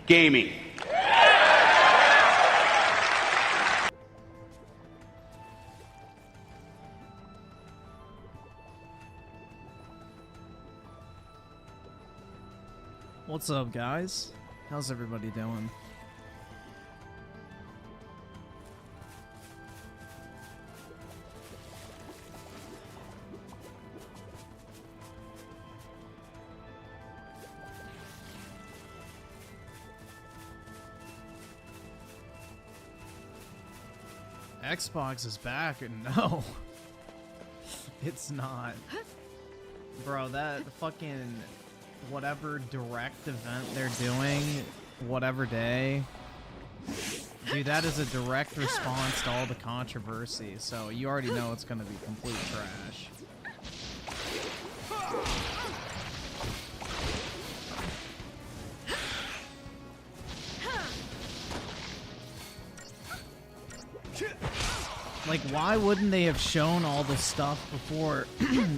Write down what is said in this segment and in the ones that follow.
gaming. What's up, guys? How's everybody doing? Xbox is back, and no, it's not. Bro, that fucking whatever direct event they're doing, whatever day, dude, that is a direct response to all the controversy, so you already know it's gonna be complete trash. Like, why wouldn't they have shown all this stuff before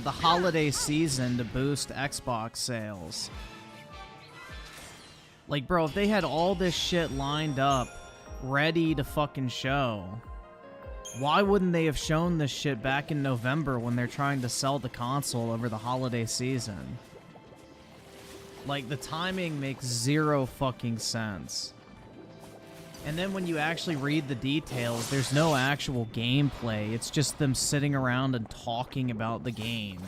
the holiday season to boost Xbox sales? Like, bro, if they had all this shit lined up, ready to fucking show, why wouldn't they have shown this shit back in November when they're trying to sell the console over the holiday season? Like, the timing makes zero fucking sense. And then when you actually read the details, there's no actual gameplay. It's just them sitting around and talking about the game.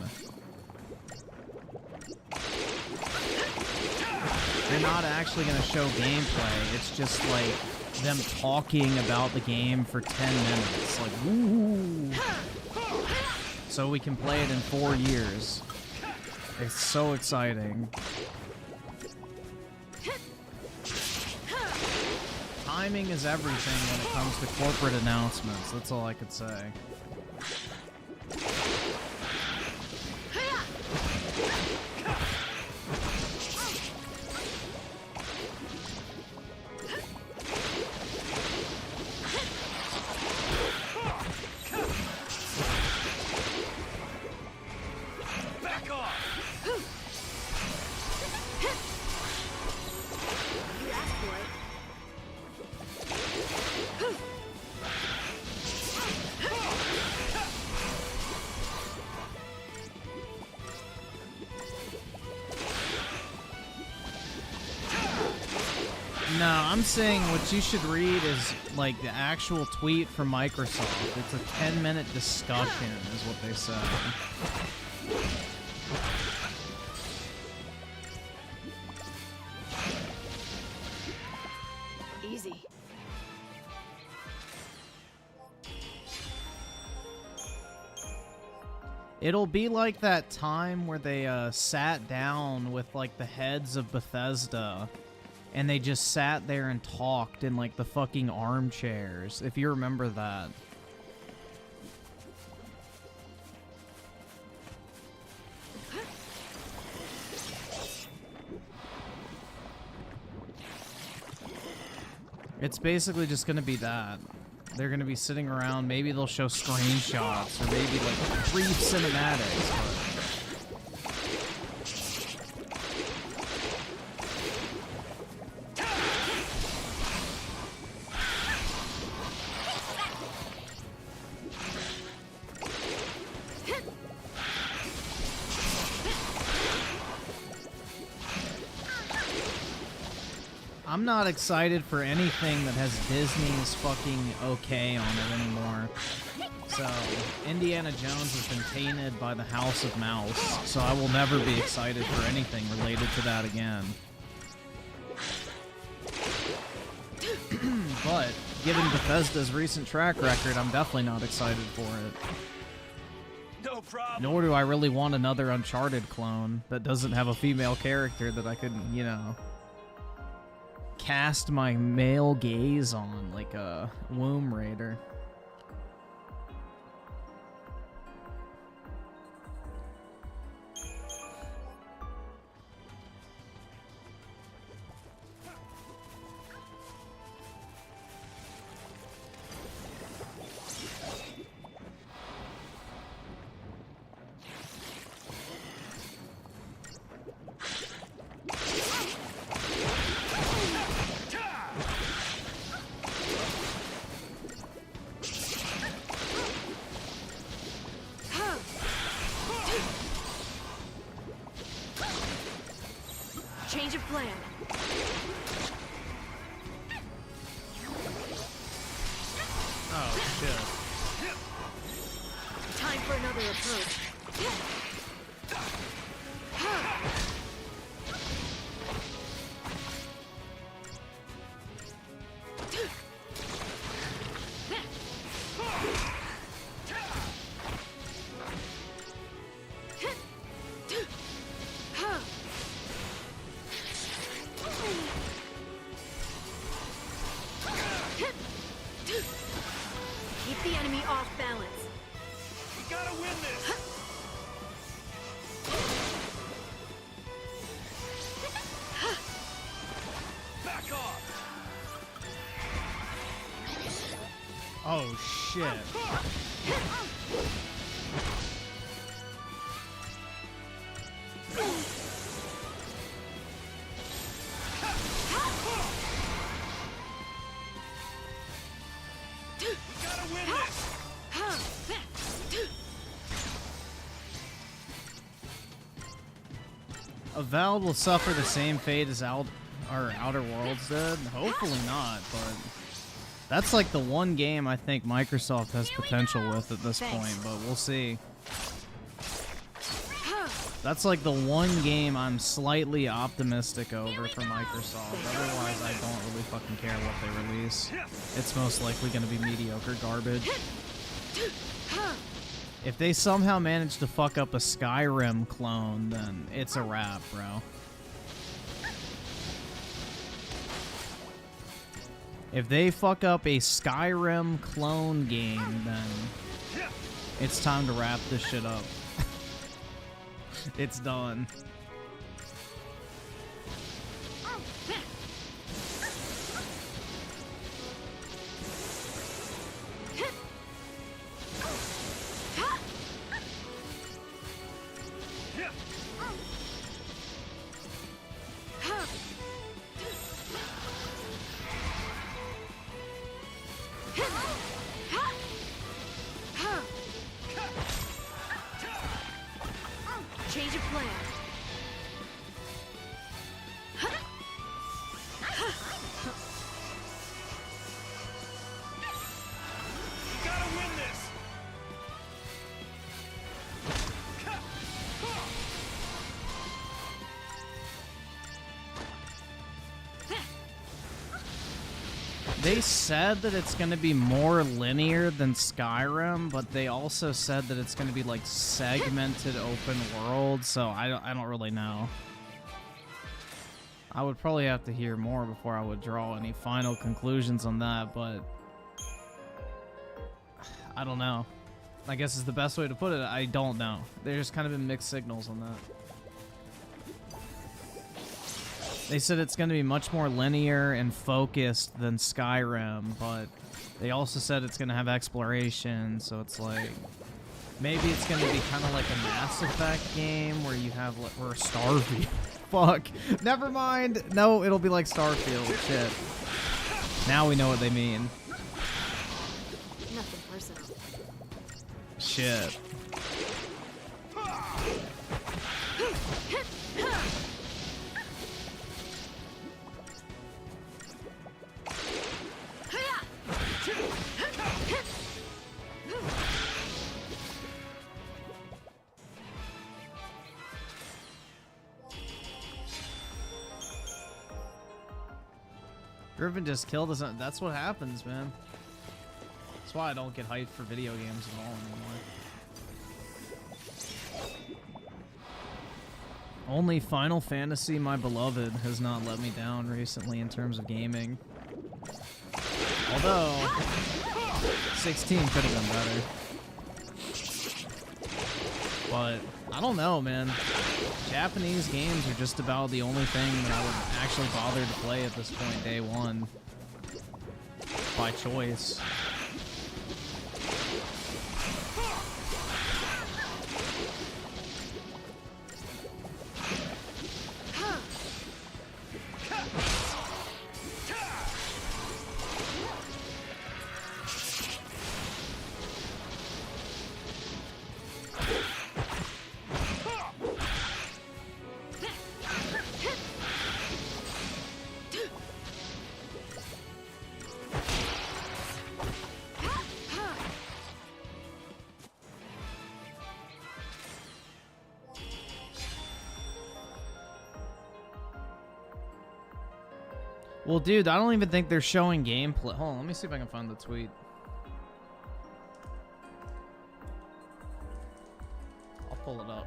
They're not actually going to show gameplay. It's just like them talking about the game for 10 minutes. Like, woo! So we can play it in 4 years. It's so exciting. Timing is everything when it comes to corporate announcements. That's all I could say. No, I'm saying what you should read is, like, the actual tweet from Microsoft. It's a 10-minute discussion, is what they said. Easy. It'll be like that time where they sat down with, like, the heads of Bethesda, and they just sat there and talked in, like, the fucking armchairs, if you remember that. It's basically just gonna be that. They're gonna be sitting around, maybe they'll show screenshots, or maybe, like, brief cinematics, but... I'm not excited for anything that has Disney's fucking okay on it anymore. So, Indiana Jones has been tainted by the House of Mouse, so I will never be excited for anything related to that again. But, given Bethesda's recent track record, I'm definitely not excited for it. No problem. Nor do I really want another Uncharted clone that doesn't have a female character that I could, you know, cast my male gaze on, like a womb raider. Change of plan. Oh, shit. Time for another approach. Keep the enemy off balance. We gotta win this. Back off. Oh, shit. Gotta win this. Avowed will suffer the same fate as Outer Worlds did. Hopefully not, but that's like the one game I think Microsoft has potential with at this point, but we'll see. That's like the one game I'm slightly optimistic over for Microsoft. Otherwise, I don't really fucking care what they release. It's most likely going to be mediocre garbage. If they somehow manage to fuck up a Skyrim clone, then it's a wrap, bro. If they fuck up a Skyrim clone game, then it's time to wrap this shit up. It's done. Change of plan. We gotta win this. They said that it's going to be more linear than Skyrim, but they also said that it's going to be like segmented open world, so I don't really know. I would probably have to hear more before I would draw any final conclusions on that, but I don't know. I guess is the best way to put it. I don't know. There's kind of been mixed signals on that. They said it's going to be much more linear and focused than Skyrim, but they also said it's going to have exploration, so it's like maybe it's going to be kind of like a Mass Effect game where you have or Starfield. Fuck. Never mind. No, it'll be like Starfield. Shit. Now we know what they mean. Nothing personal. Shit. Griffin just killed us. That's what happens, man. That's why I don't get hyped for video games at all anymore. Only Final Fantasy, my beloved, has not let me down recently in terms of gaming. Although, 16 could have been better. But, I don't know, man. Japanese games are just about the only thing that I would actually bother to play at this point, day one. By choice. Well, dude, I don't even think they're showing gameplay. Hold on, let me see if I can find the tweet. I'll pull it up.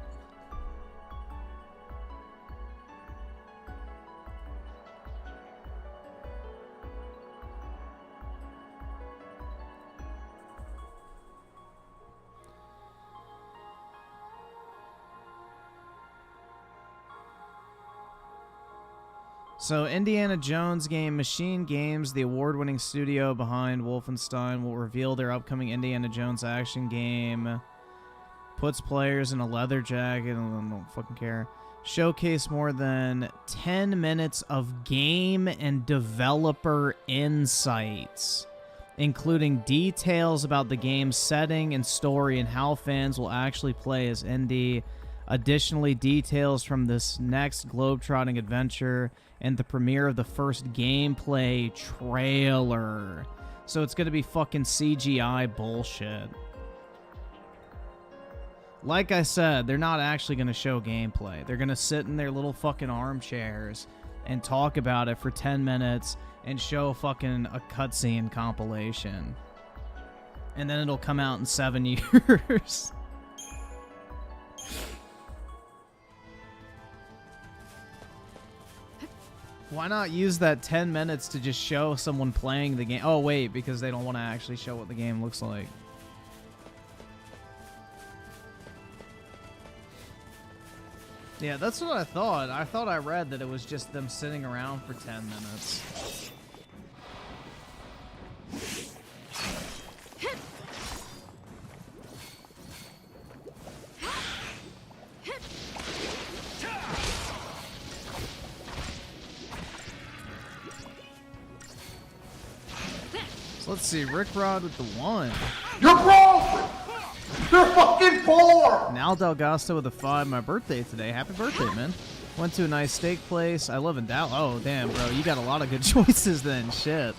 So, Indiana Jones game Machine Games, the award-winning studio behind Wolfenstein, will reveal their upcoming Indiana Jones action game. Puts players in a leather jacket, I don't fucking care. Showcase more than 10 minutes of game and developer insights, including details about the game's setting and story and how fans will actually play as Indy. Additionally, details from this next globetrotting adventure and the premiere of the first gameplay trailer. So it's gonna be fucking CGI bullshit. Like I said, they're not actually gonna show gameplay. They're gonna sit in their little fucking armchairs and talk about it for 10 minutes and show fucking a cutscene compilation. And then it'll come out in 7 years. Why not use that 10 minutes to just show someone playing the game? Oh, wait, because they don't want to actually show what the game looks like. Yeah, that's what I thought. I thought I read that it was just them sitting around for 10 minutes. Let's see, Rick Rod with the 1. You're broke! You're fucking poor! Now Delgasto with a 5. My birthday today. Happy birthday, man. Went to a nice steak place. I live in Dallas. Oh, damn, bro. You got a lot of good choices then. Shit.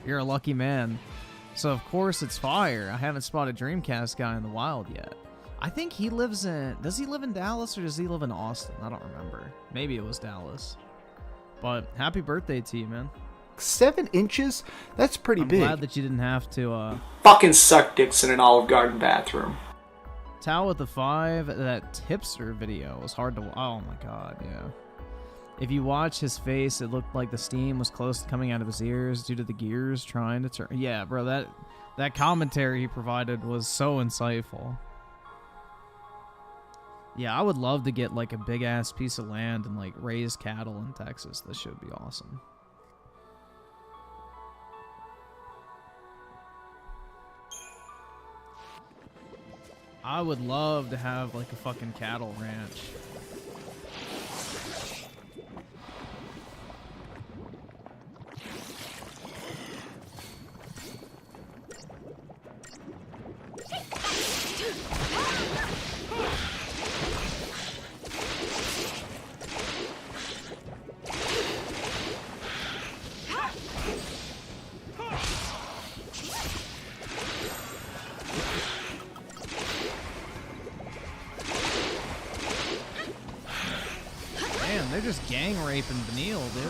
You're a lucky man. So, of course, it's fire. I haven't spotted Dreamcast guy in the wild yet. I think he lives in... Does he live in Dallas or does he live in Austin? I don't remember. Maybe it was Dallas. But happy birthday to you, man. 7 inches? That's pretty big. I'm glad that you didn't have to, Fucking suck dicks in an Olive Garden bathroom. Tao with the 5, that tipster video was hard to... Oh my god, yeah. If you watch his face, it looked like the steam was close to coming out of his ears due to the gears trying to turn... Yeah, bro, that commentary he provided was so insightful. Yeah, I would love to get, like, a big-ass piece of land and, like, raise cattle in Texas. This should be awesome. I would love to have, like, a fucking cattle ranch. They're just gang raping Vanille, dude.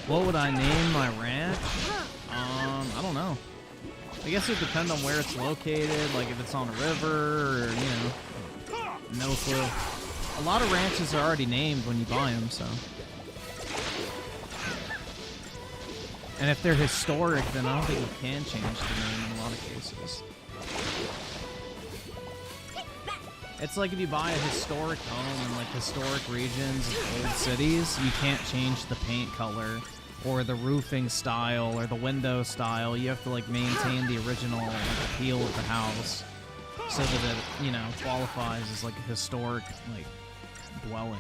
What would I name my ranch? I don't know. I guess it would depend on where it's located, like if it's on a river or, you know, no clue. A lot of ranches are already named when you buy them, so. And if they're historic, then I don't think you can change the name in a lot of cases. It's like if you buy a historic home in like historic regions of old cities, you can't change the paint color or the roofing style or the window style. You have to like maintain the original like, appeal of the house so that it, you know, qualifies as like a historic like dwelling.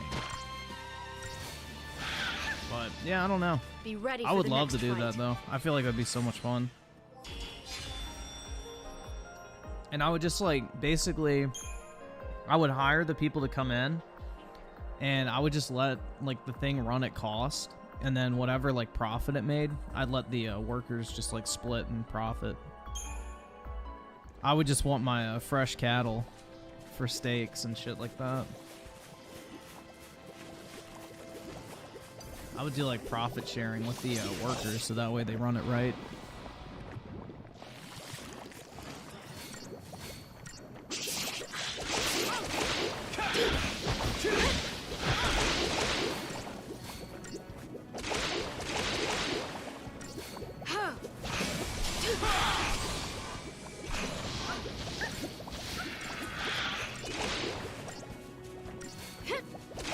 But yeah, I don't know. Be ready for I would the love to next do fight. that though. I feel like that'd be so much fun. And I would just like basically I would hire the people to come in and I would just let like the thing run at cost and then whatever like profit it made, I'd let the workers just like split and profit. I would just want my fresh cattle for steaks and shit like that. I would do like profit sharing with the workers, so that way they run it right.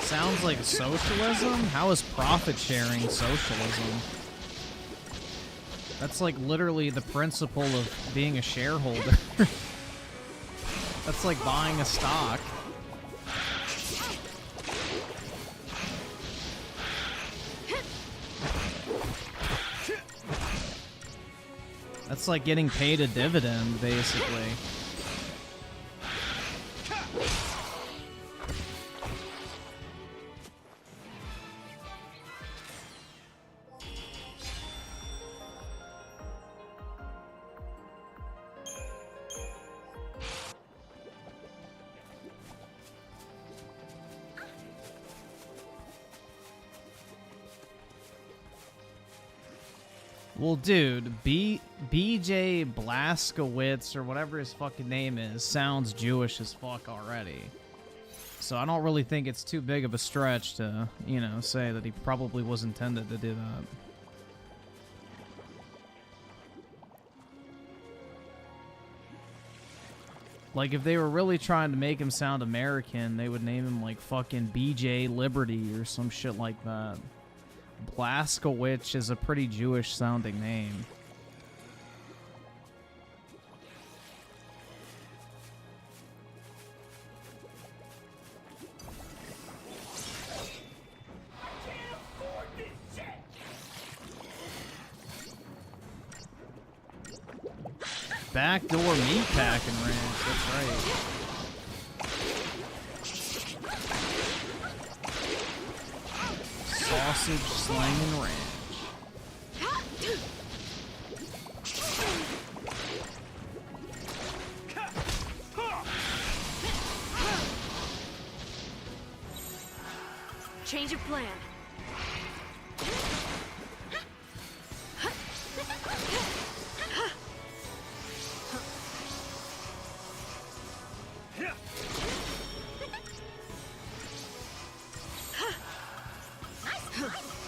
Sounds like socialism? How is profit sharing socialism? That's like literally the principle of being a shareholder. That's like buying a stock. That's like getting paid a dividend, basically. Well, dude, BJ Blazkowicz, or whatever his fucking name is, sounds Jewish as fuck already. So I don't really think it's too big of a stretch to, you know, say that he probably was intended to do that. Like, if they were really trying to make him sound American, they would name him, like, fucking BJ Liberty or some shit like that. Blazkowicz is a pretty Jewish-sounding name. Backdoor meatpacking ranch, that's right. Sausage slanging ranch. Change of plan.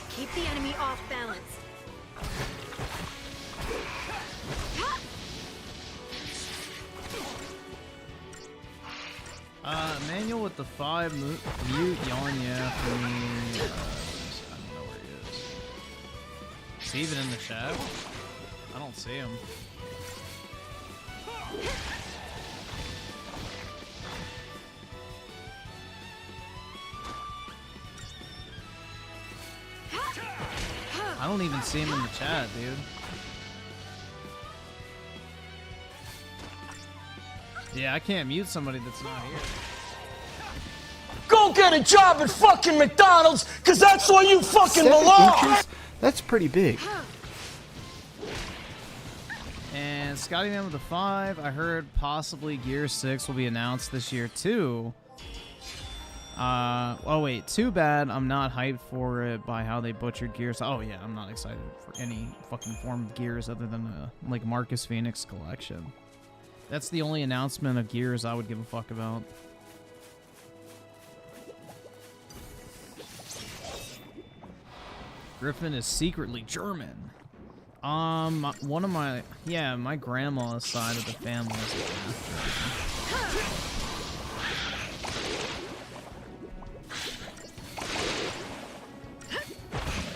Keep the enemy off balance. Manual with the 5 mute Yanya for me. I don't know where he is. Is he even in the chat? I don't see him. I don't even see him in the chat, dude. Yeah, I can't mute somebody that's not here. Go get a job at fucking McDonald's, cause that's where you fucking 7 belong! inches? That's pretty big. And Scotty Man with the 5. I heard possibly Gear 6 will be announced this year too. Oh wait, too bad I'm not hyped for it by how they butchered Gears. Oh yeah, I'm not excited for any fucking form of Gears other than like Marcus Phoenix collection. That's the only announcement of Gears I would give a fuck about. Griffin is secretly German. One of my, my grandma's side of the family is a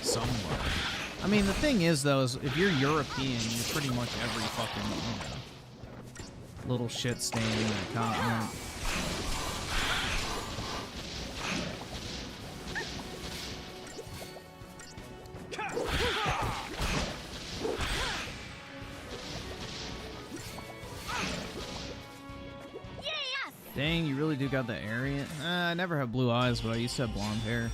somewhat. I mean, the thing is, though, is if you're European, you're pretty much every fucking, you know, little shit stain in that continent. Dang, you really do got the Aryan. I never had blue eyes, but I used to have blonde hair.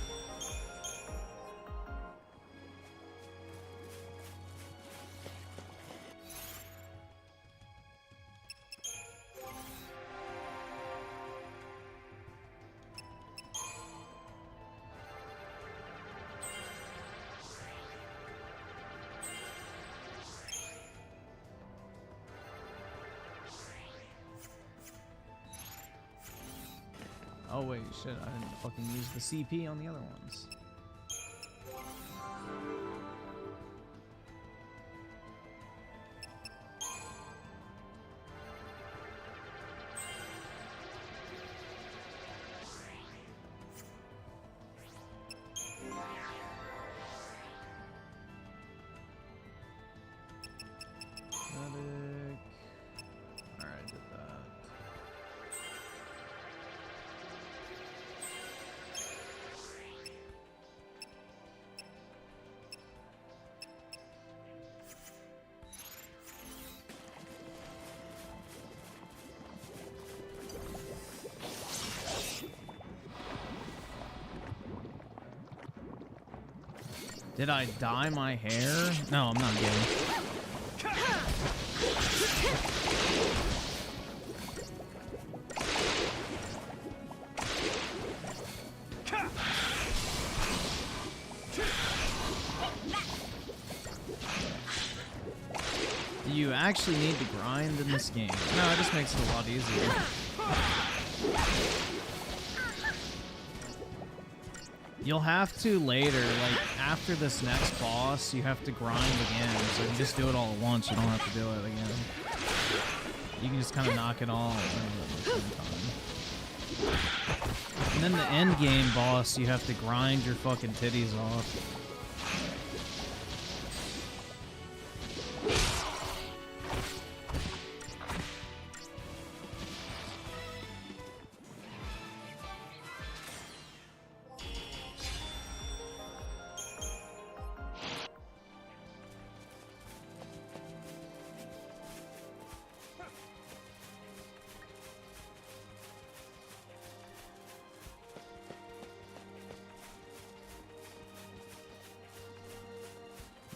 Oh wait, shit, I didn't fucking use the CP on the other ones. Medic. Alright, did that. Did I dye my hair? No, I'm not getting. You actually need to grind in this game. No, it just makes it a lot easier. You'll have to later, like after this next boss, you have to grind again. So you just do it all at once. You don't have to do it again. You can just kind of knock it all at the same time. And then the end game boss, you have to grind your fucking titties off.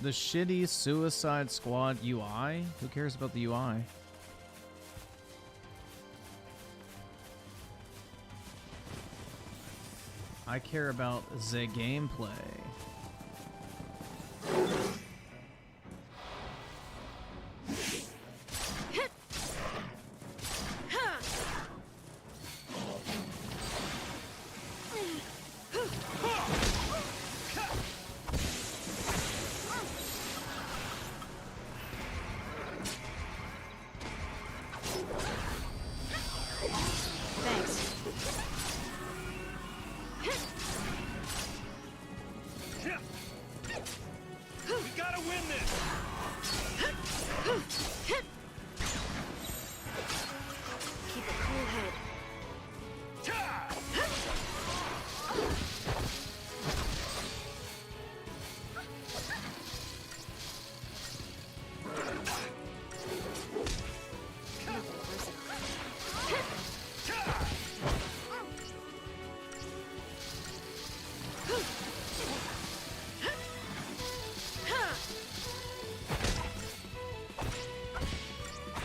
The shitty Suicide Squad UI? Who cares about the UI? I care about the gameplay.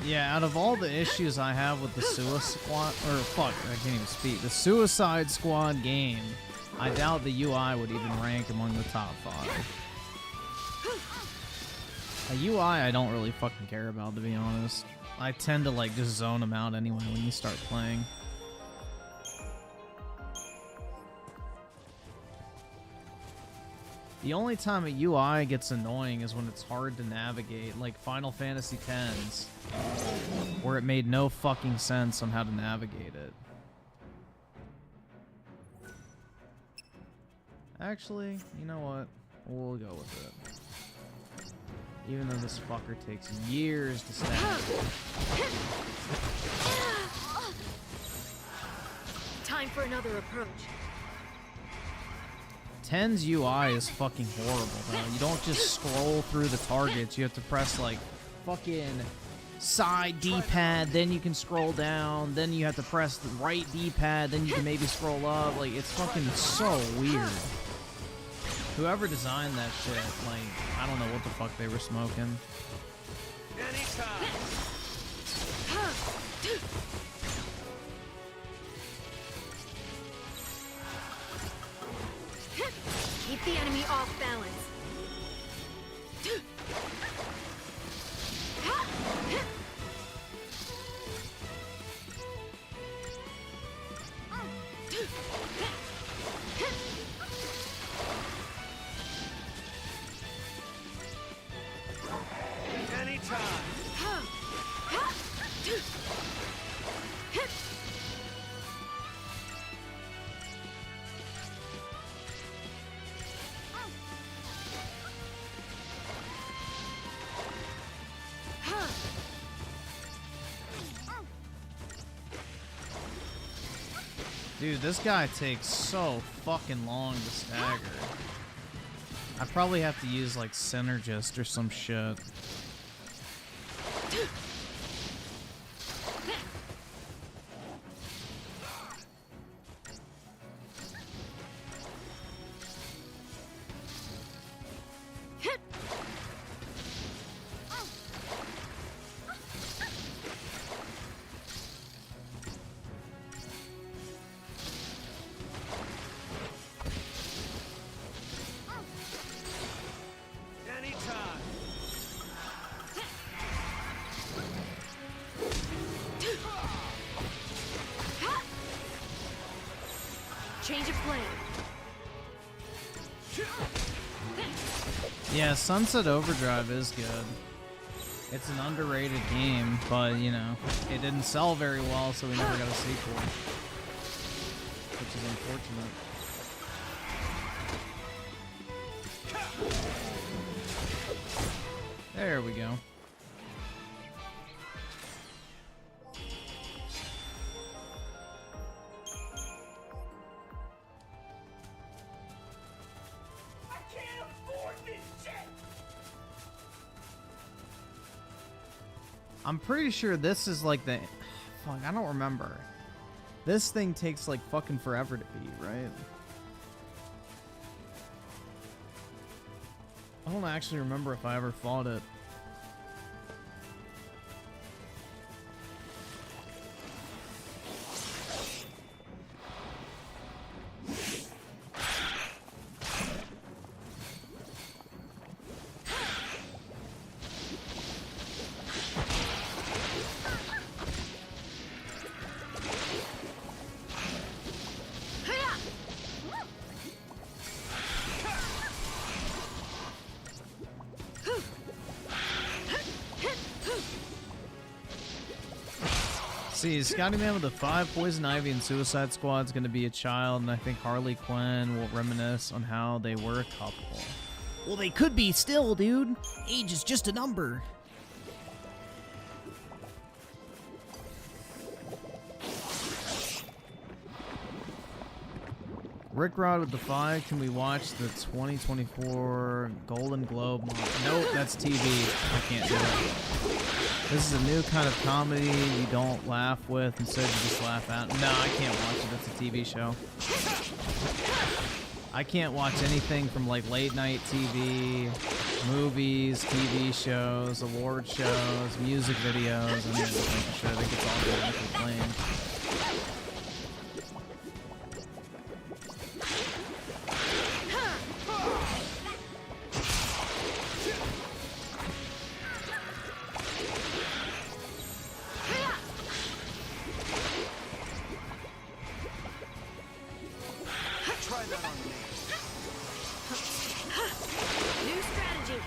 Yeah, out of all the issues I have with the Suicide Squad, or fuck, I can't even speak. The Suicide Squad game, I doubt the UI would even rank among the top 5. A UI I don't really fucking care about, to be honest. I tend to like just zone them out anyway when you start playing. The only time a UI gets annoying is when it's hard to navigate, like Final Fantasy X, where it made no fucking sense on how to navigate it. Actually, you know what? We'll go with it. Even though this fucker takes years to stab. Time for another approach. 10's UI is fucking horrible, though. You don't just scroll through the targets. You have to press, like, fucking side D-pad, then you can scroll down, then you have to press the right D-pad, then you can maybe scroll up. Like, it's fucking so weird. Whoever designed that shit, like, I don't know what the fuck they were smoking. Anytime. Keep the enemy off balance. Dude, this guy takes so fucking long to stagger. I probably have to use like Synergist or some shit. Anytime. Change of plan. Yeah, Sunset Overdrive is good. It's an underrated game, but, you know, it didn't sell very well, so we never got a sequel. Which is unfortunate. There we go. I'm pretty sure this is like the... Fuck, I don't remember. This thing takes like fucking forever to beat, right? I don't actually remember if I ever fought it. See, Scotty Man with the 5, Poison Ivy and Suicide Squad's gonna be a child, and I think Harley Quinn will reminisce on how they were a couple. Well, they could be still, dude. Age is just a number. Rick Rod with the 5, can we watch the 2024 Golden Globe? Nope, that's TV. I can't do it. This is a new kind of comedy you don't laugh with, instead you just laugh at. No, I can't watch it. It's a TV show. I can't watch anything from like late night TV, movies, TV shows, award shows, music videos. I mean, just making sure I think it's all good and complain. New strategy.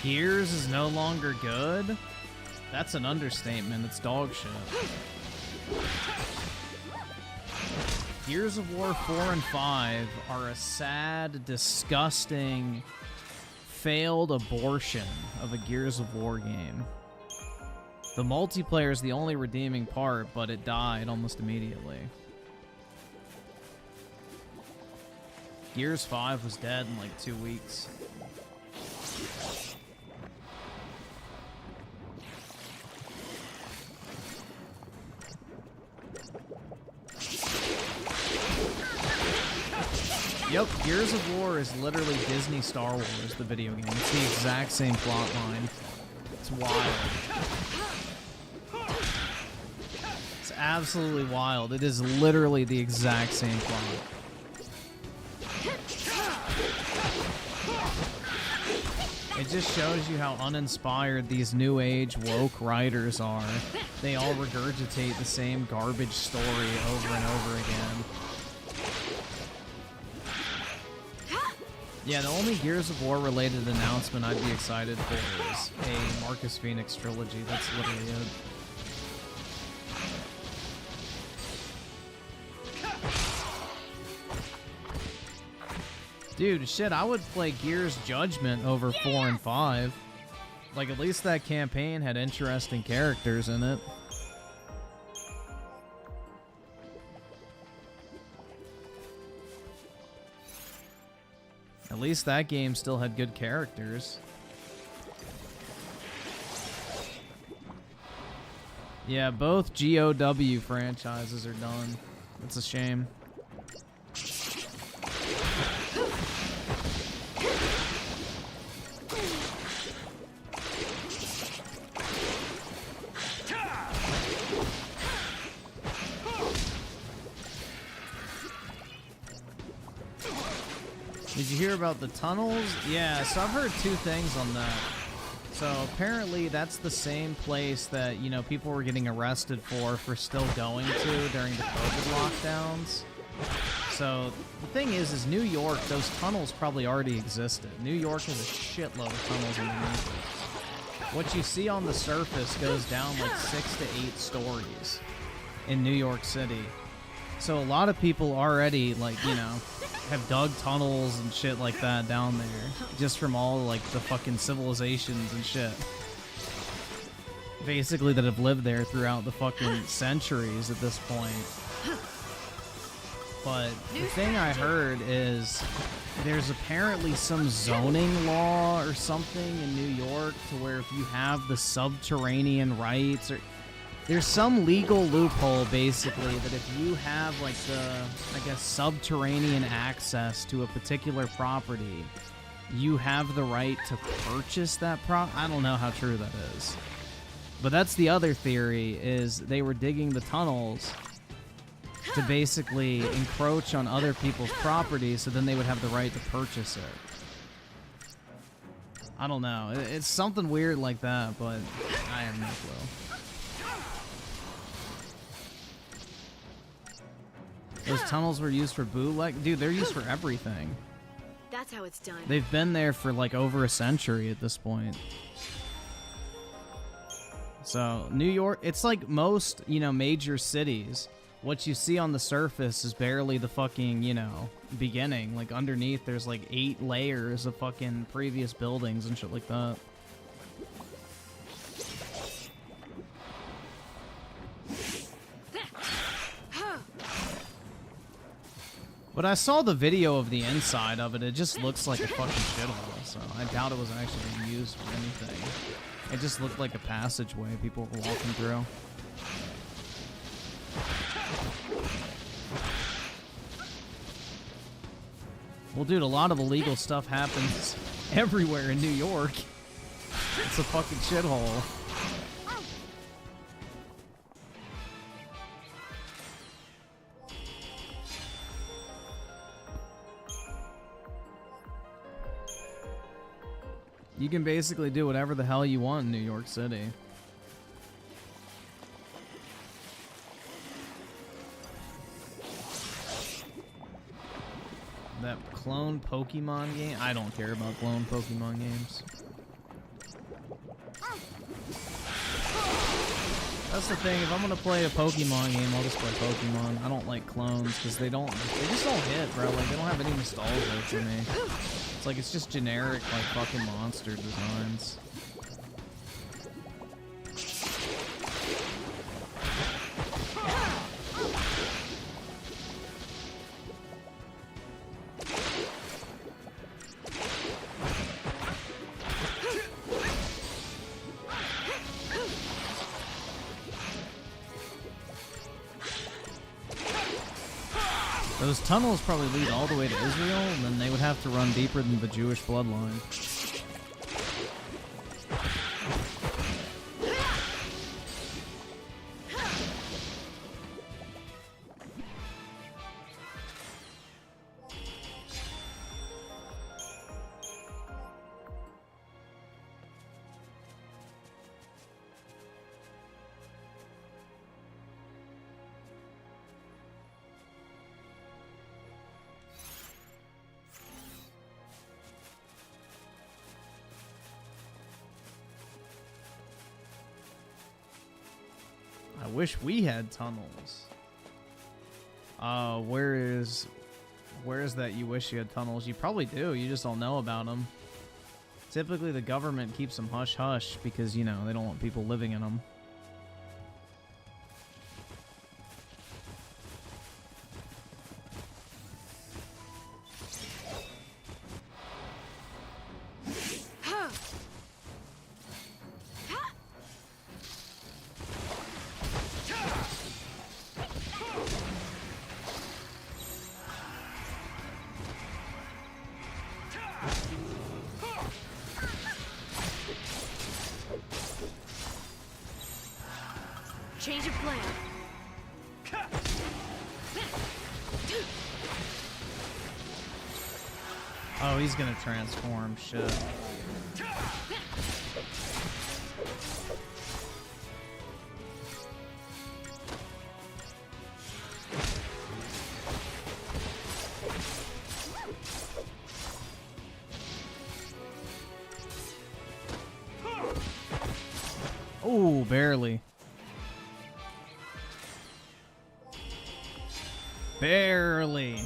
Gears is no longer good? That's an understatement. It's dog shit. Gears of War 4 and 5 are a sad, disgusting, failed abortion of a Gears of War game. The multiplayer is the only redeeming part, but it died almost immediately. Gears 5 was dead in like 2 weeks. Yep, Gears of War is literally Disney Star Wars, the video game. It's the exact same plot line. It's wild. It's absolutely wild. It is literally the exact same plot. It just shows you how uninspired these new age woke writers are. They all regurgitate the same garbage story over and over again. Yeah, the only Gears of War related announcement I'd be excited for is a Marcus Phoenix trilogy. That's literally it. Dude, shit, I would play Gears Judgment over 4 and 5. Like, at least that campaign had interesting characters in it. At least that game still had good characters. Yeah, both GOW franchises are done. It's a shame. Did you hear about the tunnels? Yeah, so I've heard two things on that. So apparently that's the same place that, you know, people were getting arrested for still going to during the COVID lockdowns. So the thing is New York, those tunnels probably already existed. New York has a shitload of tunnels underneath it. What you see on the surface goes down like 6 to 8 stories in New York City. So a lot of people already, like, you know, have dug tunnels and shit like that down there, just from all, like, the fucking civilizations and shit. Basically that have lived there throughout the fucking centuries at this point. But the thing I heard is there's apparently some zoning law or something in New York to where if you have the subterranean rights or... There's some legal loophole, basically, that if you have, like, the, I guess, subterranean access to a particular property, you have the right to purchase that I don't know how true that is. But that's the other theory, is they were digging the tunnels to basically encroach on other people's property, so then they would have the right to purchase it. I don't know. It's something weird like that, but I have no clue. Those tunnels were used for bootleg? Dude, they're used for everything. That's how it's done. They've been there for like over a century at this point. So, New York, it's like most, you know, major cities. What you see on the surface is barely the fucking, you know, beginning. Like, underneath, there's like 8 layers of fucking previous buildings and shit like that. But I saw the video of the inside of it. It just looks like a fucking shithole, so I doubt it was actually being used for anything. It just looked like a passageway people were walking through. Well, dude, a lot of illegal stuff happens everywhere in New York. It's a fucking shithole. You can basically do whatever the hell you want in New York City. That clone Pokemon game? I don't care about clone Pokemon games. That's the thing, if I'm gonna play a Pokemon game, I'll just play Pokemon. I don't like clones, because they just don't hit, bro. Like, they don't have any nostalgia for me. It's like, it's just generic, like, fucking monster designs. Those tunnels probably lead all the way to Israel, and then they would have to run deeper than the Jewish bloodline. wish we had tunnels. Where is that you wish you had tunnels? You probably do, you just don't know about them. Typically the government keeps them hush-hush because, you know, they don't want people living in them. Change of plan. Oh, he's gonna transform. Shit. Oh, barely. Barely.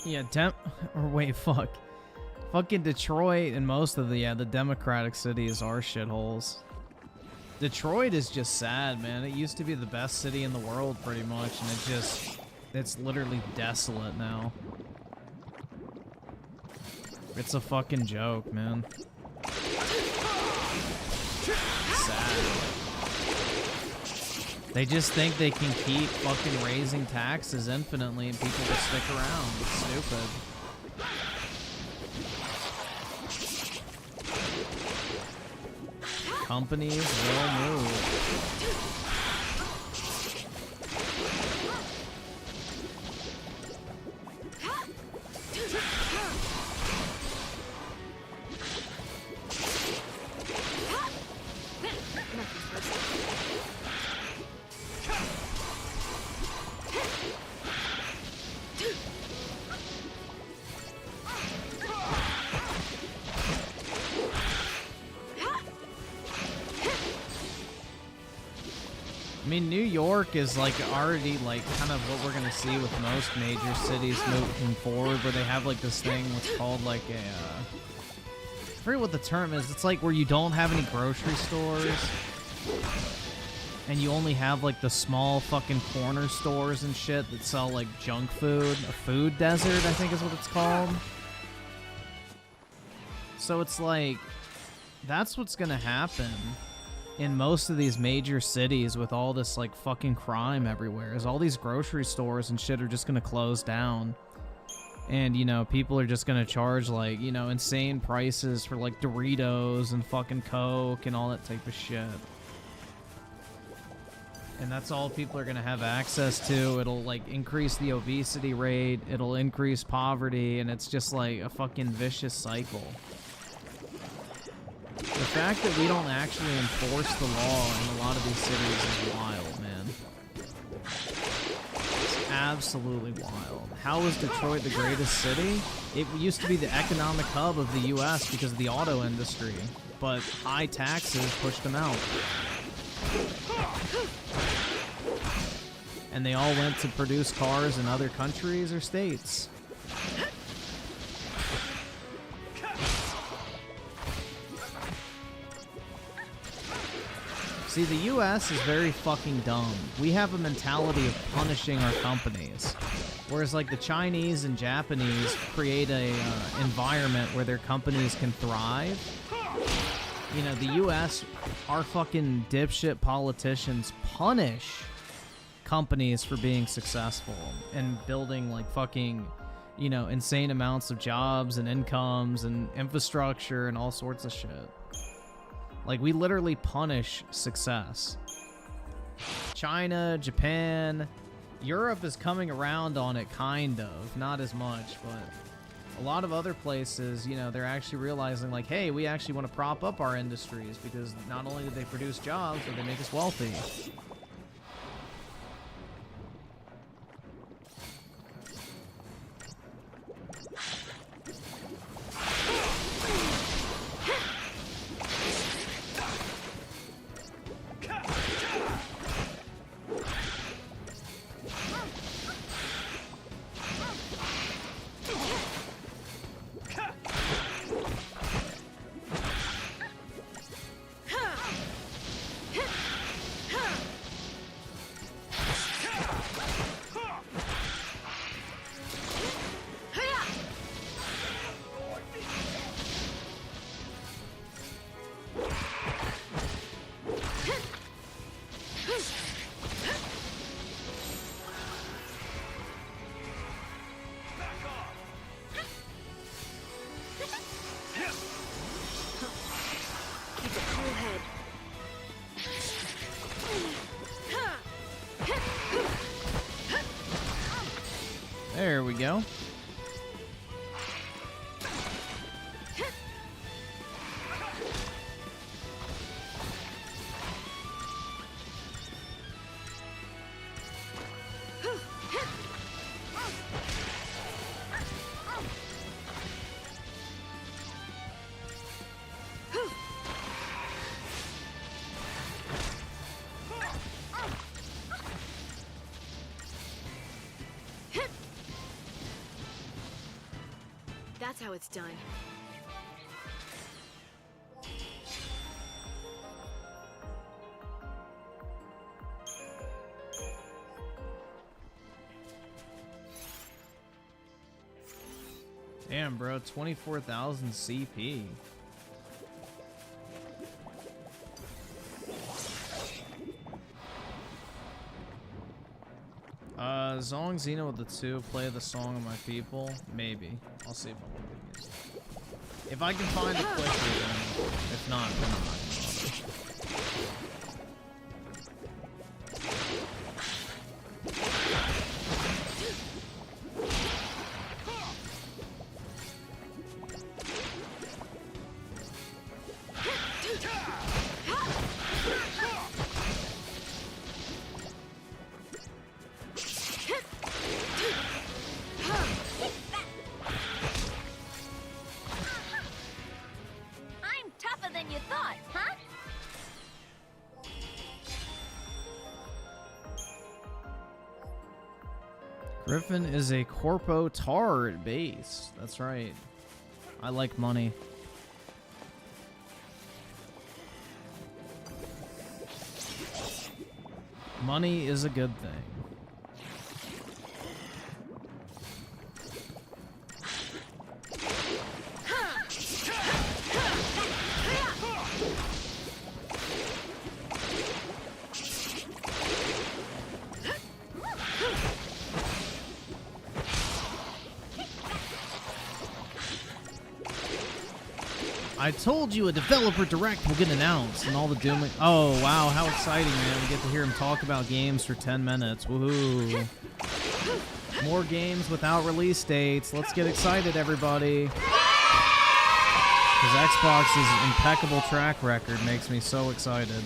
Yeah, fucking Detroit and most of the Democratic cities are shitholes. Detroit is just sad, man. It used to be the best city in the world, pretty much, and it's literally desolate now. It's a fucking joke, man. Sad. They just think they can keep fucking raising taxes infinitely and people will stick around. It's stupid. Companies will move. I mean, New York is like already like kind of what we're gonna see with most major cities moving forward, where they have like this thing what's called like a I forget what the term is. It's like where you don't have any grocery stores and you only have like the small fucking corner stores and shit that sell like junk food. A food desert, I think is what it's called. So it's like that's what's gonna happen in most of these major cities with all this like fucking crime everywhere, is all these grocery stores and shit are just gonna close down. And, you know, people are just gonna charge like, you know, insane prices for like Doritos and fucking Coke and all that type of shit. And that's all people are gonna have access to. It'll like increase the obesity rate, it'll increase poverty, and it's just like a fucking vicious cycle. The fact that we don't actually enforce the law in a lot of these cities is wild, man. It's absolutely wild. How is Detroit the greatest city? It used to be the economic hub of the US because of the auto industry, but high taxes pushed them out. And they all went to produce cars in other countries or states. See, the U.S. is very fucking dumb. We have a mentality of punishing our companies. Whereas, like, the Chinese and Japanese create a environment where their companies can thrive. You know, the U.S., our fucking dipshit politicians punish companies for being successful and building, like, fucking, you know, insane amounts of jobs and incomes and infrastructure and all sorts of shit. Like, we literally punish success. China, Japan, Europe is coming around on it, kind of. Not as much, but a lot of other places, you know, they're actually realizing, like, hey, we actually want to prop up our industries because not only do they produce jobs, but they make us wealthy. There we go. That's how it's done. Damn, bro, 24,000 CP. As long as you know what the two play the song of my people, maybe. I'll see if I want to use it. If I can find it quickly, then if not, then I'm not gonna bother. Griffin is a corpo tar at base. That's right. I like money. Money is a good thing. I told you a developer direct will get announced and all the dooming. Oh, wow. How exciting, man. We get to hear him talk about games for 10 minutes. Woohoo. More games without release dates. Let's get excited, everybody. Because Xbox's impeccable track record makes me so excited.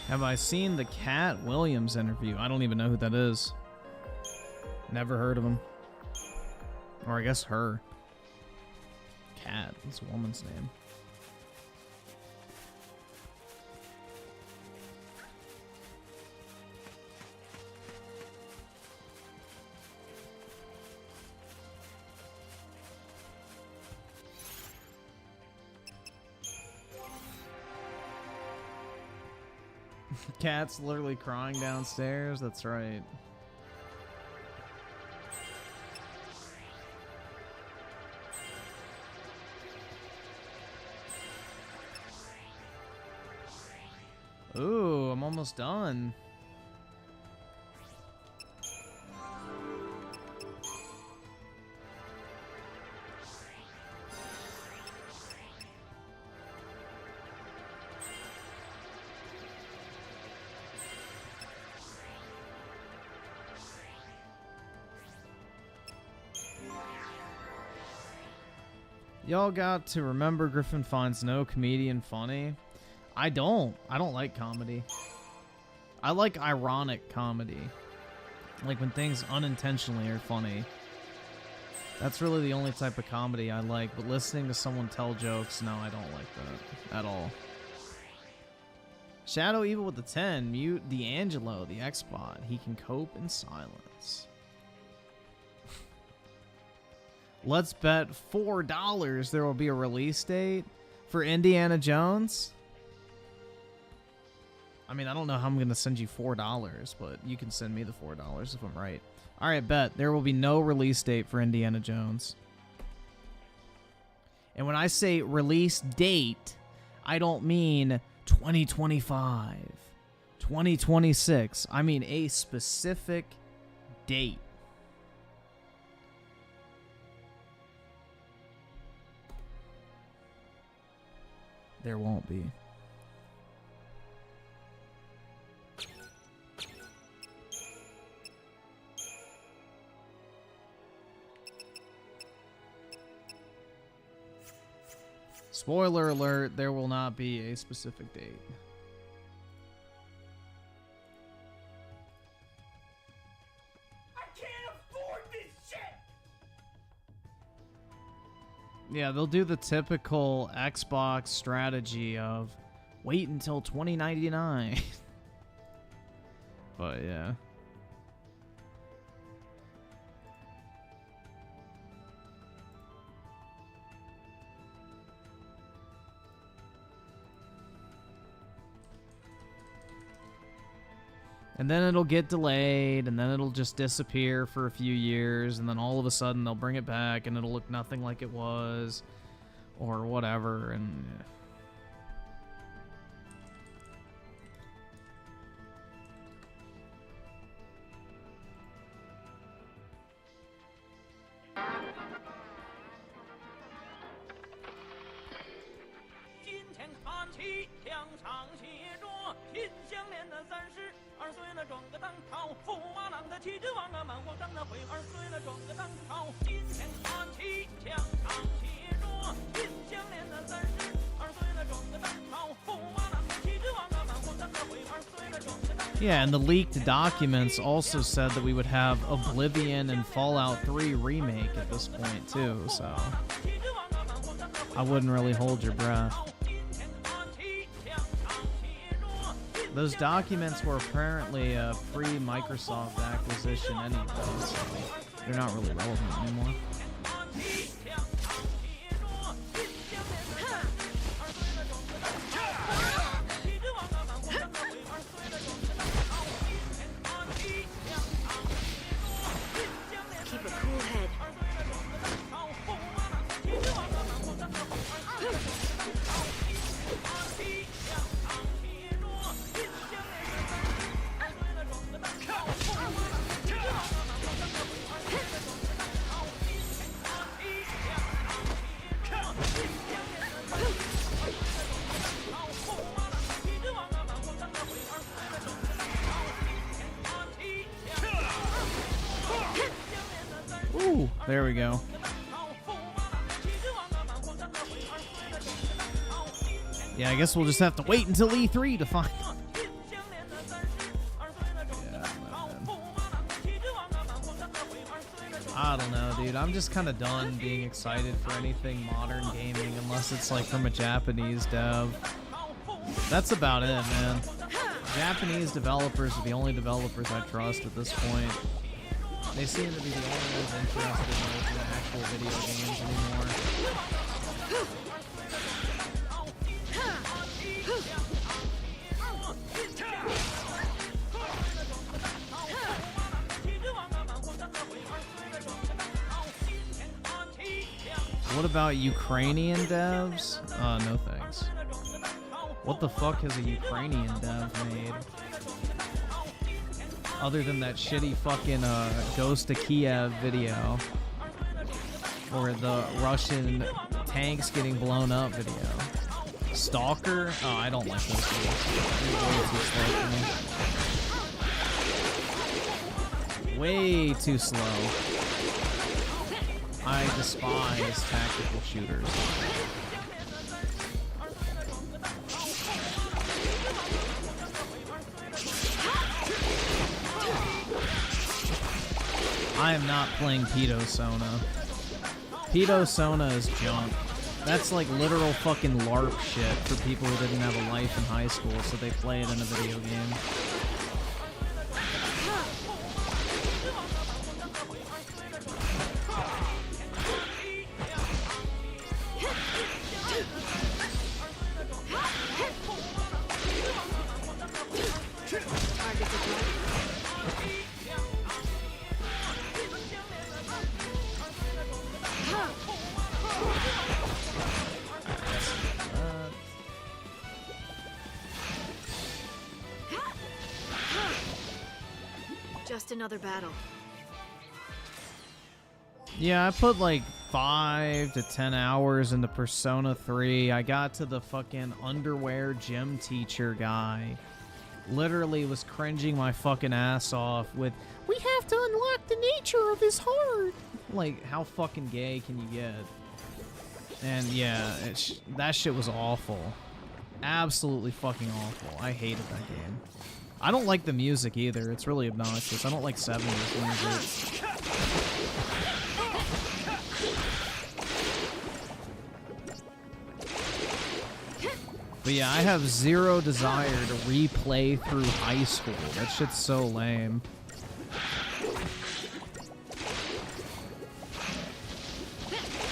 Have I seen the Cat Williams interview? I don't even know who that is. Never heard of him. Or I guess her. Cat. What's a woman's name? Cat's literally crying downstairs. That's right. Ooh, I'm almost done. Y'all got to remember Griffin finds no comedian funny. I don't like comedy. I like ironic comedy. Like when things unintentionally are funny. That's really the only type of comedy I like, but listening to someone tell jokes, no, I don't like that at all. Shadow Evil with the 10, mute D'Angelo, the X-Bot. He can cope in silence. Let's bet $4 there will be a release date for Indiana Jones. I mean, I don't know how I'm going to send you $4, but you can send me the $4 if I'm right. All right, bet. There will be no release date for Indiana Jones. And when I say release date, I don't mean 2025, 2026. I mean a specific date. There won't be. Spoiler alert, there will not be a specific date. I can't afford this shit! Yeah, they'll do the typical Xbox strategy of wait until 2099. But yeah. And then it'll get delayed, and then it'll just disappear for a few years, and then all of a sudden they'll bring it back, and it'll look nothing like it was, or whatever, and... yeah. Yeah, and the leaked documents also said that we would have Oblivion and Fallout 3 remake at this point too, so I wouldn't really hold your breath. Those documents were apparently a pre-Microsoft acquisition anyway, so they're not really relevant anymore. Keep a cool head. Ooh, there we go. Yeah, I guess we'll just have to wait until E3 to find... I don't know, dude. I'm just kind of done being excited for anything modern gaming unless it's like from a Japanese dev. That's about it, man. Japanese developers are the only developers I trust at this point. They seem to be the only ones interested in making actual video games anymore. What about Ukrainian devs? No thanks. What the fuck has a Ukrainian dev made? Other than that shitty fucking Ghost of Kiev video. Or the Russian tanks getting blown up video. Stalker? Oh, I don't like those videos. Way too slow. I despise tactical shooters. I am not playing Pedo Sona. Pedo Sona is junk. That's like literal fucking LARP shit for people who didn't have a life in high school, so they play it in a video game. Just another battle. Yeah, I put like 5 to 10 hours into Persona 3. I got to the fucking underwear gym teacher guy. Literally was cringing my fucking ass off with, "We have to unlock the nature of his heart." Like, how fucking gay can you get? And yeah, that shit was awful. Absolutely fucking awful. I hated that game. I don't like the music either. It's really obnoxious. I don't like 70s music. But yeah, I have zero desire to replay through high school. That shit's so lame.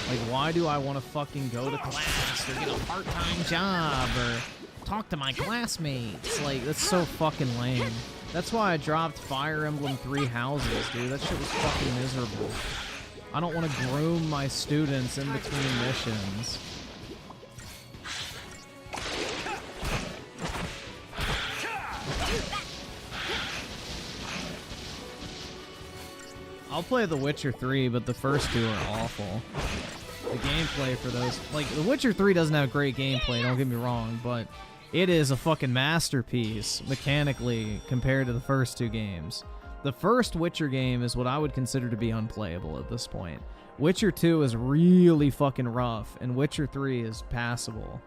Like, why do I want to fucking go to class or get a part-time job or talk to my classmates? Like, that's so fucking lame. That's why I dropped Fire Emblem 3 Houses, dude. That shit was fucking miserable. I don't want to groom my students in between missions. I'll play The Witcher 3, but the first two are awful. The gameplay for those... Like, The Witcher 3 doesn't have great gameplay, don't get me wrong, but it is a fucking masterpiece, mechanically, compared to the first two games. The first Witcher game is what I would consider to be unplayable at this point. Witcher 2 is really fucking rough, and Witcher 3 is passable.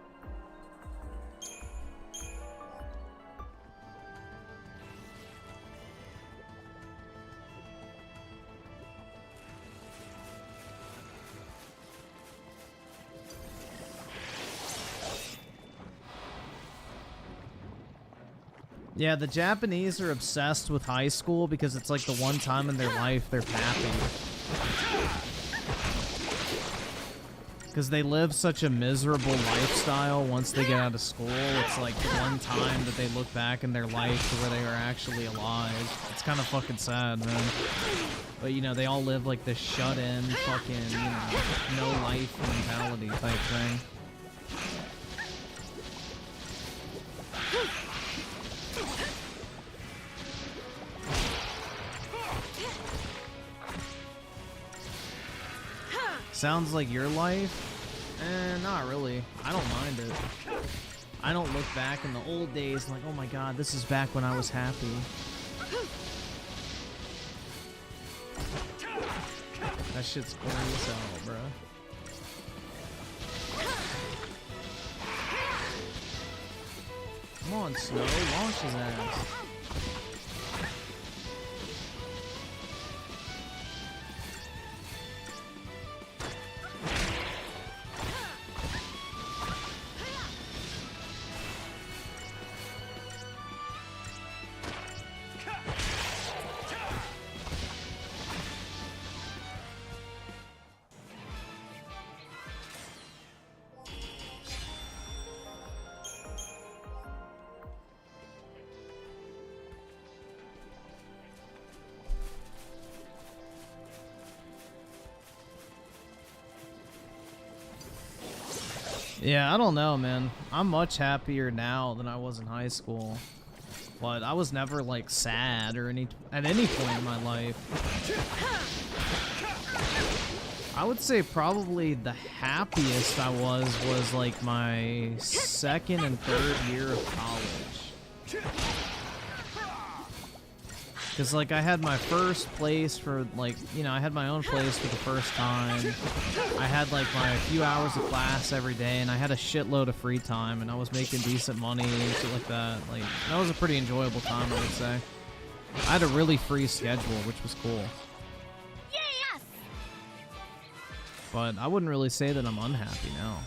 Yeah, the Japanese are obsessed with high school because it's like the one time in their life they're happy. Because they live such a miserable lifestyle once they get out of school. It's like the one time that they look back in their life to where they are actually alive. It's kind of fucking sad, man. But, you know, they all live like this shut-in fucking, you know, no life mentality type thing. Sounds like your life? Not really. I don't mind it. I don't look back in the old days like, oh my god, this is back when I was happy. That shit's corny as hell, bro. Come on, Snow, launch his ass. Yeah, I don't know, man. I'm much happier now than I was in high school. But I was never, like, sad or at any point in my life. I would say probably the happiest I was like my second and third year of college. Because, like, I had my first place for, like, you know, I had my own place for the first time. I had, like, my few hours of class every day, and I had a shitload of free time, and I was making decent money and shit like that. Like, that was a pretty enjoyable time, I would say. I had a really free schedule, which was cool. Yes! But I wouldn't really say that I'm unhappy now.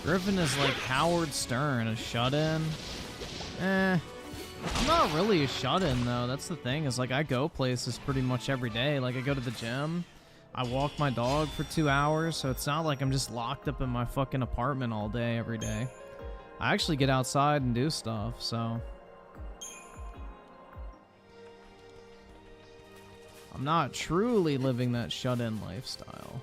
Griffin is like Howard Stern, a shut-in. I'm not really a shut-in though. That's the thing, is like I go places pretty much every day. Like I go to the gym, I walk my dog for 2 hours, so it's not like I'm just locked up in my fucking apartment all day every day. I actually get outside and do stuff, so I'm not truly living that shut-in lifestyle.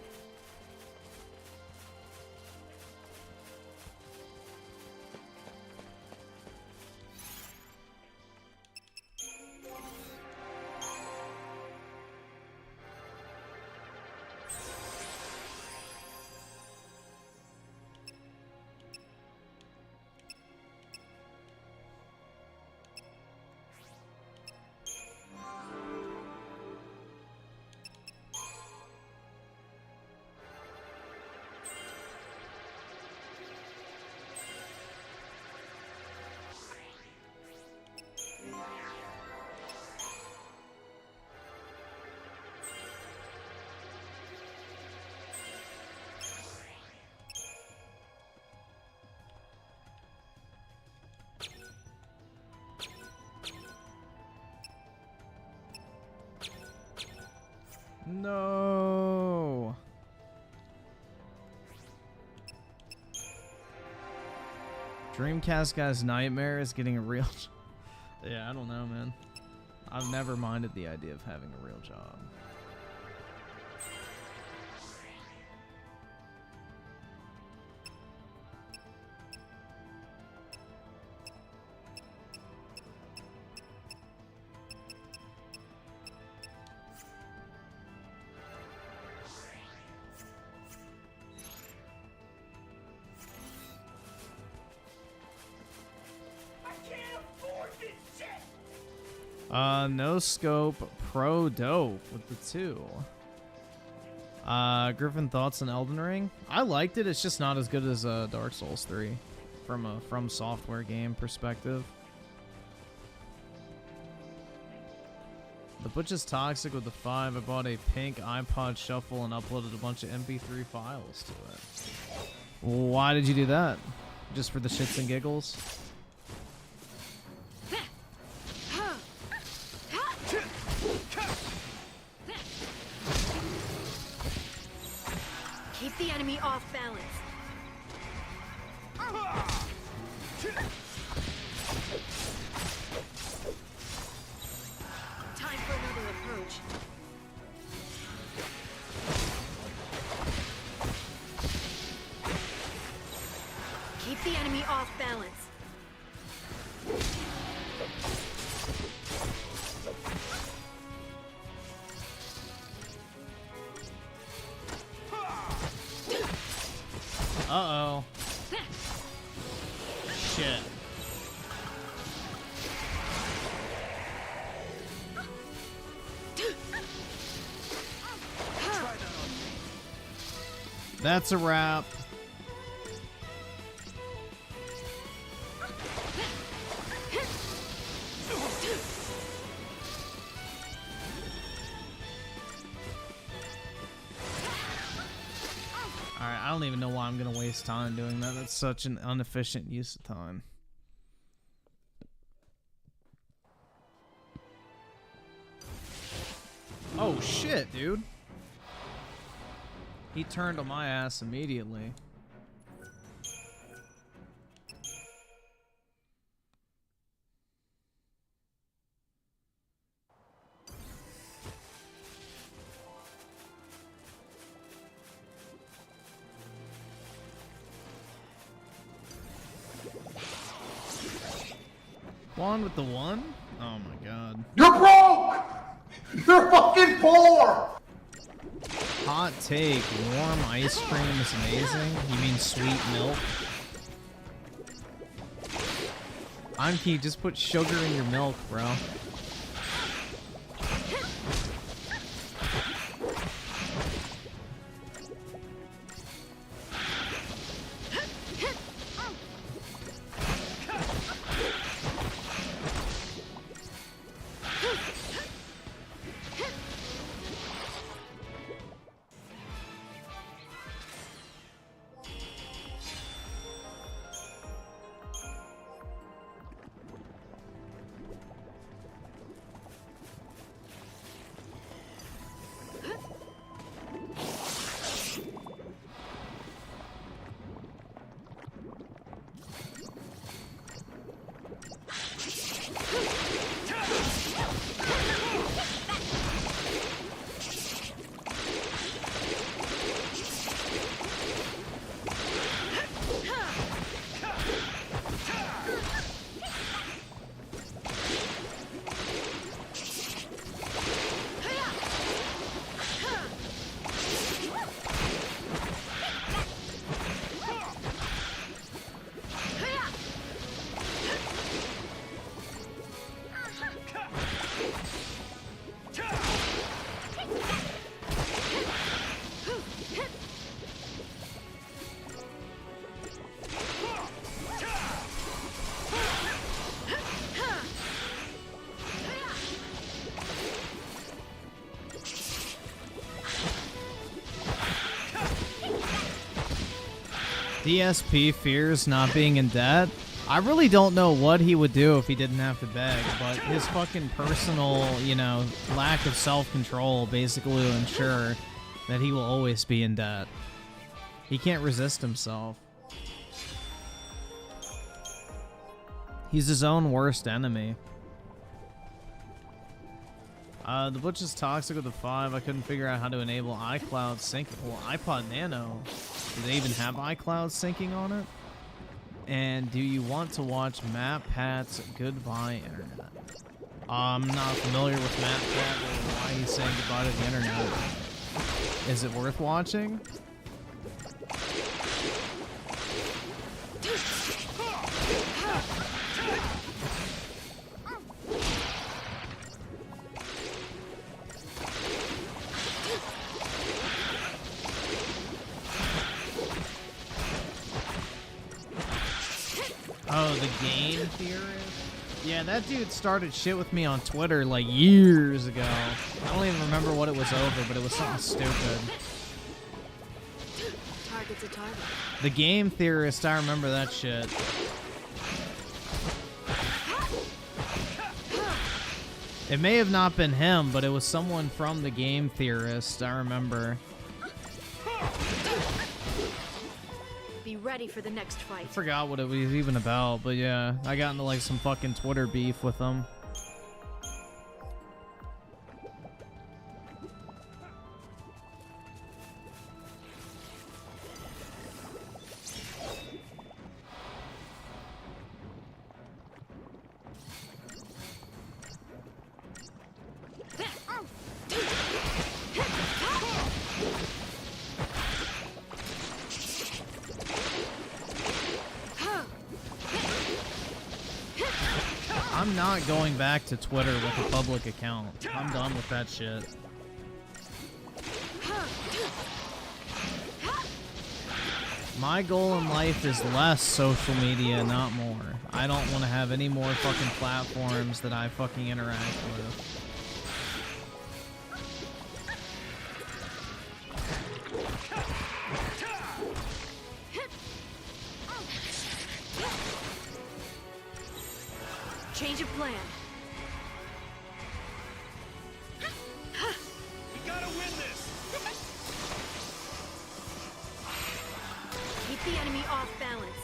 No. Dreamcast guy's nightmare is getting a real Yeah, I don't know, man. I've never minded the idea of having a real job. No scope pro dope with the 2. Griffin, thoughts on Elden Ring? I liked it. It's just not as good as Dark Souls 3 from a From Software game perspective. The Butch is toxic with the 5. I bought a pink iPod Shuffle and uploaded a bunch of MP3 files to it. Why did you do that? Just for the shits and giggles? Keep the enemy off balance. Time for another approach. Keep the enemy off balance. Uh-oh. Shit. That's a wrap. Alright, I don't even know why I'm gonna waste time doing that. That's such an inefficient use of time. Oh shit, dude. He turned on my ass immediately. One with the one? Oh my god. You're broke! You're fucking poor! Hot take, warm ice cream is amazing. You mean sweet milk? Anki, just put sugar in your milk, bro. DSP fears not being in debt. I really don't know what he would do if he didn't have to beg, but his fucking personal, you know, lack of self-control basically will ensure that he will always be in debt. He can't resist himself. He's his own worst enemy. The Butch is toxic with the 5. I couldn't figure out how to enable iCloud sync. Well, iPod Nano. Do they even have iCloud syncing on it? And do you want to watch Matt Pat's Goodbye Internet? I'm not familiar with Matt Pat or why he's saying goodbye to the internet. Is it worth watching? Oh, the game theorist? Yeah, that dude started shit with me on Twitter like years ago. I don't even remember what it was over, but it was something stupid. Target's a target. The game theorist, I remember that shit. It may have not been him, but it was someone from the game theorist, I remember. Be ready for the next fight. I forgot what it was even about, but yeah, I got into like some fucking Twitter beef with him. I'm not going back to Twitter with a public account. I'm done with that shit. My goal in life is less social media, not more. I don't want to have any more fucking platforms that I fucking interact with. Change of plan. We gotta win this. Keep the enemy off balance.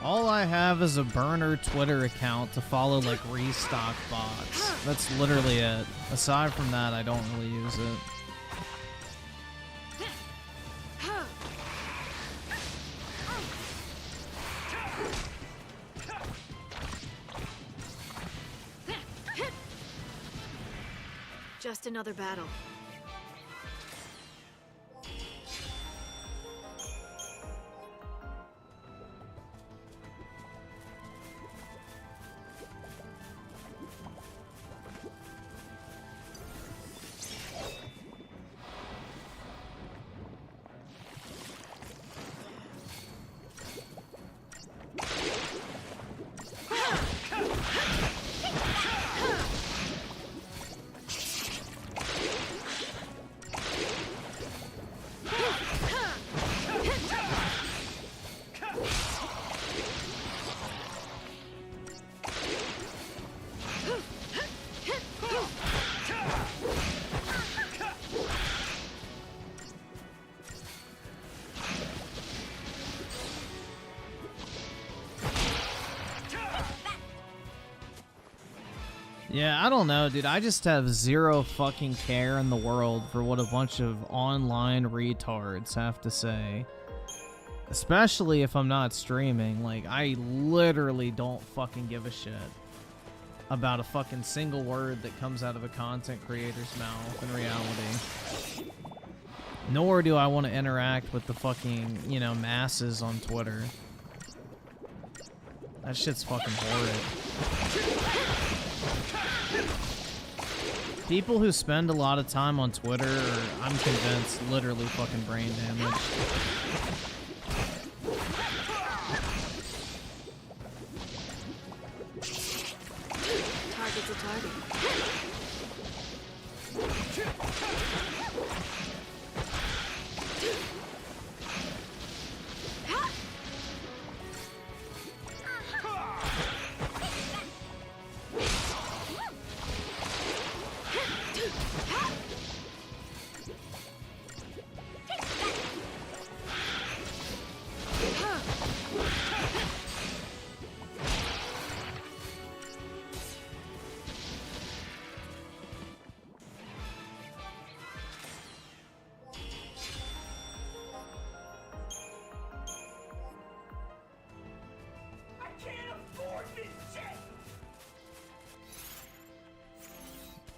All I have is a burner Twitter account to follow like restock bots. That's literally it. Aside from that, I don't really use it. Just another battle. Yeah, I don't know, dude. I just have zero fucking care in the world for what a bunch of online retards have to say. Especially if I'm not streaming. Like, I literally don't fucking give a shit about a fucking single word that comes out of a content creator's mouth in reality. Nor do I want to interact with the fucking, you know, masses on Twitter. That shit's fucking horrid. People who spend a lot of time on Twitter are, I'm convinced, literally fucking brain damage. Target's a target.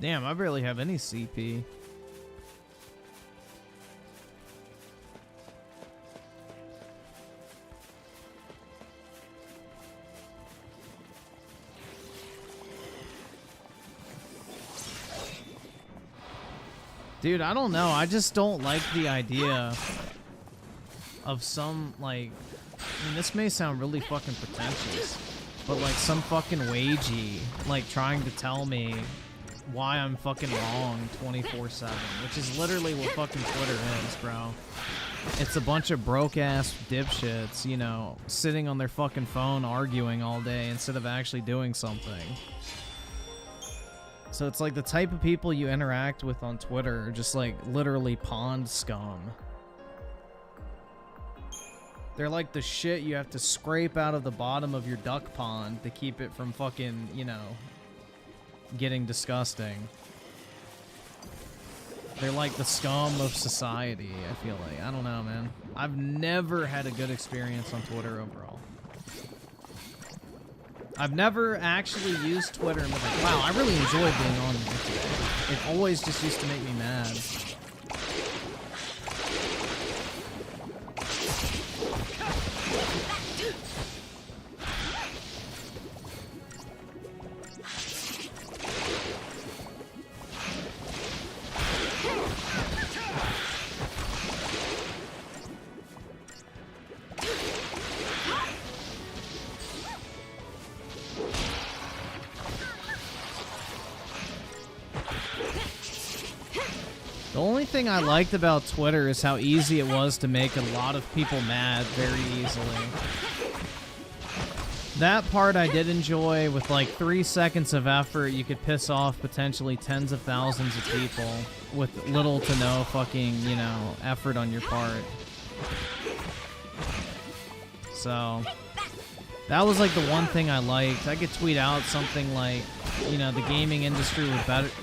Damn, I barely have any CP. Dude, I don't know. I just don't like the idea of some, like, I mean, this may sound really fucking pretentious, but like some fucking wagey, like, trying to tell me why I'm fucking wrong 24/7, which is literally what fucking Twitter is, bro. It's a bunch of broke-ass dipshits, you know, sitting on their fucking phone arguing all day instead of actually doing something. So it's like the type of people you interact with on Twitter are just like literally pond scum. They're like the shit you have to scrape out of the bottom of your duck pond to keep it from fucking, you know, getting disgusting. They're like the scum of society, I feel like. I don't know, man. I've never had a good experience on Twitter overall. I've never actually used Twitter and been like, wow, I really enjoyed being on there today. It always just used to make me mad. The only thing I liked about Twitter is how easy it was to make a lot of people mad very easily. That part I did enjoy. With like 3 seconds of effort, you could piss off potentially tens of thousands of people with little to no fucking, you know, effort on your part. So that was like the one thing I liked. I could tweet out something like, you know, the gaming industry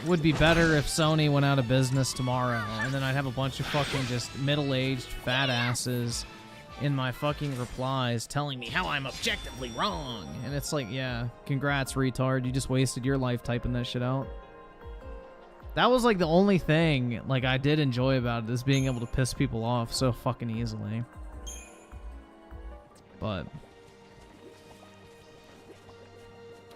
would be better if Sony went out of business tomorrow, and then I'd have a bunch of fucking just middle-aged fat asses in my fucking replies telling me how I'm objectively wrong. And it's like, yeah, congrats, retard. You just wasted your life typing that shit out. That was like the only thing like I did enjoy about it, is being able to piss people off so fucking easily. But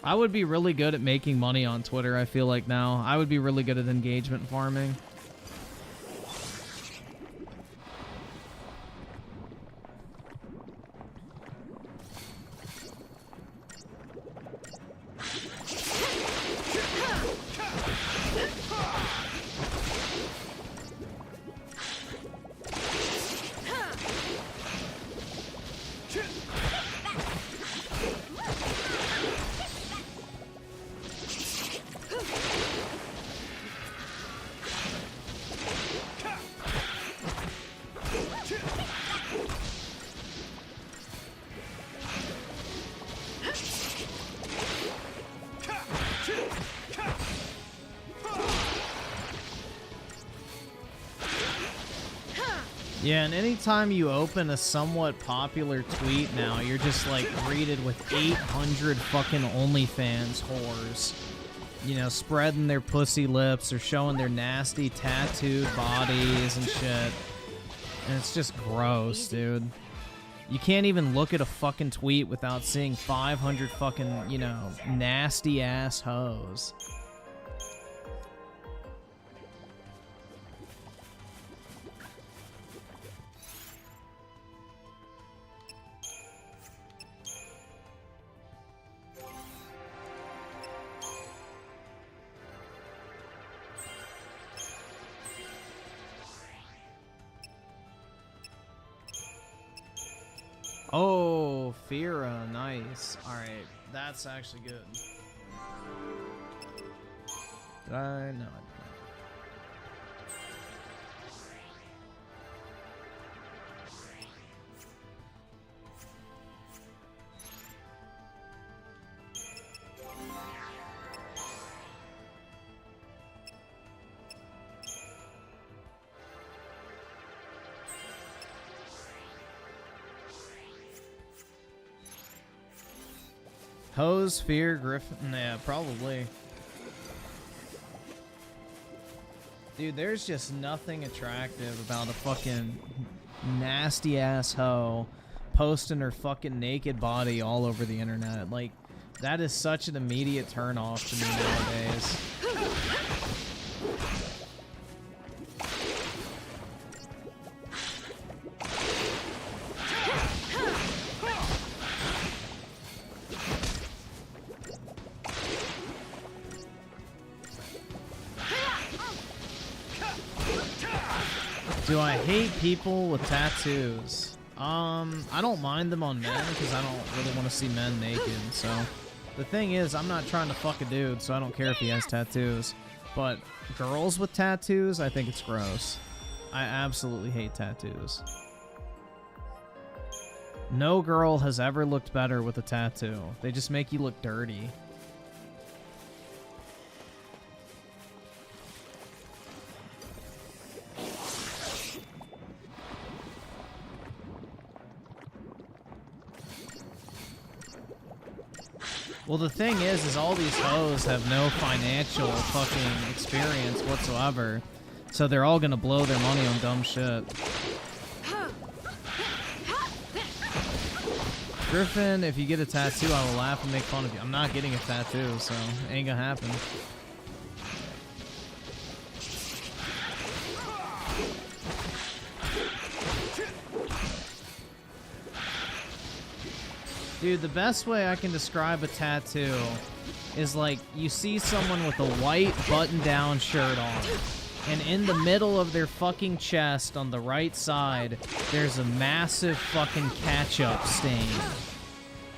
I would be really good at making money on Twitter, I feel like now. I would be really good at engagement farming. Yeah, and anytime you open a somewhat popular tweet now, you're just like greeted with 800 fucking OnlyFans whores. You know, spreading their pussy lips or showing their nasty tattooed bodies and shit. And it's just gross, dude. You can't even look at a fucking tweet without seeing 500 fucking, you know, nasty ass hoes. Oh, Fira, nice. Alright, that's actually good. Did I? No, I did not. Hose, Fear, Griffin. Yeah, probably. Dude, there's just nothing attractive about a fucking nasty ass hoe posting her fucking naked body all over the internet. Like, that is such an immediate turn off to me nowadays. Do I hate people with tattoos? I don't mind them on men because I don't really want to see men naked. So the thing is, I'm not trying to fuck a dude, so I don't care if he has tattoos. But girls with tattoos, I think it's gross. I absolutely hate tattoos. No girl has ever looked better with a tattoo. They just make you look dirty. Well, the thing is all these hoes have no financial fucking experience whatsoever. So they're all gonna blow their money on dumb shit. Griffin, if you get a tattoo, I will laugh and make fun of you. I'm not getting a tattoo, so it ain't gonna happen. Dude, the best way I can describe a tattoo is like you see someone with a white button-down shirt on, and in the middle of their fucking chest on the right side, there's a massive fucking ketchup stain.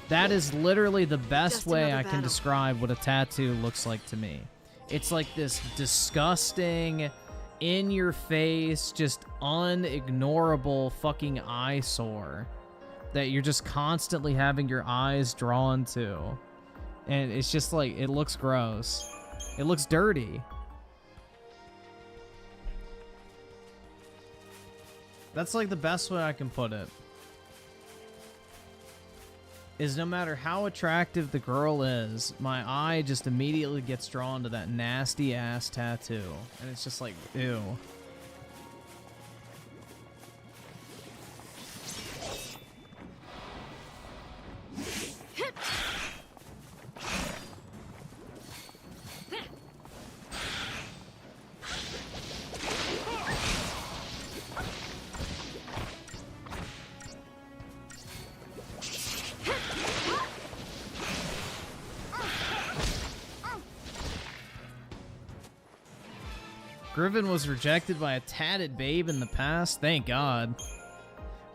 That is literally the best way I can describe what a tattoo looks like to me. It's like this disgusting, in-your-face, just unignorable fucking eyesore that you're just constantly having your eyes drawn to. And it's just like, it looks gross. It looks dirty. That's like the best way I can put it. Is no matter how attractive the girl is, my eye just immediately gets drawn to that nasty ass tattoo. And it's just like, ew. Griffin was rejected by a tatted babe in the past. Thank God.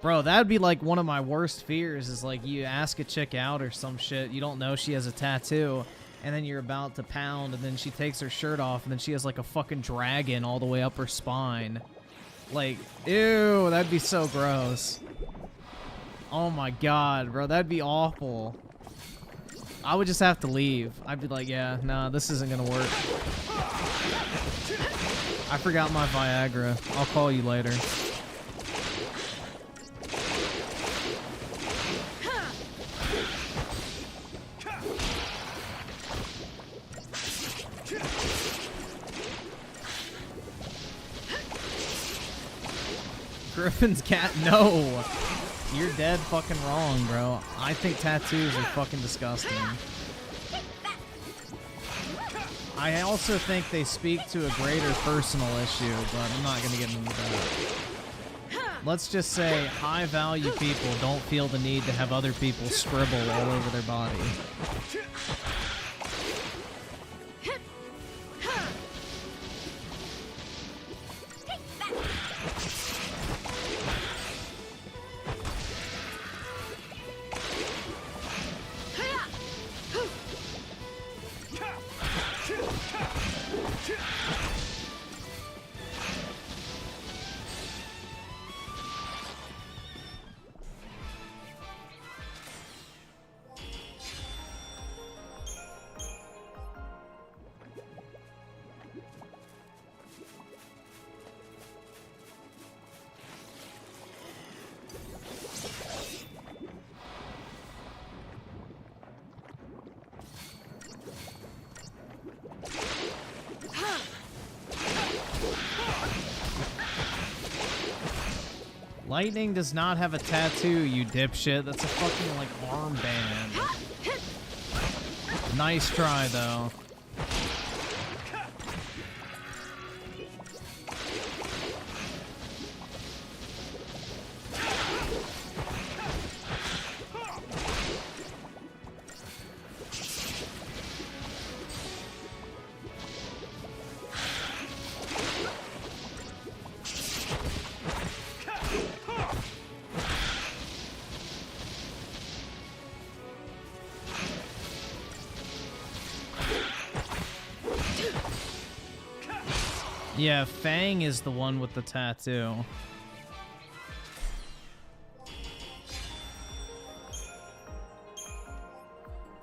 Bro, that'd be like one of my worst fears is like you ask a chick out or some shit. You don't know she has a tattoo. And then you're about to pound and then she takes her shirt off and then she has like a fucking dragon all the way up her spine. Like, ew, that'd be so gross. Oh my God, bro, that'd be awful. I would just have to leave. I'd be like, yeah, nah, this isn't gonna work. I forgot my Viagra. I'll call you later. Griffin's cat, no! You're dead fucking wrong, bro. I think tattoos are fucking disgusting. I also think they speak to a greater personal issue, but I'm not going to get into that. Let's just say high-value people don't feel the need to have other people scribble all over their body. Lightning does not have a tattoo, you dipshit. That's a fucking, like, armband. Nice try, though. Yeah, Fang is the one with the tattoo.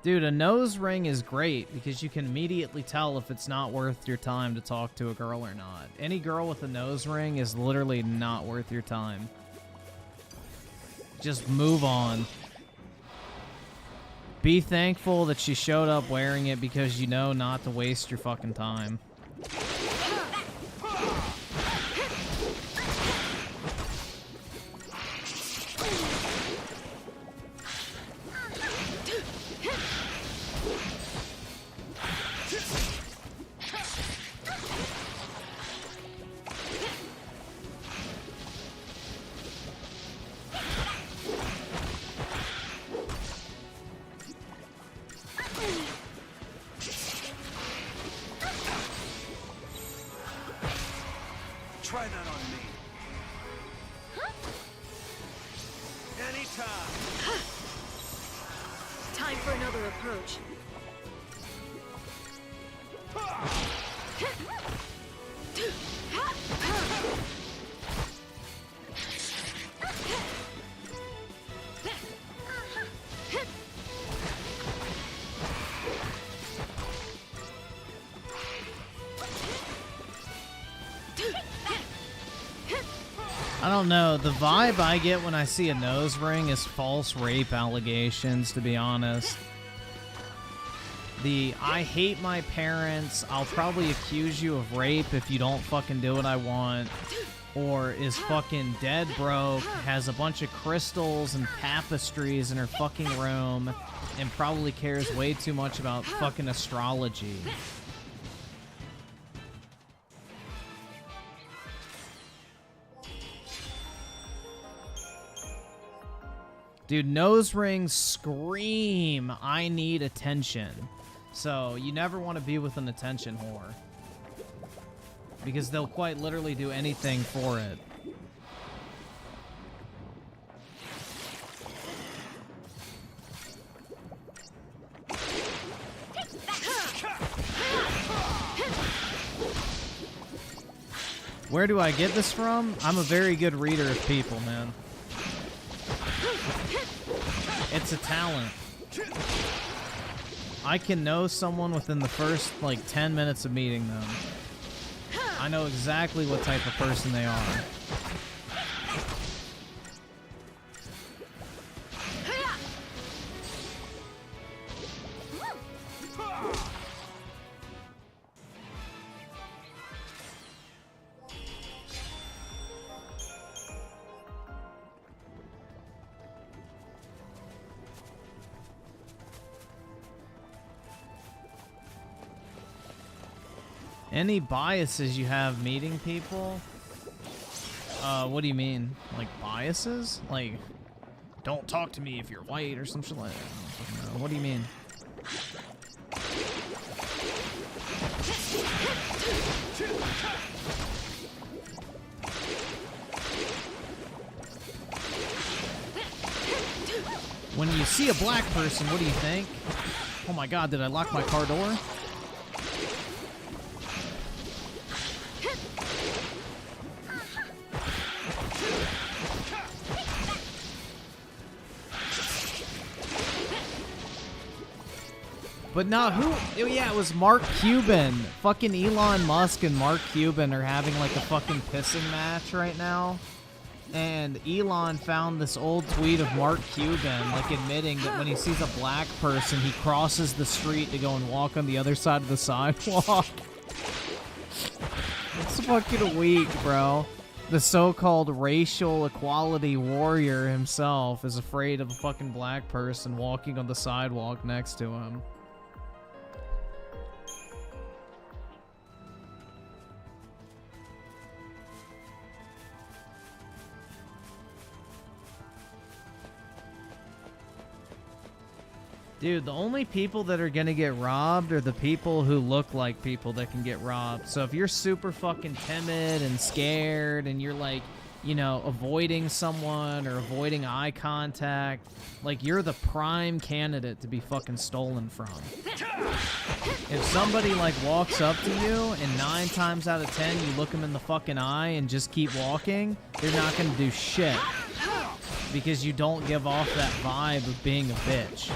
Dude, a nose ring is great because you can immediately tell if it's not worth your time to talk to a girl or not. Any girl with a nose ring is literally not worth your time. Just move on. Be thankful that she showed up wearing it because you know not to waste your fucking time. Try that on me. Anytime. Time for another approach. I don't know. The vibe I get when I see a nose ring is false rape allegations, to be honest. The I hate my parents, I'll probably accuse you of rape if you don't fucking do what I want, or is fucking dead broke, has a bunch of crystals and tapestries in her fucking room, and probably cares way too much about fucking astrology. Dude, nose rings scream, I need attention. So, you never want to be with an attention whore. Because they'll quite literally do anything for it. Where do I get this from? I'm a very good reader of people, man. It's a talent. I can know someone within the first, like, 10 minutes of meeting them. I know exactly what type of person they are. Any biases you have meeting people? What do you mean? Like biases? Like, don't talk to me if you're white or some shit like that. What do you mean? When you see a black person, what do you think? Oh my god, did I lock my car door? But no, who? Yeah, it was Mark Cuban. Fucking Elon Musk and Mark Cuban are having like a fucking pissing match right now. And Elon found this old tweet of Mark Cuban, like admitting that when he sees a black person, he crosses the street to go and walk on the other side of the sidewalk. It's fucking weak, bro. The so-called racial equality warrior himself is afraid of a fucking black person walking on the sidewalk next to him. Dude, the only people that are gonna get robbed are the people who look like people that can get robbed. So if you're super fucking timid and scared and you're like, you know, avoiding someone or avoiding eye contact, like you're the prime candidate to be fucking stolen from. If somebody like walks up to you and 9 times out of 10 you look them in the fucking eye and just keep walking, they're not gonna do shit. Because you don't give off that vibe of being a bitch.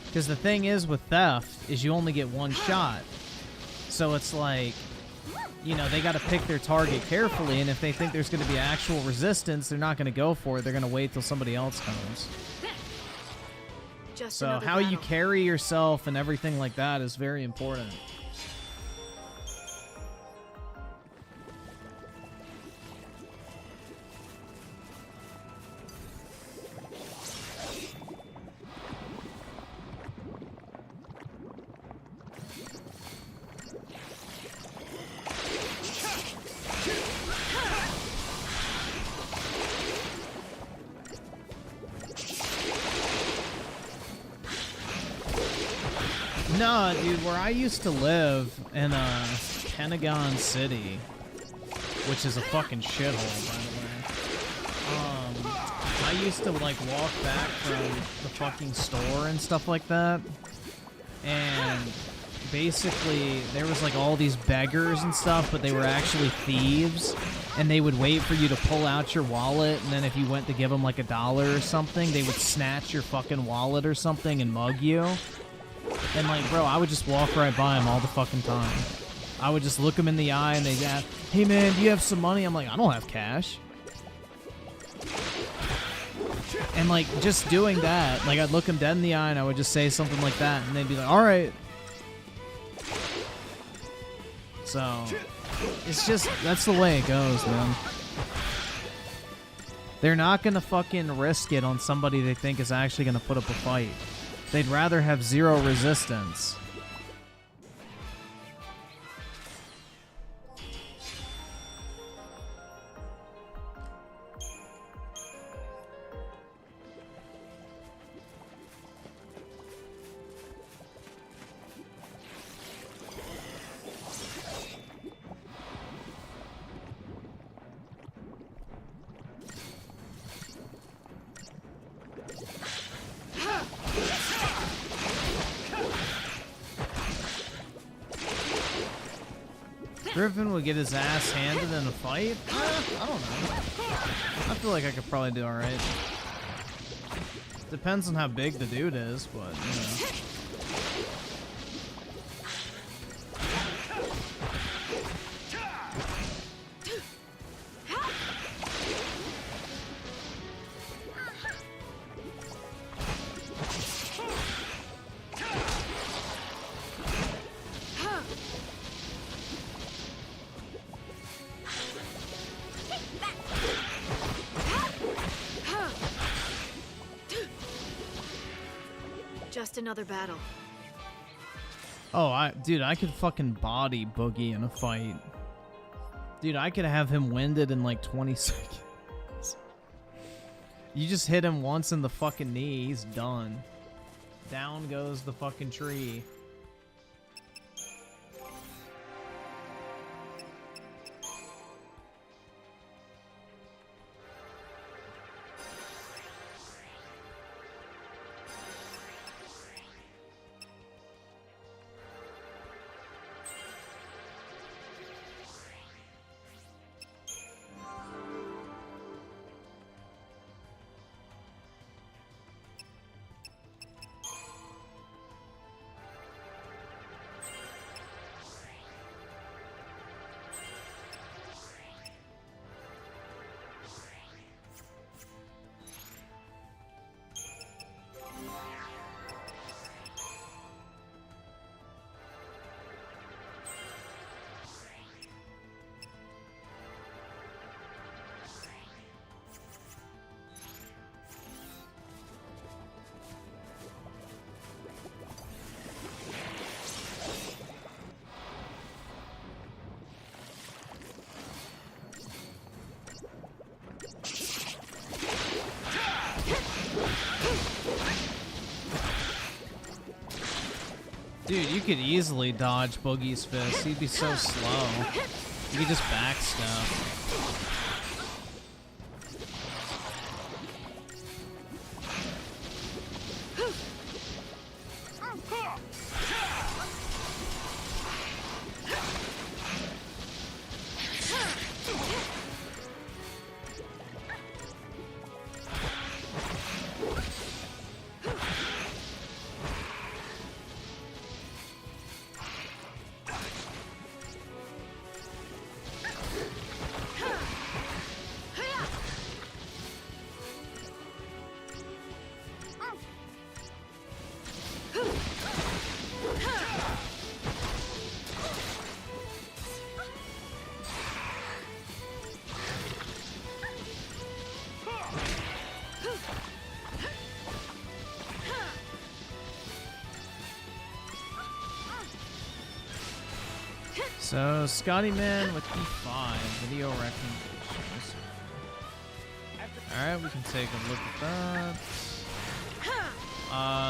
Because the thing is with theft is you only get one shot. So it's like, you know, they got to pick their target carefully, and if they think there's going to be actual resistance, they're not going to go for it. They're going to wait till somebody else comes. Just So another how you battle. carry yourself and everything like that is very important. No, dude, where I used to live in Pentagon City, which is a fucking shithole, by the way. I used to like walk back from the fucking store and stuff like that, and basically there was like all these beggars and stuff, but they were actually thieves, and they would wait for you to pull out your wallet, and then if you went to give them like $1 or something, they would snatch your fucking wallet or something and mug you. And like, bro, I would just walk right by him all the fucking time. I would just look him in the eye and they'd ask, hey man, do you have some money? I'm like, I don't have cash. And like, just doing that, like I'd look him dead in the eye and I would just say something like that and they'd be like, all right. So, it's just, that's the way it goes, man. They're not gonna fucking risk it on somebody they think is actually gonna put up a fight. They'd rather have 0 resistance. Griffin would get his ass handed in a fight? I don't know. I feel like I could probably do alright. Depends on how big the dude is, but, you know. Just another battle. Oh, dude, I could fucking body Boogie in a fight. Dude, I could have him winded in like 20 seconds. You just hit him once in the fucking knee, he's done. Down goes the fucking tree. Dude, you could easily dodge Boogie's fist. He'd be so slow. You could just backstep. So, Scotty Man with E5, video recommendations. Alright, we can take a look at that.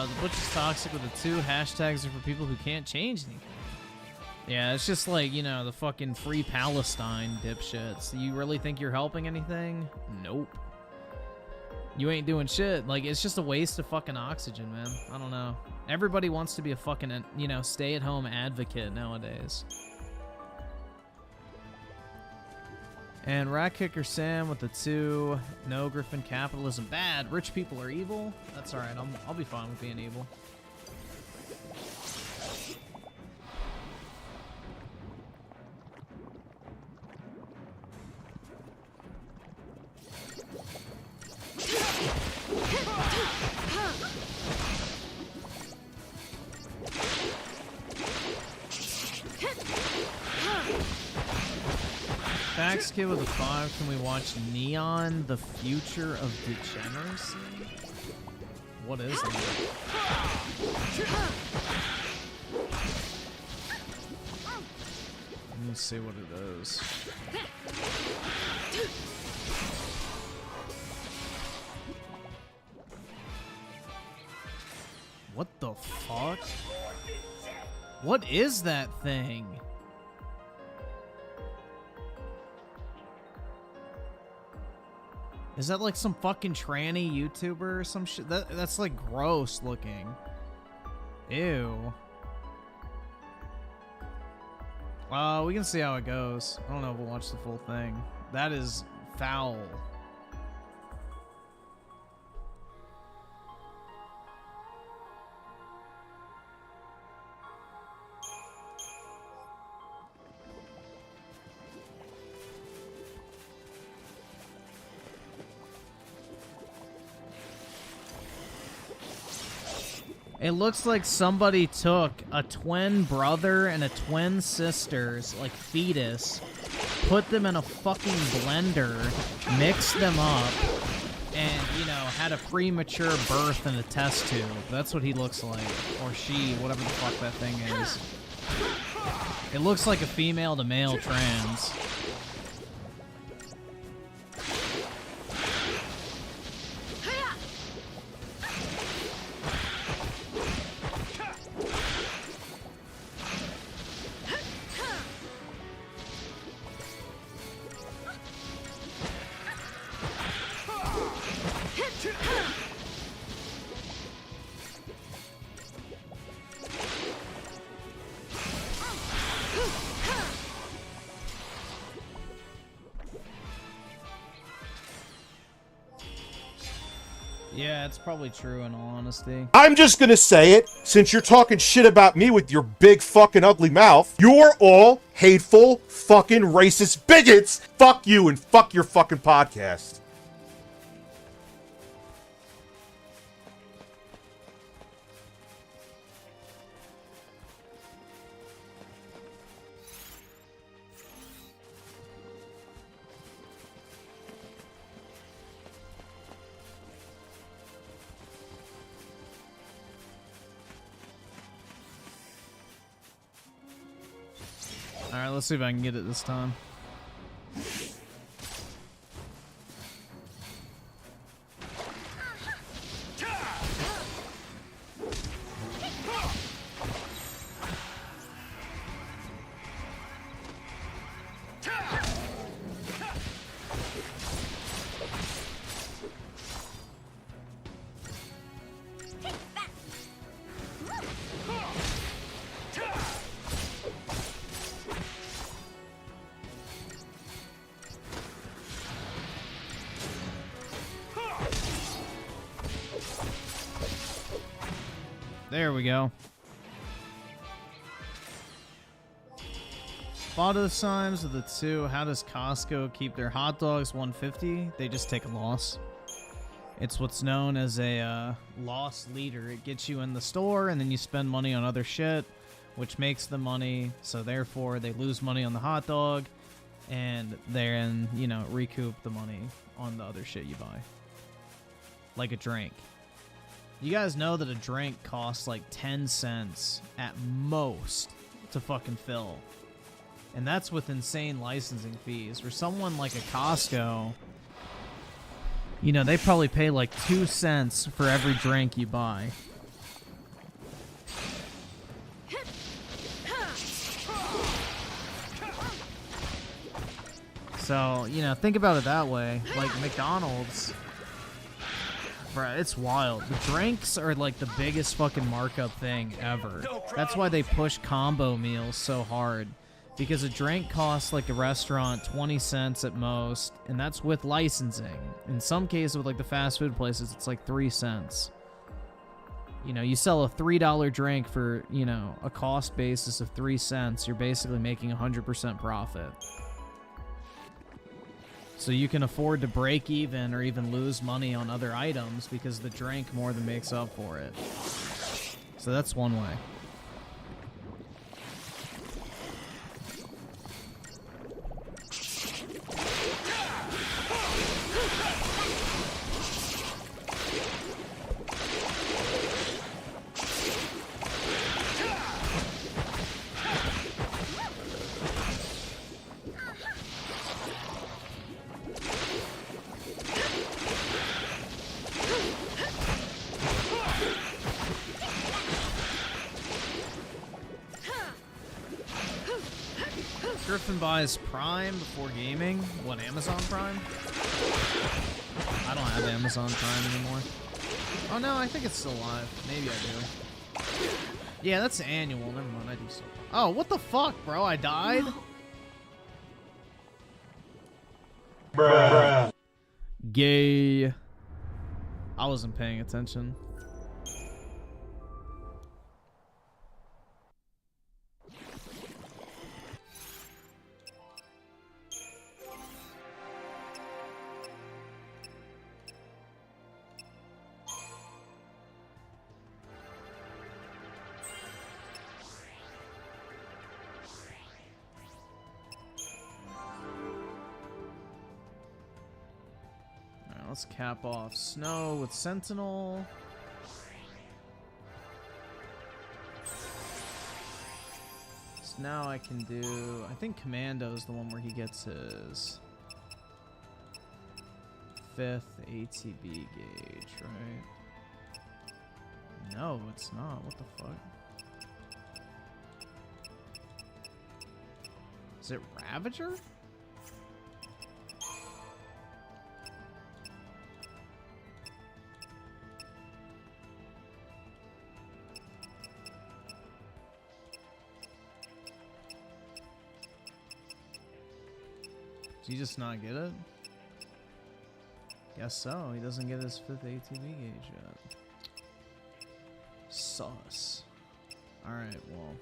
The Butch is toxic with the 2 hashtags are for people who can't change anything. Yeah, it's just like, you know, the fucking Free Palestine dipshits. You really think you're helping anything? Nope. You ain't doing shit. Like, it's just a waste of fucking oxygen, man. I don't know. Everybody wants to be a fucking, you know, stay-at-home advocate nowadays. And Rat Kicker Sam with the 2. No, Griffin, capitalism bad. Rich people are evil. That's alright. I'll be fine with being evil. Fax Kid with a 5. Can we watch Neon, the Future of Degeneracy? What is that? Let me see what it is. What the fuck? What is that thing? Is that like some fucking tranny YouTuber or some shit? That's like gross looking. Ew. We can see how it goes. I don't know if we'll watch the full thing. That is foul. It looks like somebody took a twin brother and a twin sister's, like, fetus, put them in a fucking blender, mixed them up, and, you know, had a premature birth in a test tube. That's what he looks like. Or she, whatever the fuck that thing is. It looks like a female to male trans. Yeah, it's probably true in all honesty. I'm just gonna say it, since you're talking shit about me with your big fucking ugly mouth. You're all hateful, fucking racist bigots. Fuck you and fuck your fucking podcast. Alright, let's see if I can get it this time. There we go. Bottle Simes of the 2. How does Costco keep their hot dogs 150? They just take a loss. It's what's known as a loss leader. It gets you in the store, and then you spend money on other shit, which makes the money. So therefore, they lose money on the hot dog, and then, you know, recoup the money on the other shit you buy. Like a drink. You guys know that a drink costs like 10 cents at most to fucking fill. And that's with insane licensing fees. For someone like a Costco, you know, they probably pay like 2 cents for every drink you buy. So, you know, think about it that way. Like McDonald's, bruh, it's wild. The drinks are like the biggest fucking markup thing ever. That's why they push combo meals so hard. Because a drink costs like a restaurant 20 cents at most, and that's with licensing. In some cases with like the fast food places, it's like 3 cents. You know, you sell a $3 drink for, you know, a cost basis of 3 cents, you're basically making 100% profit. So you can afford to break even or even lose money on other items because the drink more than makes up for it. So that's one way. Griffin buys Prime before gaming. What, Amazon Prime? I don't have Amazon Prime anymore. Oh no, I think it's still live. Maybe I do. Yeah, that's annual. Never mind, I do still. Oh, what the fuck, bro? I died? Bruh. Gay. I wasn't paying attention. Let's cap off Snow with Sentinel. So now I can do... I think Commando is the one where he gets his 5th ATB gauge, right? No, it's not. What the fuck? Is it Ravager? Did he just not get it? Guess so. He doesn't get his 5th ATV gauge yet. Sus. Alright, well.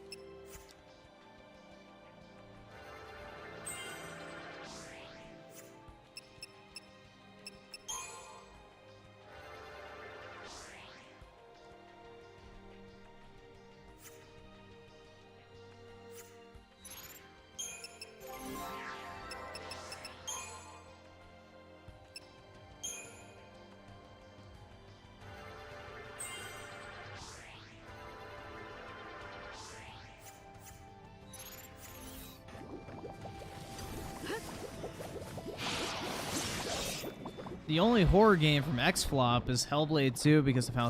The only horror game from XFlop is Hellblade 2 because of how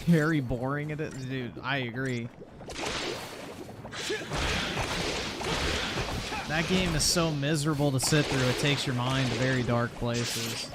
very boring it is. Dude, I agree. That game is so miserable to sit through, it takes your mind to very dark places.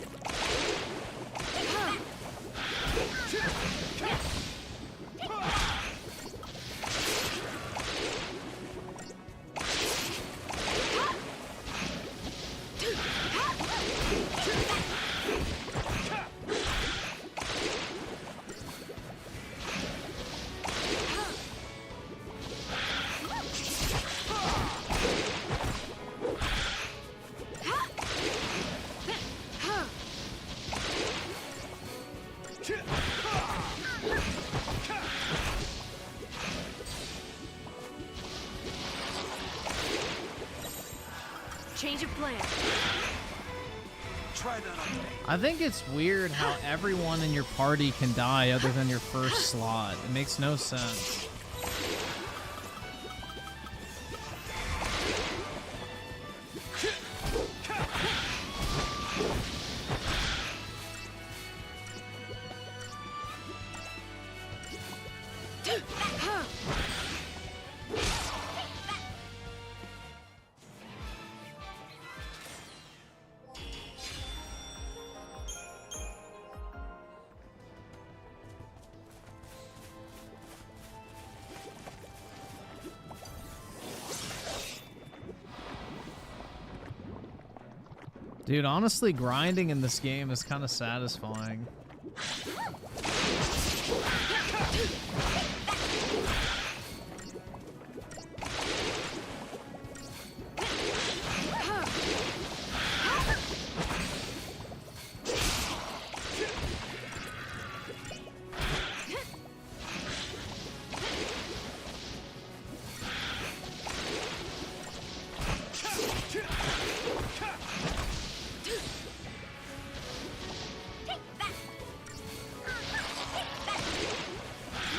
Change of plan. Try that on me. I think it's weird how everyone in your party can die other than your first slot. It makes no sense. Dude, honestly, grinding in this game is kind of satisfying.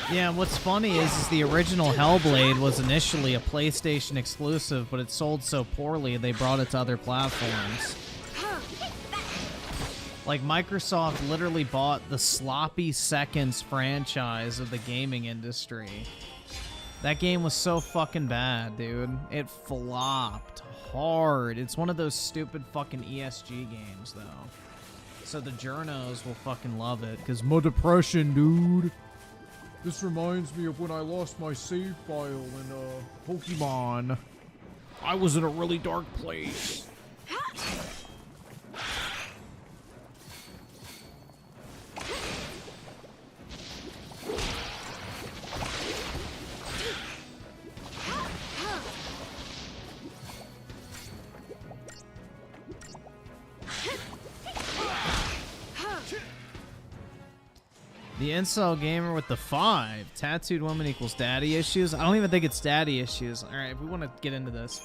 Yeah, what's funny is the original Hellblade was initially a PlayStation exclusive, but it sold so poorly they brought it to other platforms. Like, Microsoft literally bought the Sloppy Seconds franchise of the gaming industry. That game was so fucking bad, dude. It flopped hard. It's one of those stupid fucking ESG games, though. So the journos will fucking love it, because more depression, dude. This reminds me of when I lost my save file in, Pokemon. I was in a really dark place. The incel gamer with the 5. Tattooed woman equals daddy issues. I don't even think it's daddy issues. Alright, if we want to get into this.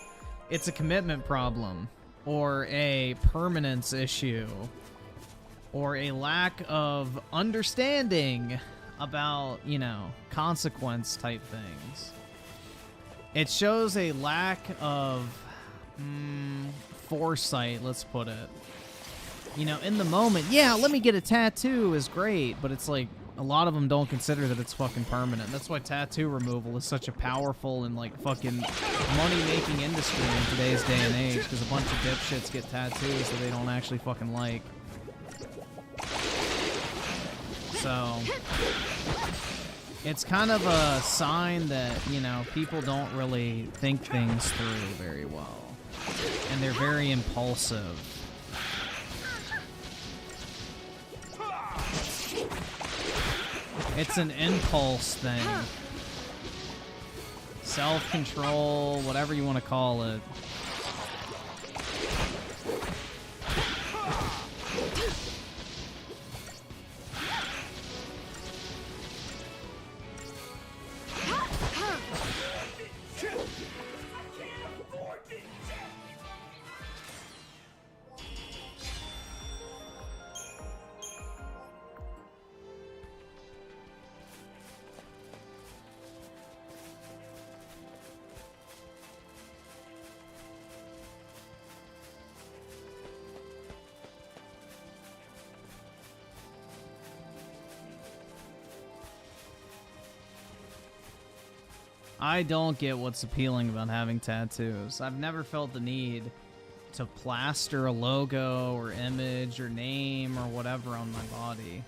It's a commitment problem. Or a permanence issue. Or a lack of understanding about, you know, consequence type things. It shows a lack of foresight, let's put it. You know, in the moment, yeah, let me get a tattoo is great, but it's like, a lot of them don't consider that it's fucking permanent. That's why tattoo removal is such a powerful and, like, fucking money-making industry in today's day and age, because a bunch of dipshits get tattoos that they don't actually fucking like. So, it's kind of a sign that, you know, people don't really think things through very well. And they're very impulsive. It's an impulse thing. Self-control, whatever you want to call it. I don't get what's appealing about having tattoos. I've never felt the need to plaster a logo or image or name or whatever on my body.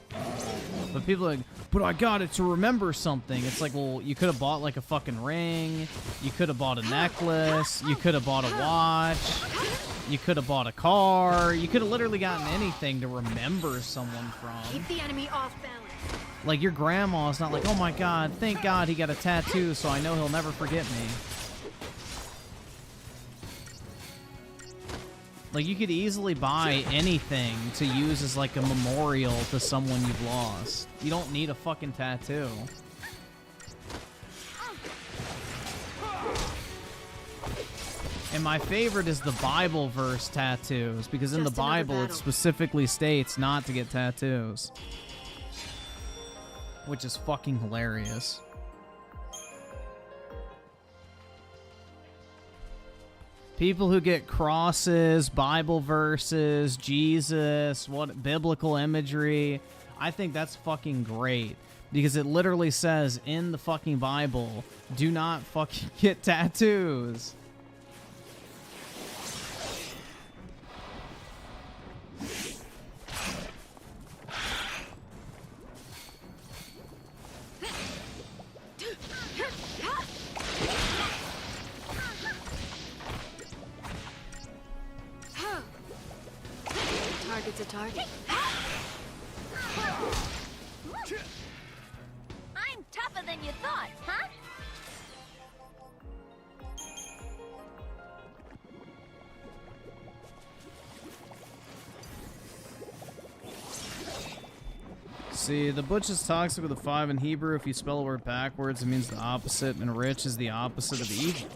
But people are like, but I got it to remember something. It's like, well, you could have bought like a fucking ring. You could have bought a necklace. You could have bought a watch. You could have bought a car. You could have literally gotten anything to remember someone from. Keep the enemy off balance. Like, your grandma's not like, oh my god, thank god he got a tattoo so I know he'll never forget me. Like, you could easily buy anything to use as, like, a memorial to someone you've lost. You don't need a fucking tattoo. And my favorite is the Bible verse tattoos, because in the Bible it specifically states not to get tattoos. Which is fucking hilarious. People who get crosses, Bible verses, Jesus, what biblical imagery, I think that's fucking great. Because it literally says in the fucking Bible, do not fucking get tattoos. target's a target. I'm tougher than you thought, huh? See, the butch is toxic with a 5 in Hebrew. If you spell a word backwards, it means the opposite, and rich is the opposite of evil.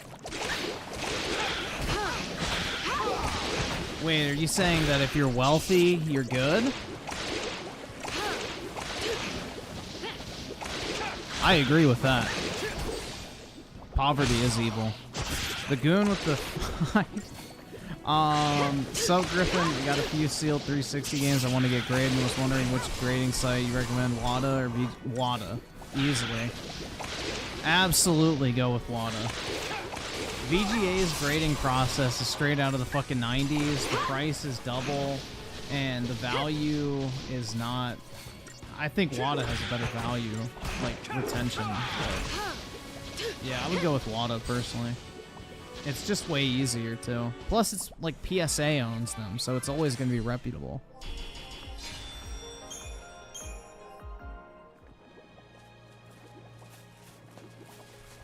Wait, are you saying that if you're wealthy, you're good? I agree with that. Poverty is evil. The goon with the 5. Sub Griffin, I got a few sealed 360 games I want to get graded and was wondering which grading site you recommend, WADA or WADA? Easily. Absolutely go with WADA. VGA's grading process is straight out of the fucking 90s. The price is double, and the value is not... I think WADA has a better value, like, retention. But yeah, I would go with WADA, personally. It's just way easier, too. Plus, it's like PSA owns them, so it's always going to be reputable.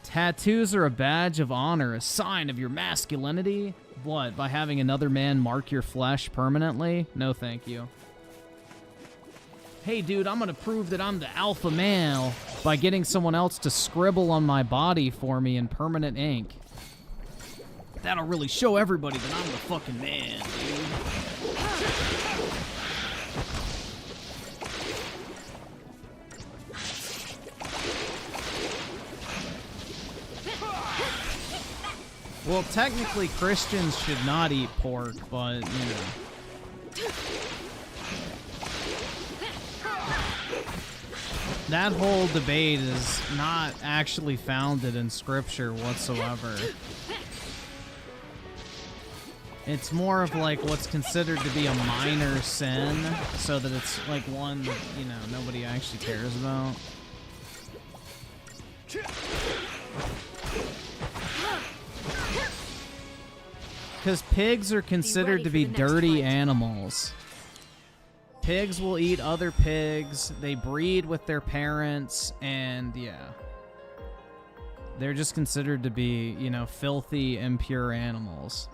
Tattoos are a badge of honor, a sign of your masculinity. What, by having another man mark your flesh permanently? No, thank you. Hey, dude, I'm going to prove that I'm the alpha male by getting someone else to scribble on my body for me in permanent ink. That'll really show everybody that I'm the fucking man, dude. Well, technically Christians should not eat pork, but, you know. That whole debate is not actually founded in scripture whatsoever. It's more of like what's considered to be a minor sin, so that it's like one that, you know, nobody actually cares about. Because pigs are considered to be dirty animals. Pigs will eat other pigs, they breed with their parents, and yeah. They're just considered to be, you know, filthy, impure animals.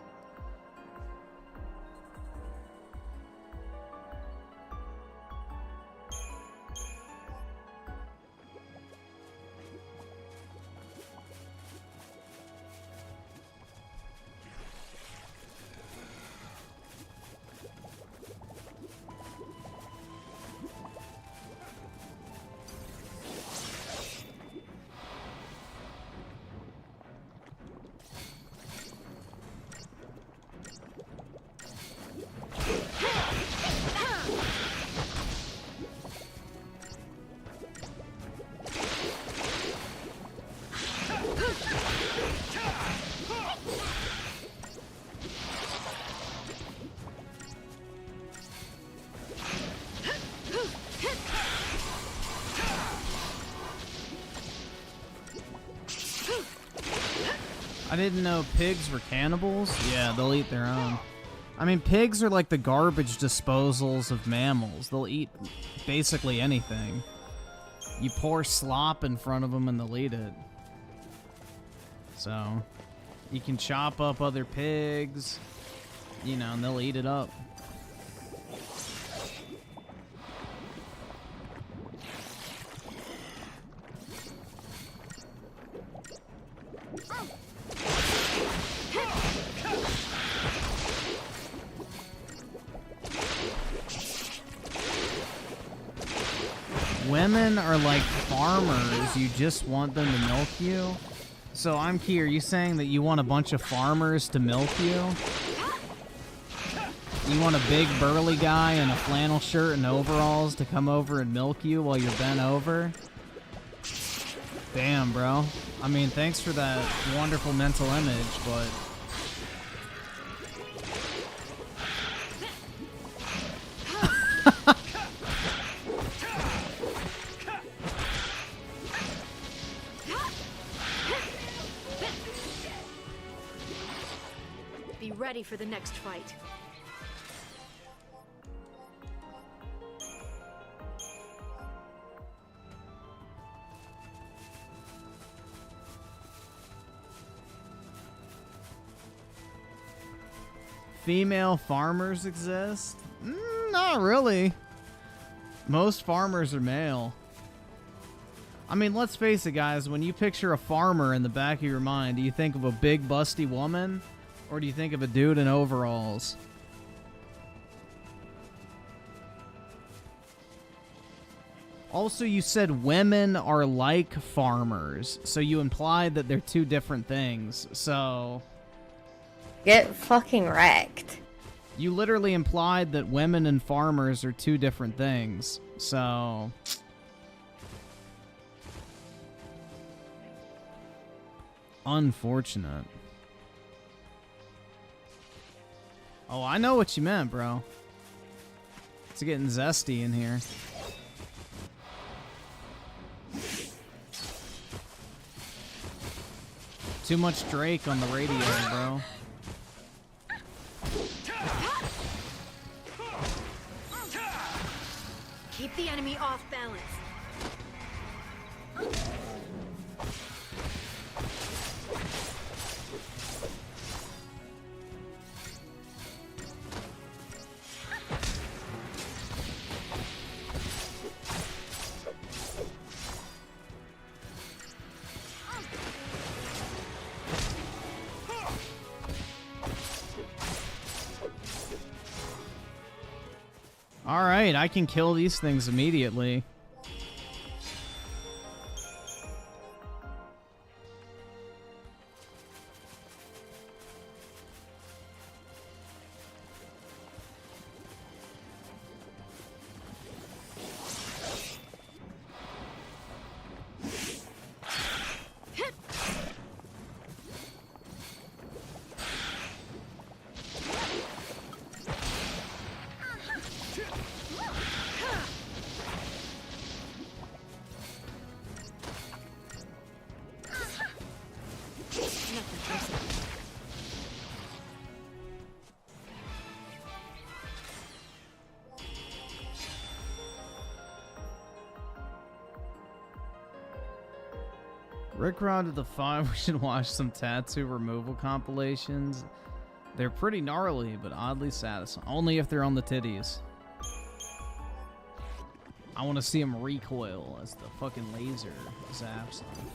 I didn't know pigs were cannibals. Yeah, they'll eat their own. I mean, pigs are like the garbage disposals of mammals. They'll eat basically anything. You pour slop in front of them and they'll eat it. So, you can chop up other pigs, you know, and they'll eat it up. Women are like farmers, you just want them to milk you. So I'm key, are you saying that you want a bunch of farmers to milk you? You want a big burly guy in a flannel shirt and overalls to come over and milk you while you're bent over? Damn, bro. I mean, thanks for that wonderful mental image, but... Be ready for the next fight. Female farmers exist? Not really. Most farmers are male. I mean, let's face it, guys. When you picture a farmer in the back of your mind, do you think of a big, busty woman? Or do you think of a dude in overalls? Also, you said women are like farmers. So you implied that they're two different things. So... Get fucking wrecked. You literally implied that women and farmers are two different things. So... Unfortunate. Oh, I know what you meant, bro. It's getting zesty in here. Too much Drake on the radio, bro. Keep the enemy off balance. Alright, I can kill these things immediately. Rick Rod the 5, we should watch some tattoo removal compilations. They're pretty gnarly, but oddly satisfying. Only if they're on the titties. I want to see him recoil as the fucking laser zaps him.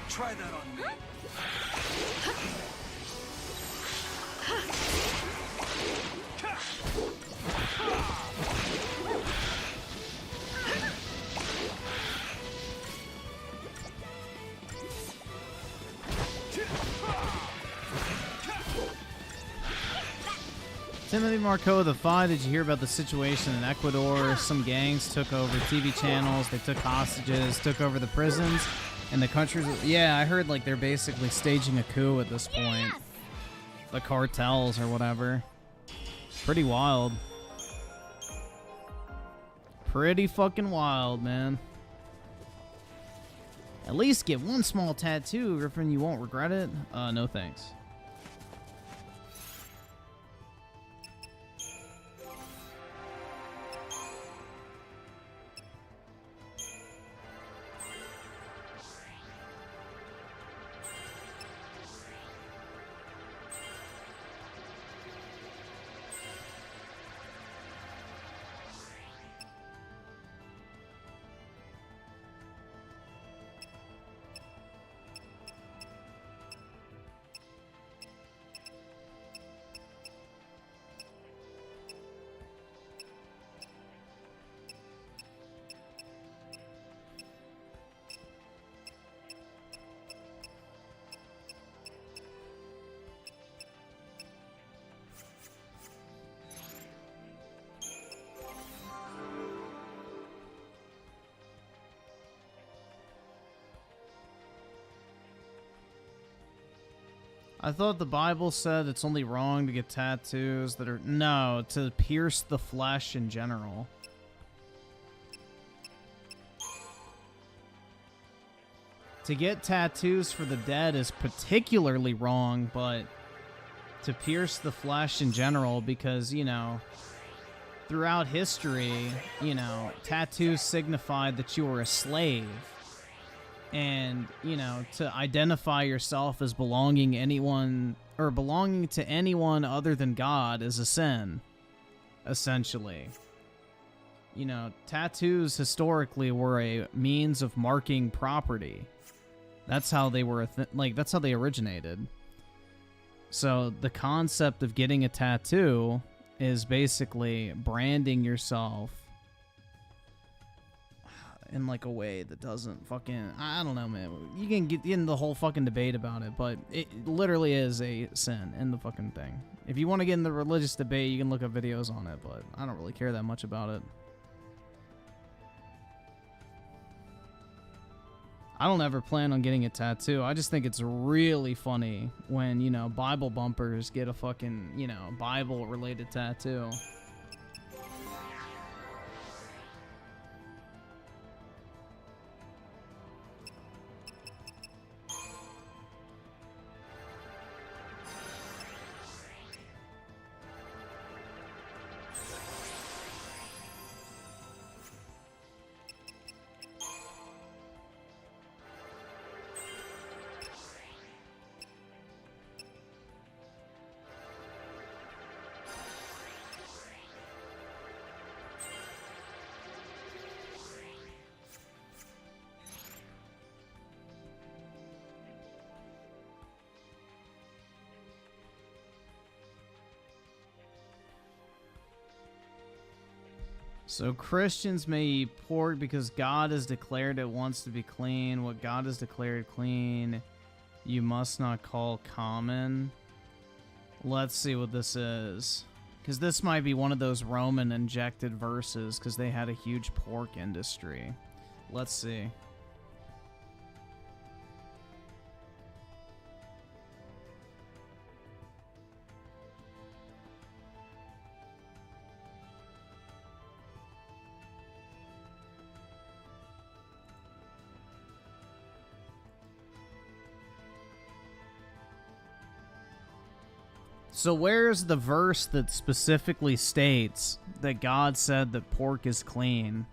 Try that on me. Timothy Marco the 5, did you hear about the situation in Ecuador? Some gangs took over TV channels, they took hostages, took over the prisons, and the countries... Yeah, I heard like they're basically staging a coup at this point. The cartels or whatever. Pretty wild. Pretty fucking wild, man. At least get one small tattoo, Griffin, you won't regret it. No thanks. I thought the Bible said it's only wrong to get tattoos that are... No, to pierce the flesh in general. To get tattoos for the dead is particularly wrong, but to pierce the flesh in general, because, you know, throughout history, you know, tattoos signified that you were a slave. And, you know, to identify yourself as belonging anyone or belonging to anyone other than God is a sin, essentially. You know, tattoos historically were a means of marking property. That's how they were, that's how they originated. So the concept of getting a tattoo is basically branding yourself in like a way that doesn't fucking, I don't know, man. You can get in the whole fucking debate about it, but it literally is a sin in the fucking thing. If you want to get in the religious debate, you can look up videos on it, but I don't really care that much about it. I don't ever plan on getting a tattoo. I just think it's really funny when, you know, Bible bumpers get a fucking, you know, Bible-related tattoo. So Christians may eat pork because God has declared it wants to be clean. What God has declared clean, you must not call common. Let's see what this is. Because this might be one of those Roman injected verses because they had a huge pork industry. Let's see. So where's the verse that specifically states that God said that pork is clean?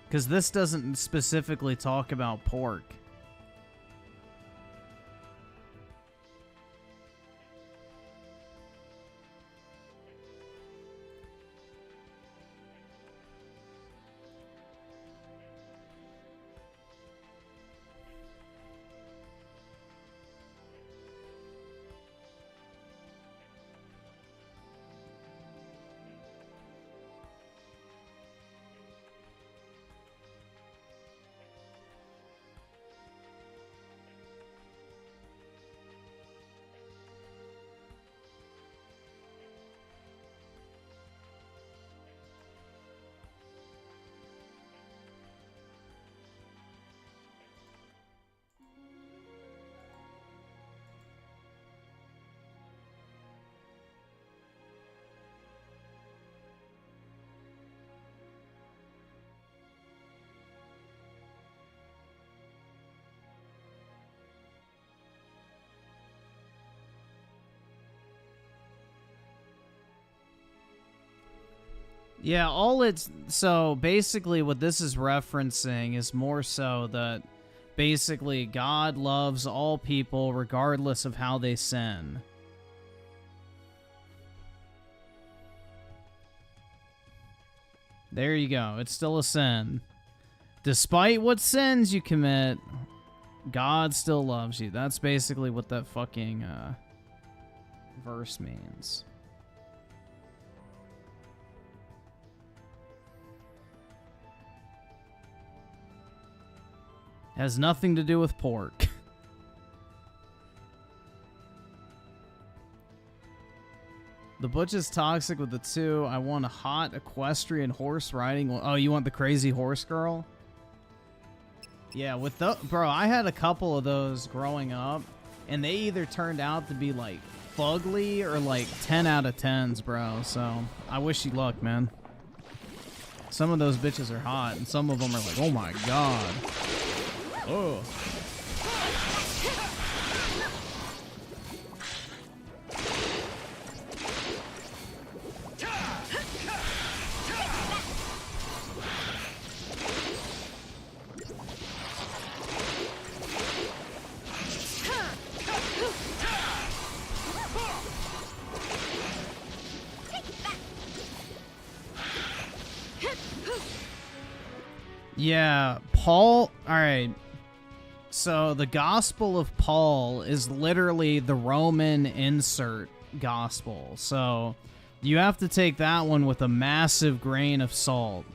Because this doesn't specifically talk about pork. Yeah, so basically what this is referencing is more so that basically God loves all people regardless of how they sin. There you go. It's still a sin. Despite what sins you commit, God still loves you. That's basically what that fucking verse means. Has nothing to do with pork. The butch is toxic with the 2. I want a hot equestrian horse riding. Oh, you want the crazy horse girl? Yeah, with the bro, I had a couple of those growing up, and they either turned out to be like fugly or like 10 out of 10s, bro. So I wish you luck, man. Some of those bitches are hot, and some of them are like, oh my god. Oh. Yeah, Paul, alright. So the Gospel of Paul is literally the Roman insert gospel. So you have to take that one with a massive grain of salt.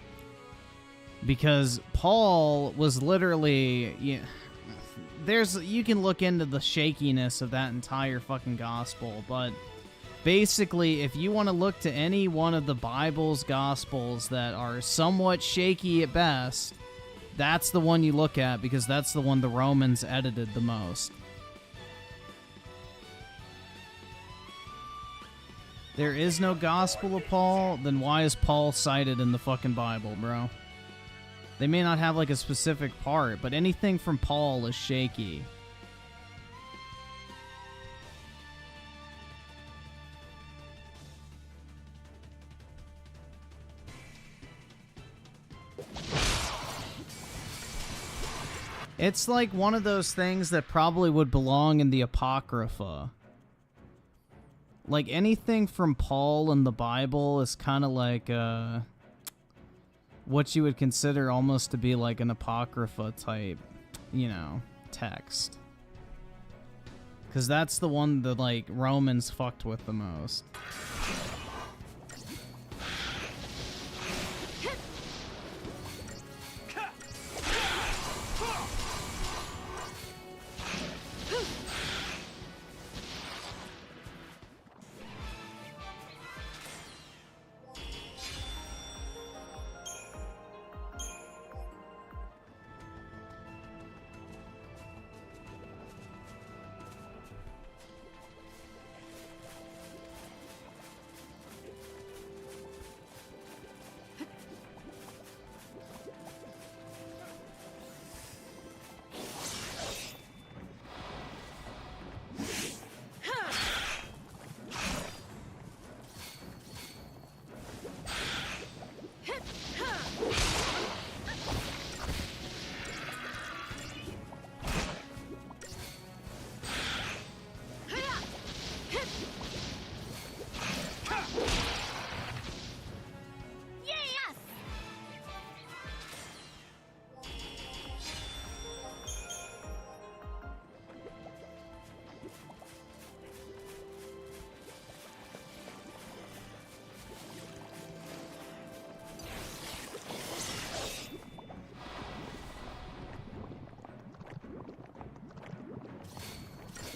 Because Paul was literally, you can look into the shakiness of that entire fucking gospel, but basically, if you want to look to any one of the Bible's Gospels that are somewhat shaky at best, that's the one you look at because that's the one the Romans edited the most. There is no Gospel of Paul, then why is Paul cited in the fucking Bible, bro? They may not have like a specific part, but anything from Paul is shaky. It's like one of those things that probably would belong in the Apocrypha. Like anything from Paul in the Bible is kind of like what you would consider almost to be like an Apocrypha type, text. Because that's the one that like Romans fucked with the most.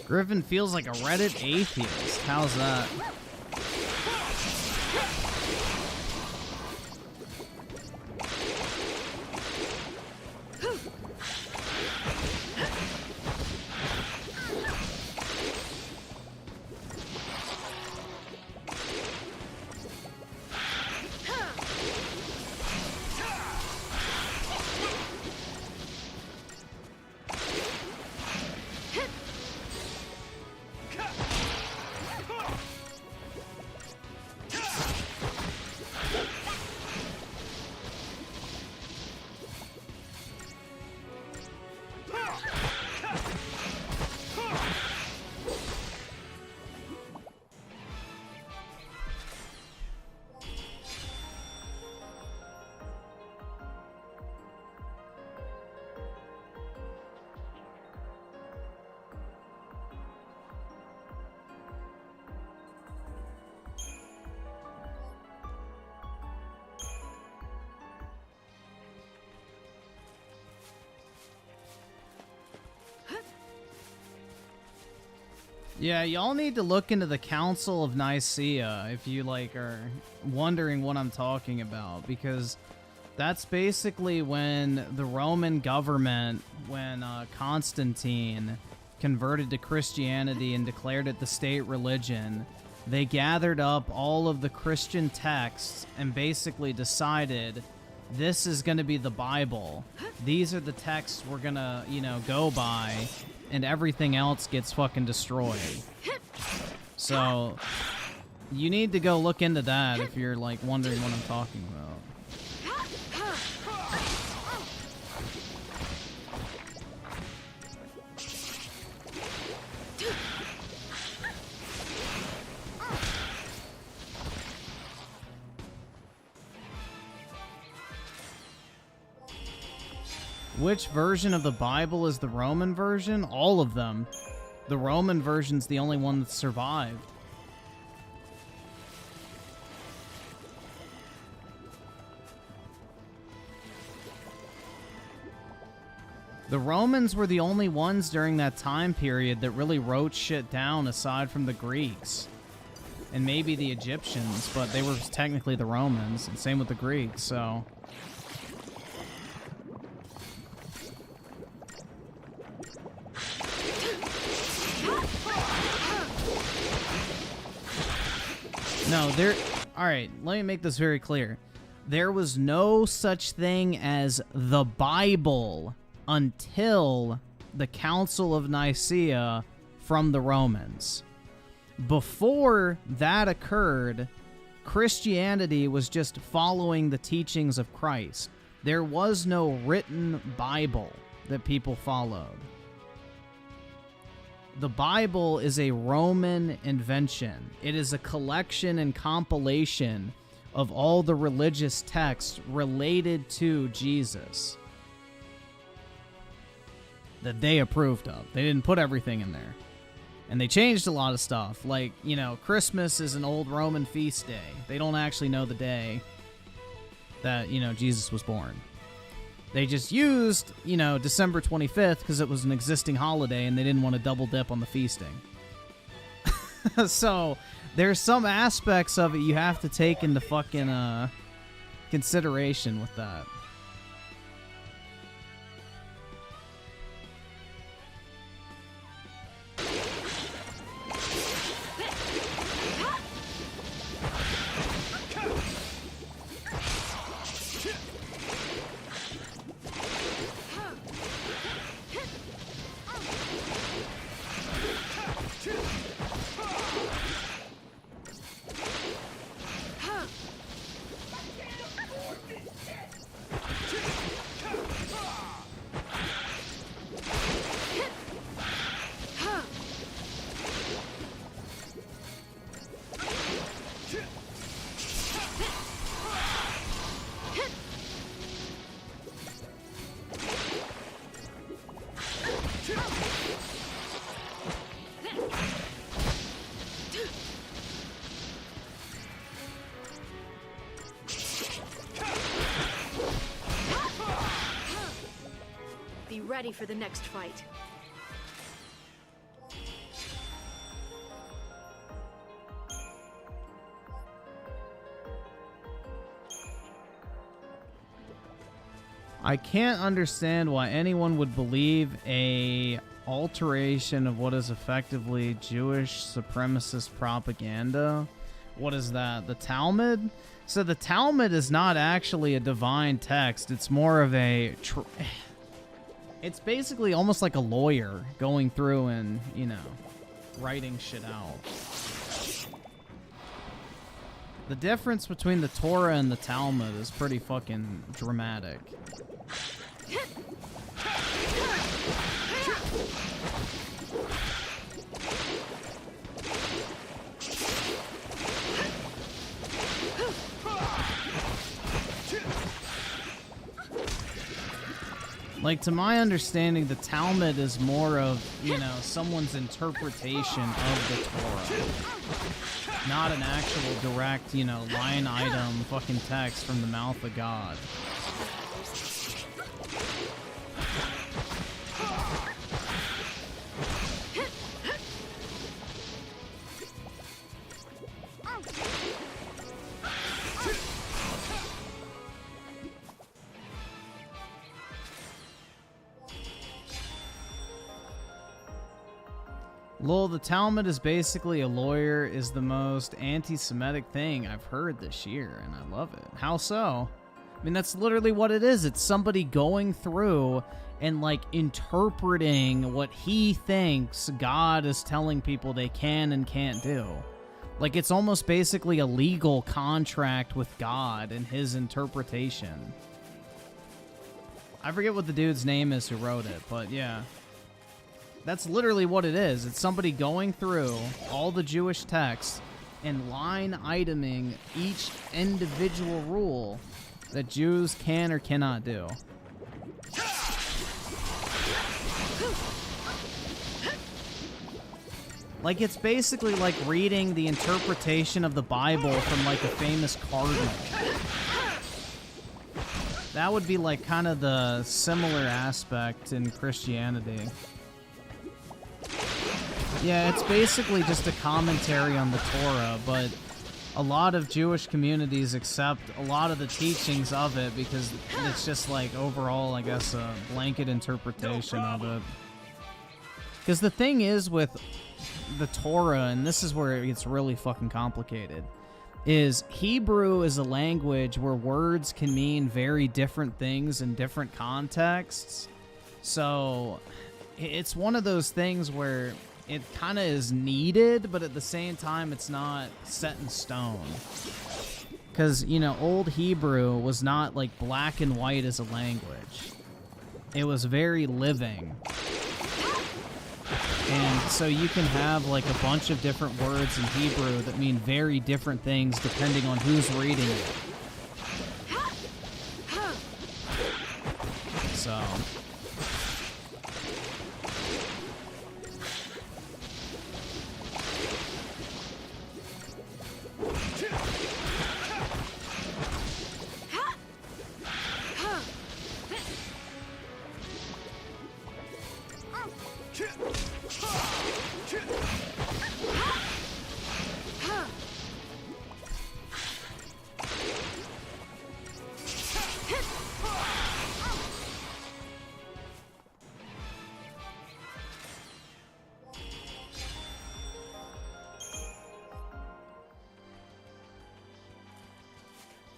Griffin feels like a Reddit atheist. How's that? Yeah, y'all need to look into the Council of Nicaea if you like are wondering what I'm talking about, because That's basically when the Roman government, when Constantine converted to Christianity and declared it the state religion, they gathered up all of the Christian texts and basically decided this is going to be the Bible. These are the texts we're going to, you know, go by, and everything else gets fucking destroyed. So you need to go look into that if you're like wondering what I'm talking about. Which version of the Bible is the Roman version? All of them. The Roman version's the only one that survived. The Romans were the only ones during that time period that really wrote shit down aside from the Greeks. And maybe the Egyptians, but they were technically the Romans, and same with the Greeks, so... No, alright, let me make this very clear. There was no such thing as the Bible until the Council of Nicaea from the Romans. Before that occurred, Christianity was just following the teachings of Christ. There was no written Bible that people followed. The Bible is a Roman invention. It is a collection and compilation of all the religious texts related to Jesus that they approved of. They didn't put everything in there. And they changed a lot of stuff. Like, you know, Christmas is an old Roman feast day. They don't actually know the day that, you know, Jesus was born. They just used, you know, December 25th because it was an existing holiday and they didn't want to double dip on the feasting. So, there's some aspects of it you have to take into fucking consideration with that. Be ready for the next fight. I can't understand why anyone would believe a alteration of what is effectively Jewish supremacist propaganda. What is that? The Talmud? So the Talmud is not actually a divine text. It's more of a... It's basically almost like a lawyer going through and, you know, writing shit out. The difference between the Torah and the Talmud is pretty fucking dramatic. Like, to my understanding, the Talmud is more of, you know, someone's interpretation of the Torah. Not an actual direct, you know, line item fucking text from the mouth of God. Lol, the Talmud is basically a lawyer is the most anti-Semitic thing I've heard this year, and I love it. How so? I mean, that's literally what it is. It's somebody going through and, like, interpreting what he thinks God is telling people they can and can't do. Like, it's almost basically a legal contract with God and his interpretation. I forget what the dude's name is who wrote it, but yeah. That's literally what it is. It's somebody going through all the Jewish texts and line iteming each individual rule that Jews can or cannot do. Like, it's basically like reading the interpretation of the Bible from, like, a famous cardinal. That would be, like, kind of the similar aspect in Christianity. Yeah, it's basically just a commentary on the Torah, but a lot of Jewish communities accept a lot of the teachings of it because it's just, like, overall, I guess, a blanket interpretation of it. Because the thing is with the Torah, and this is where it gets really fucking complicated, is Hebrew is a language where words can mean very different things in different contexts. So it's one of those things where it kind of is needed, but at the same time it's not set in stone. Because, you know, Old Hebrew was not like black and white as a language. It was very living. And so you can have like a bunch of different words in Hebrew that mean very different things depending on who's reading it. So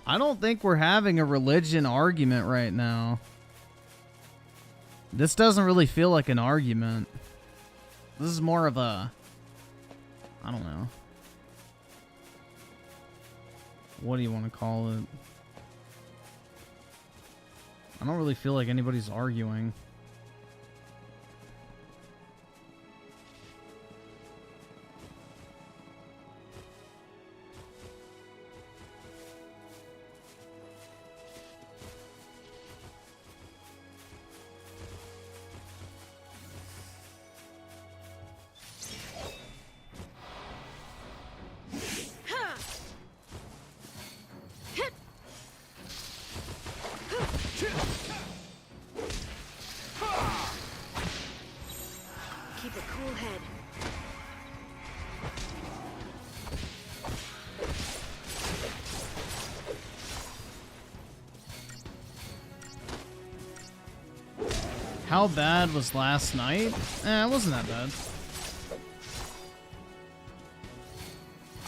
I don't think we're having a religion argument right now. This doesn't really feel like an argument. This is more of a, I don't know. What do you want to call it? I don't really feel like anybody's arguing. Keep a cool head. How bad was last night? It wasn't that bad.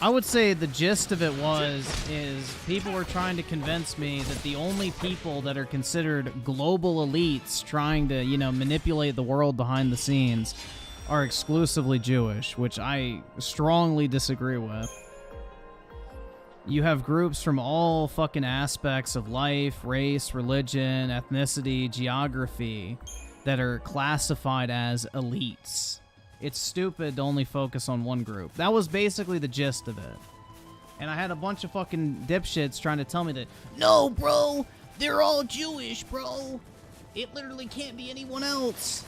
I would say the gist of it is people were trying to convince me that the only people that are considered global elites trying to, you know, manipulate the world behind the scenes are exclusively Jewish, which I strongly disagree with. You have groups from all fucking aspects of life, race, religion, ethnicity, geography that are classified as elites. It's stupid to only focus on one group. That was basically the gist of it. And I had a bunch of fucking dipshits trying to tell me that, no, bro, they're all Jewish, bro. It literally can't be anyone else.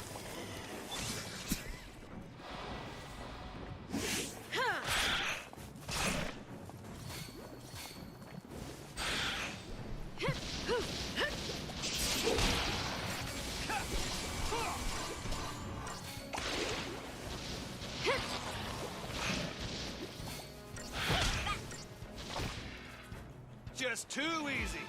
Just too easy.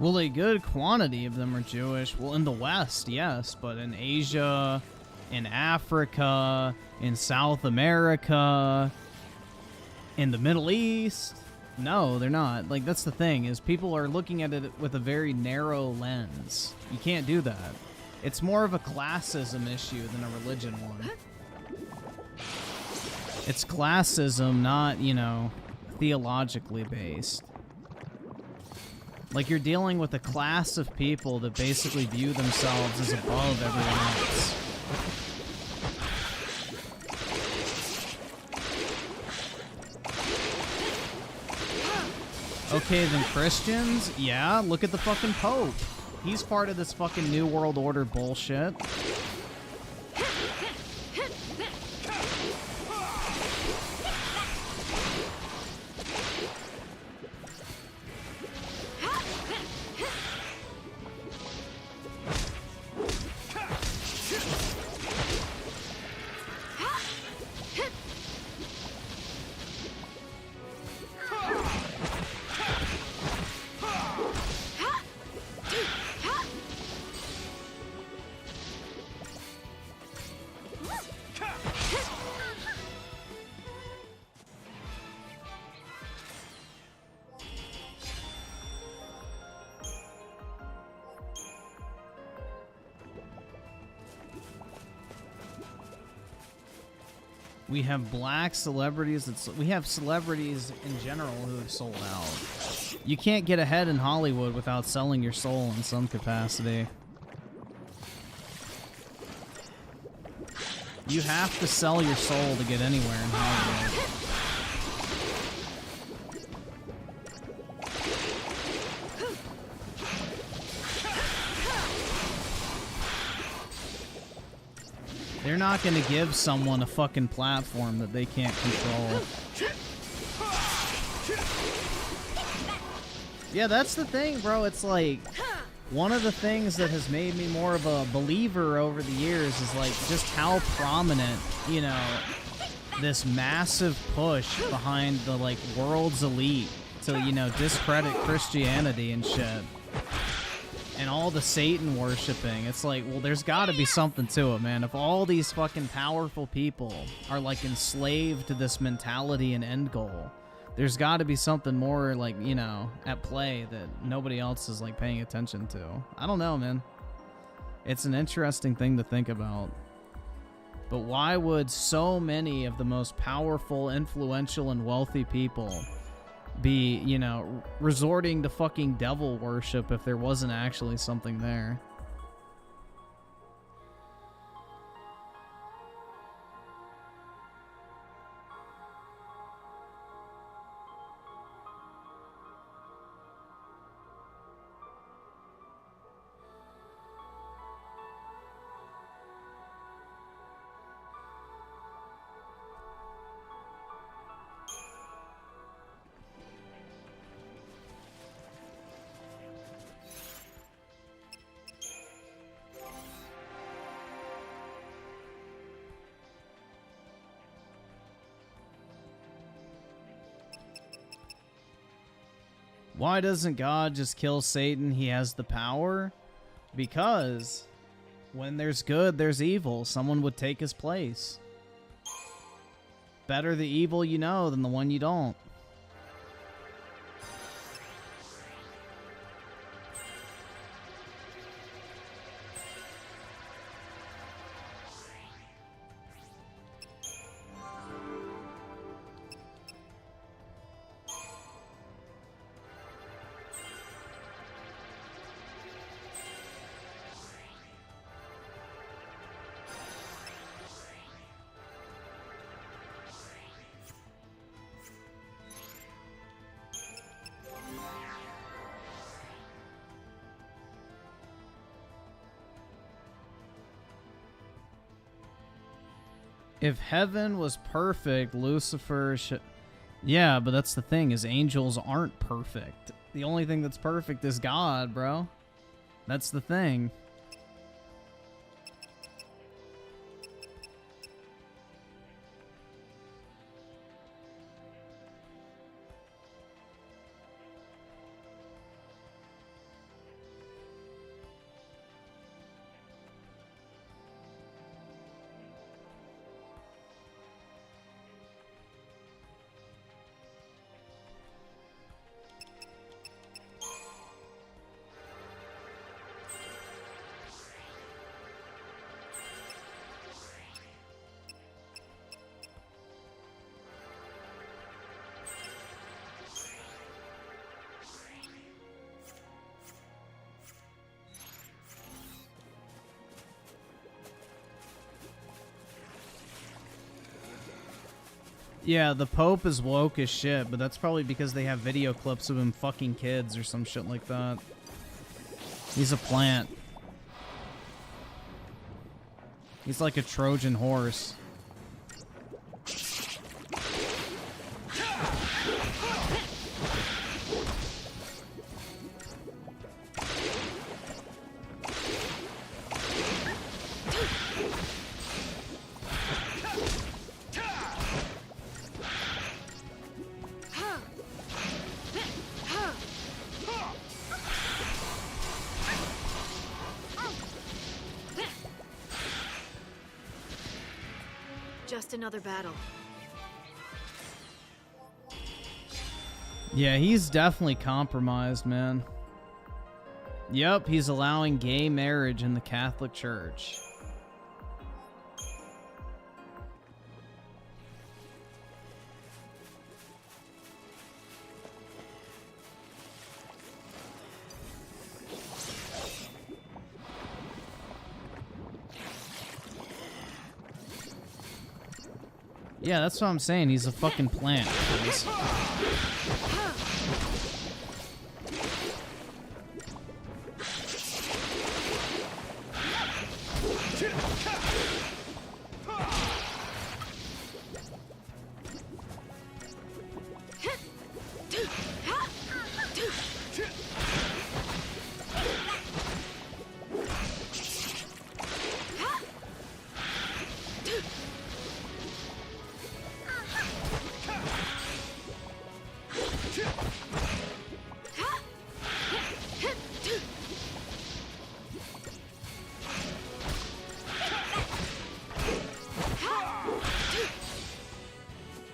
Well, a good quantity of them are Jewish. Well, in the West, yes, but in Asia, in Africa, in South America, in the Middle East, no, they're not. Like, that's the thing, is people are looking at it with a very narrow lens. You can't do that. It's more of a classism issue than a religion one. It's classism, not, you know, theologically based. Like, you're dealing with a class of people that basically view themselves as above everyone else. Okay, then Christians? Yeah, look at the fucking Pope. He's part of this fucking New World Order bullshit. We have black celebrities. We have celebrities in general who have sold out. You can't get ahead in Hollywood without selling your soul in some capacity. You have to sell your soul to get anywhere in Hollywood. They're not gonna give someone a fucking platform that they can't control. Yeah, that's the thing, bro. It's like, one of the things that has made me more of a believer over the years is like just how prominent, you know, this massive push behind the like world's elite to, you know, discredit Christianity and shit. And all the Satan worshipping. It's like, well, there's got to be something to it, man. If all these fucking powerful people are like enslaved to this mentality and end goal, there's got to be something more, like, you know, at play that nobody else is like paying attention to. I don't know, man. It's an interesting thing to think about. But why would so many of the most powerful, influential, and wealthy people be, you know, resorting to fucking devil worship if there wasn't actually something there? Why doesn't God just kill Satan? He has the power. Because when there's good, there's evil. Someone would take his place. Better the evil you know than the one you don't. If heaven was perfect, Lucifer should... Yeah, but that's the thing, is angels aren't perfect. The only thing that's perfect is God, bro. That's the thing. Yeah, the Pope is woke as shit, but that's probably because they have video clips of him fucking kids or some shit like that. He's a plant. He's like a Trojan horse. Just another battle. Yeah, he's definitely compromised, man. Yep, he's allowing gay marriage in the Catholic Church. Yeah, that's what I'm saying. He's a fucking plant. Guys.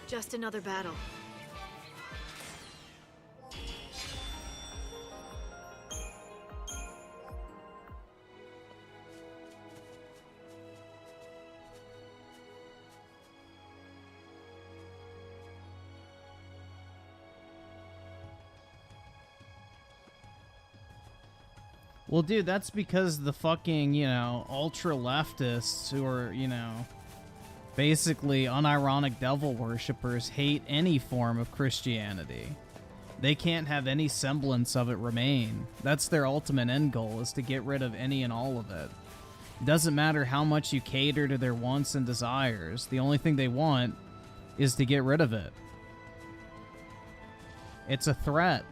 Just another battle. Well, dude, that's because the fucking, you know, ultra leftists who are, you know, basically unironic devil worshippers hate any form of Christianity. They can't have any semblance of it remain. That's their ultimate end goal, is to get rid of any and all of it. It doesn't matter how much you cater to their wants and desires. The only thing they want is to get rid of it. It's a threat.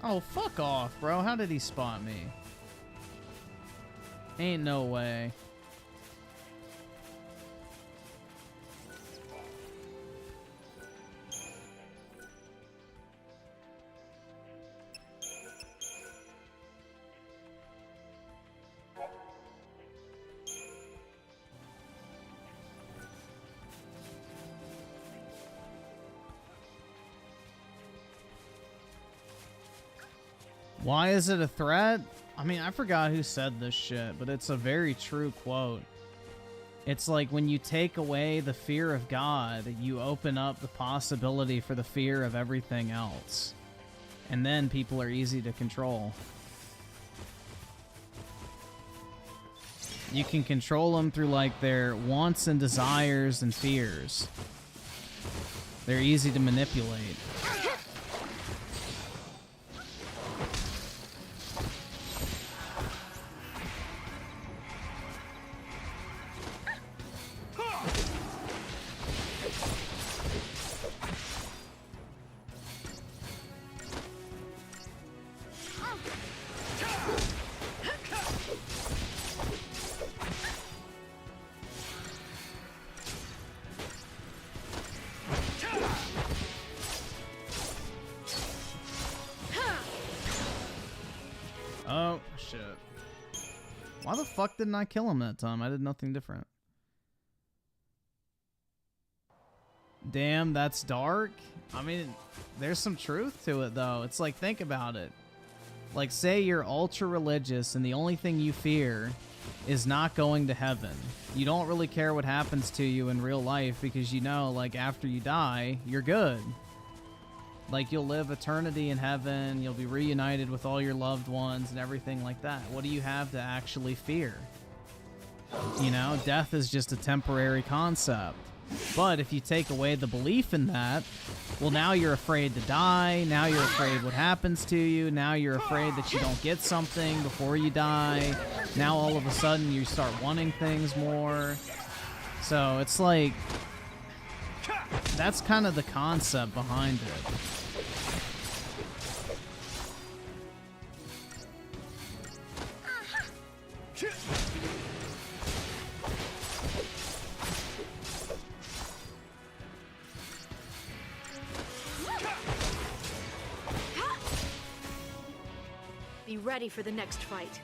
Oh, fuck off, bro. How did he spot me? Ain't no way. Why is it a threat? I mean, I forgot who said this shit, but it's a very true quote. It's like when you take away the fear of God, you open up the possibility for the fear of everything else. And then people are easy to control. You can control them through like their wants and desires and fears. They're easy to manipulate. Oh, shit. Why the fuck didn't I kill him that time? I did nothing different. Damn, that's dark. I mean, there's some truth to it, though. It's like, think about it. Like, say you're ultra religious and the only thing you fear is not going to heaven. You don't really care what happens to you in real life because you know, like, after you die, you're good. Like, you'll live eternity in heaven, you'll be reunited with all your loved ones and everything like that. What do you have to actually fear? You know, death is just a temporary concept. But if you take away the belief in that, well, now you're afraid to die, now you're afraid what happens to you, now you're afraid that you don't get something before you die, now all of a sudden you start wanting things more. So it's like, that's kind of the concept behind it. Be ready for the next fight.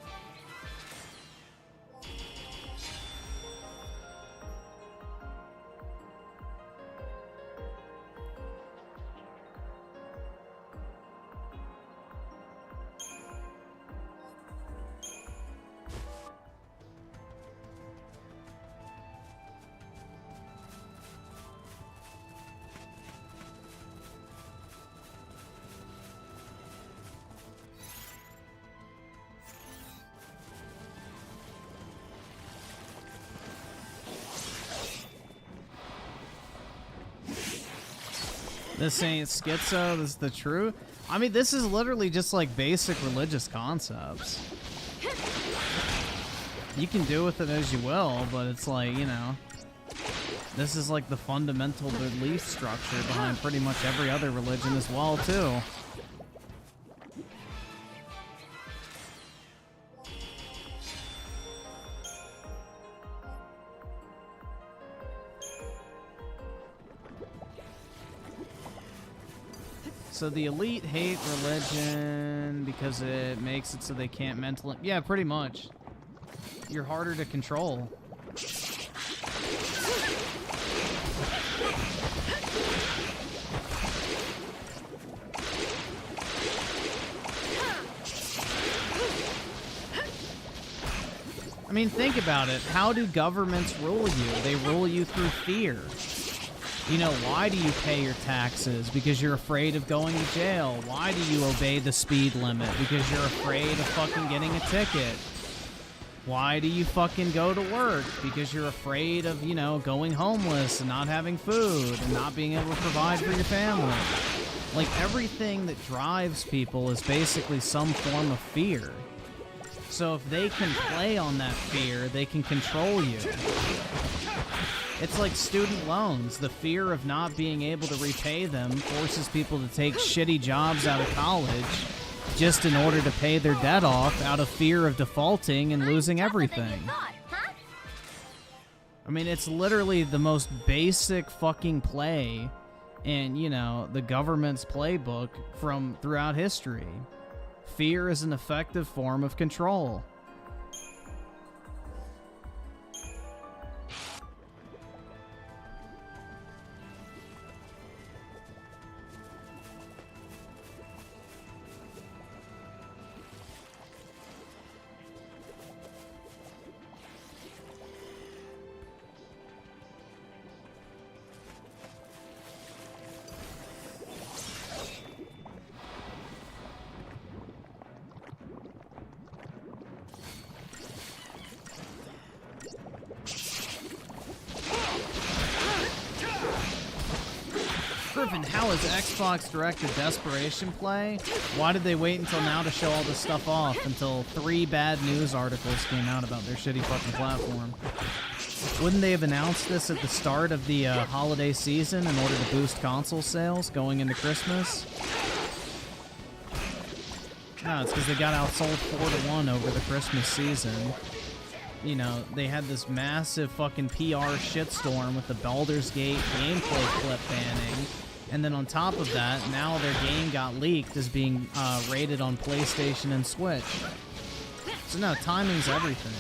This ain't schizo, this is the truth. I mean, this is literally just like basic religious concepts. You can do with it as you will, but it's like, you know, this is like the fundamental belief structure behind pretty much every other religion as well, too. So the elite hate religion because it makes it so they can't mentally... Yeah, pretty much. You're harder to control. I mean, think about it. How do governments rule you? They rule you through fear. You know, why do you pay your taxes? Because you're afraid of going to jail. Why do you obey the speed limit? Because you're afraid of fucking getting a ticket. Why do you fucking go to work? Because you're afraid of, you know, going homeless and not having food and not being able to provide for your family. Like, everything that drives people is basically some form of fear. So if they can play on that fear, they can control you. It's like student loans. The fear of not being able to repay them forces people to take shitty jobs out of college just in order to pay their debt off out of fear of defaulting and losing everything. I mean, it's literally the most basic fucking play in, you know, the government's playbook from throughout history. Fear is an effective form of control. Griffin, how is Xbox Direct a desperation play? Why did they wait until now to show all this stuff off? Until 3 bad news articles came out about their shitty fucking platform. Wouldn't they have announced this at the start of the holiday season in order to boost console sales going into Christmas? No, it's because they got outsold 4-1 over the Christmas season. You know, they had this massive fucking PR shitstorm with the Baldur's Gate gameplay clip banning. And then on top of that, now their game got leaked as being rated on PlayStation and Switch. So no, timing's everything.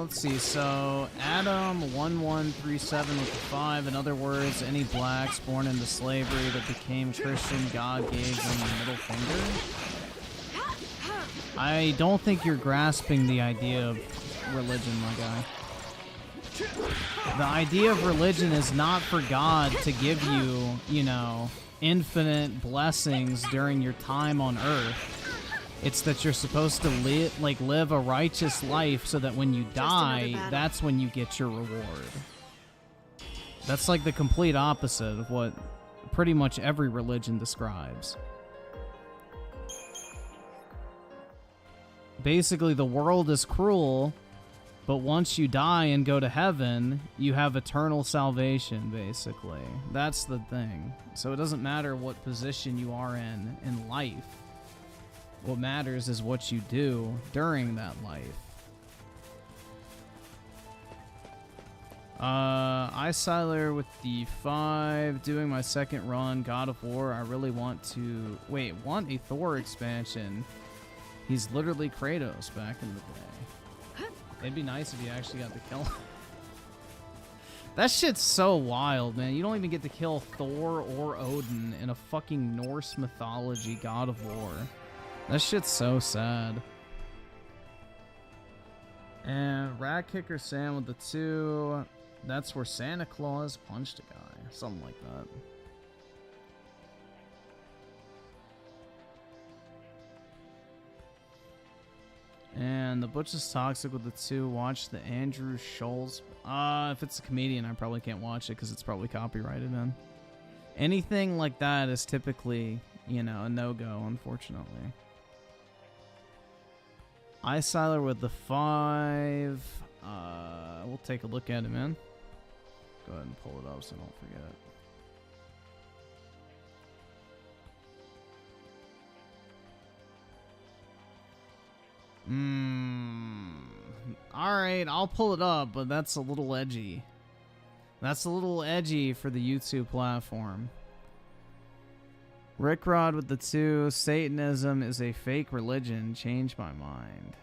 Let's see. So Adam 1137 with the 5. In other words, any blacks born into slavery that became Christian, God gave them the middle finger. I don't think you're grasping the idea of religion, my guy. The idea of religion is not for God to give you, you know, infinite blessings during your time on Earth. It's that you're supposed to live a righteous life so that when you die, that's when you get your reward. That's like the complete opposite of what pretty much every religion describes. Basically, the world is cruel, but once you die and go to heaven, you have eternal salvation, basically. That's the thing. So it doesn't matter what position you are in life. What matters is what you do during that life. Slayer with the 5, doing my second run, God of War. I really want to... Wait, want a Thor expansion. He's literally Kratos back in the day. It'd be nice if you actually got to kill him. That shit's so wild, man. You don't even get to kill Thor or Odin in a fucking Norse mythology God of War. That shit's so sad. And Rat Kicker Sam with the 2. That's where Santa Claus punched a guy. Something like that. And the Butch is Toxic with the 2. Watch the Andrew Scholes. If it's a comedian, I probably can't watch it because it's probably copyrighted, man. Anything like that is typically, you know, a no-go, unfortunately. Slayer with the 5. We'll take a look at it, man. Go ahead and pull it up so I don't forget. Alright, I'll pull it up, but that's a little edgy. That's a little edgy for the YouTube platform. Rickrod with the 2. Satanism is a fake religion. Changed my mind.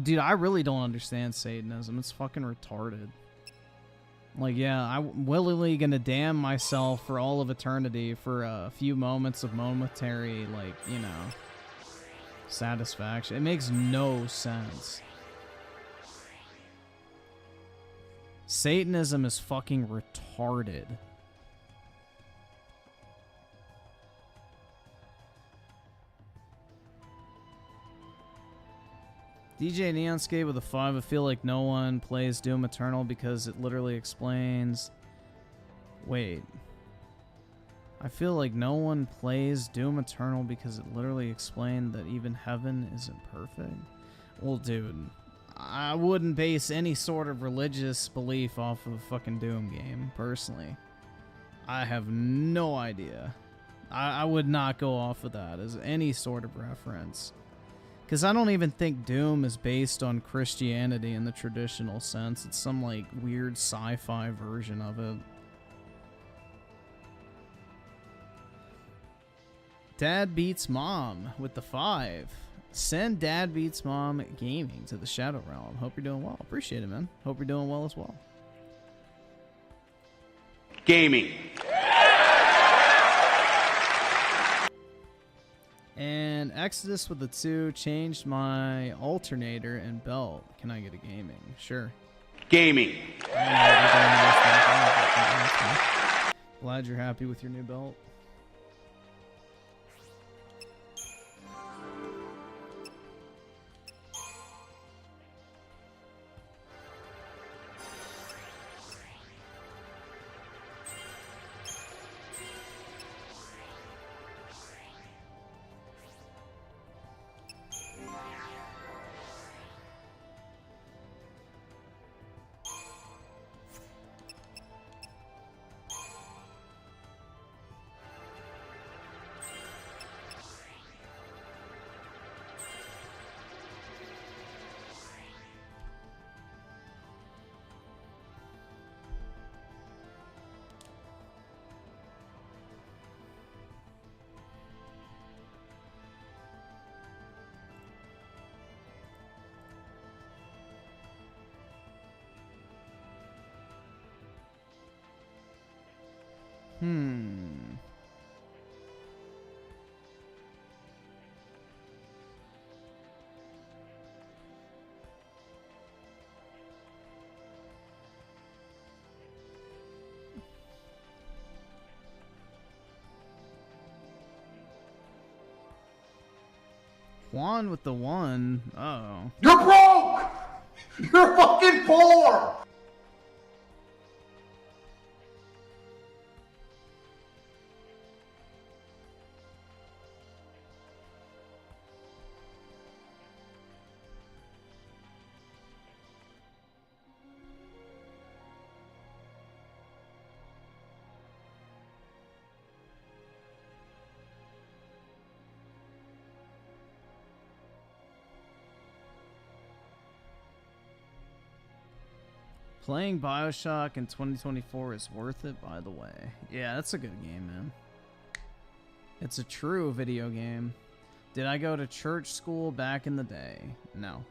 Dude, I really don't understand Satanism. It's fucking retarded. Like, yeah, I'm willingly gonna damn myself for all of eternity for a few moments of momentary, like, you know, satisfaction. It makes no sense. Satanism is fucking retarded. DJ Neonscape with a 5. I feel like no one plays Doom Eternal because it literally explains... Wait. I feel like no one plays Doom Eternal because it literally explained that even heaven isn't perfect? Well, dude, I wouldn't base any sort of religious belief off of a fucking Doom game, personally. I have no idea. I would not go off of that as any sort of reference. Because I don't even think Doom is based on Christianity in the traditional sense. It's some, like, weird sci-fi version of it. Dad Beats Mom with the 5. Send Dad Beats Mom Gaming to the Shadow Realm. Hope you're doing well. Appreciate it, man. Hope you're doing well as well. Gaming. And Exodus with the 2. Changed my alternator and belt. Can I get a gaming? Sure. Gaming. Glad you're happy with your new belt. Juan with the 1. Uh-oh. You're broke! You're fucking poor! Playing BioShock in 2024 is worth it, by the way. Yeah, that's a good game, man. It's a true video game. Did I go to church school back in the day? No.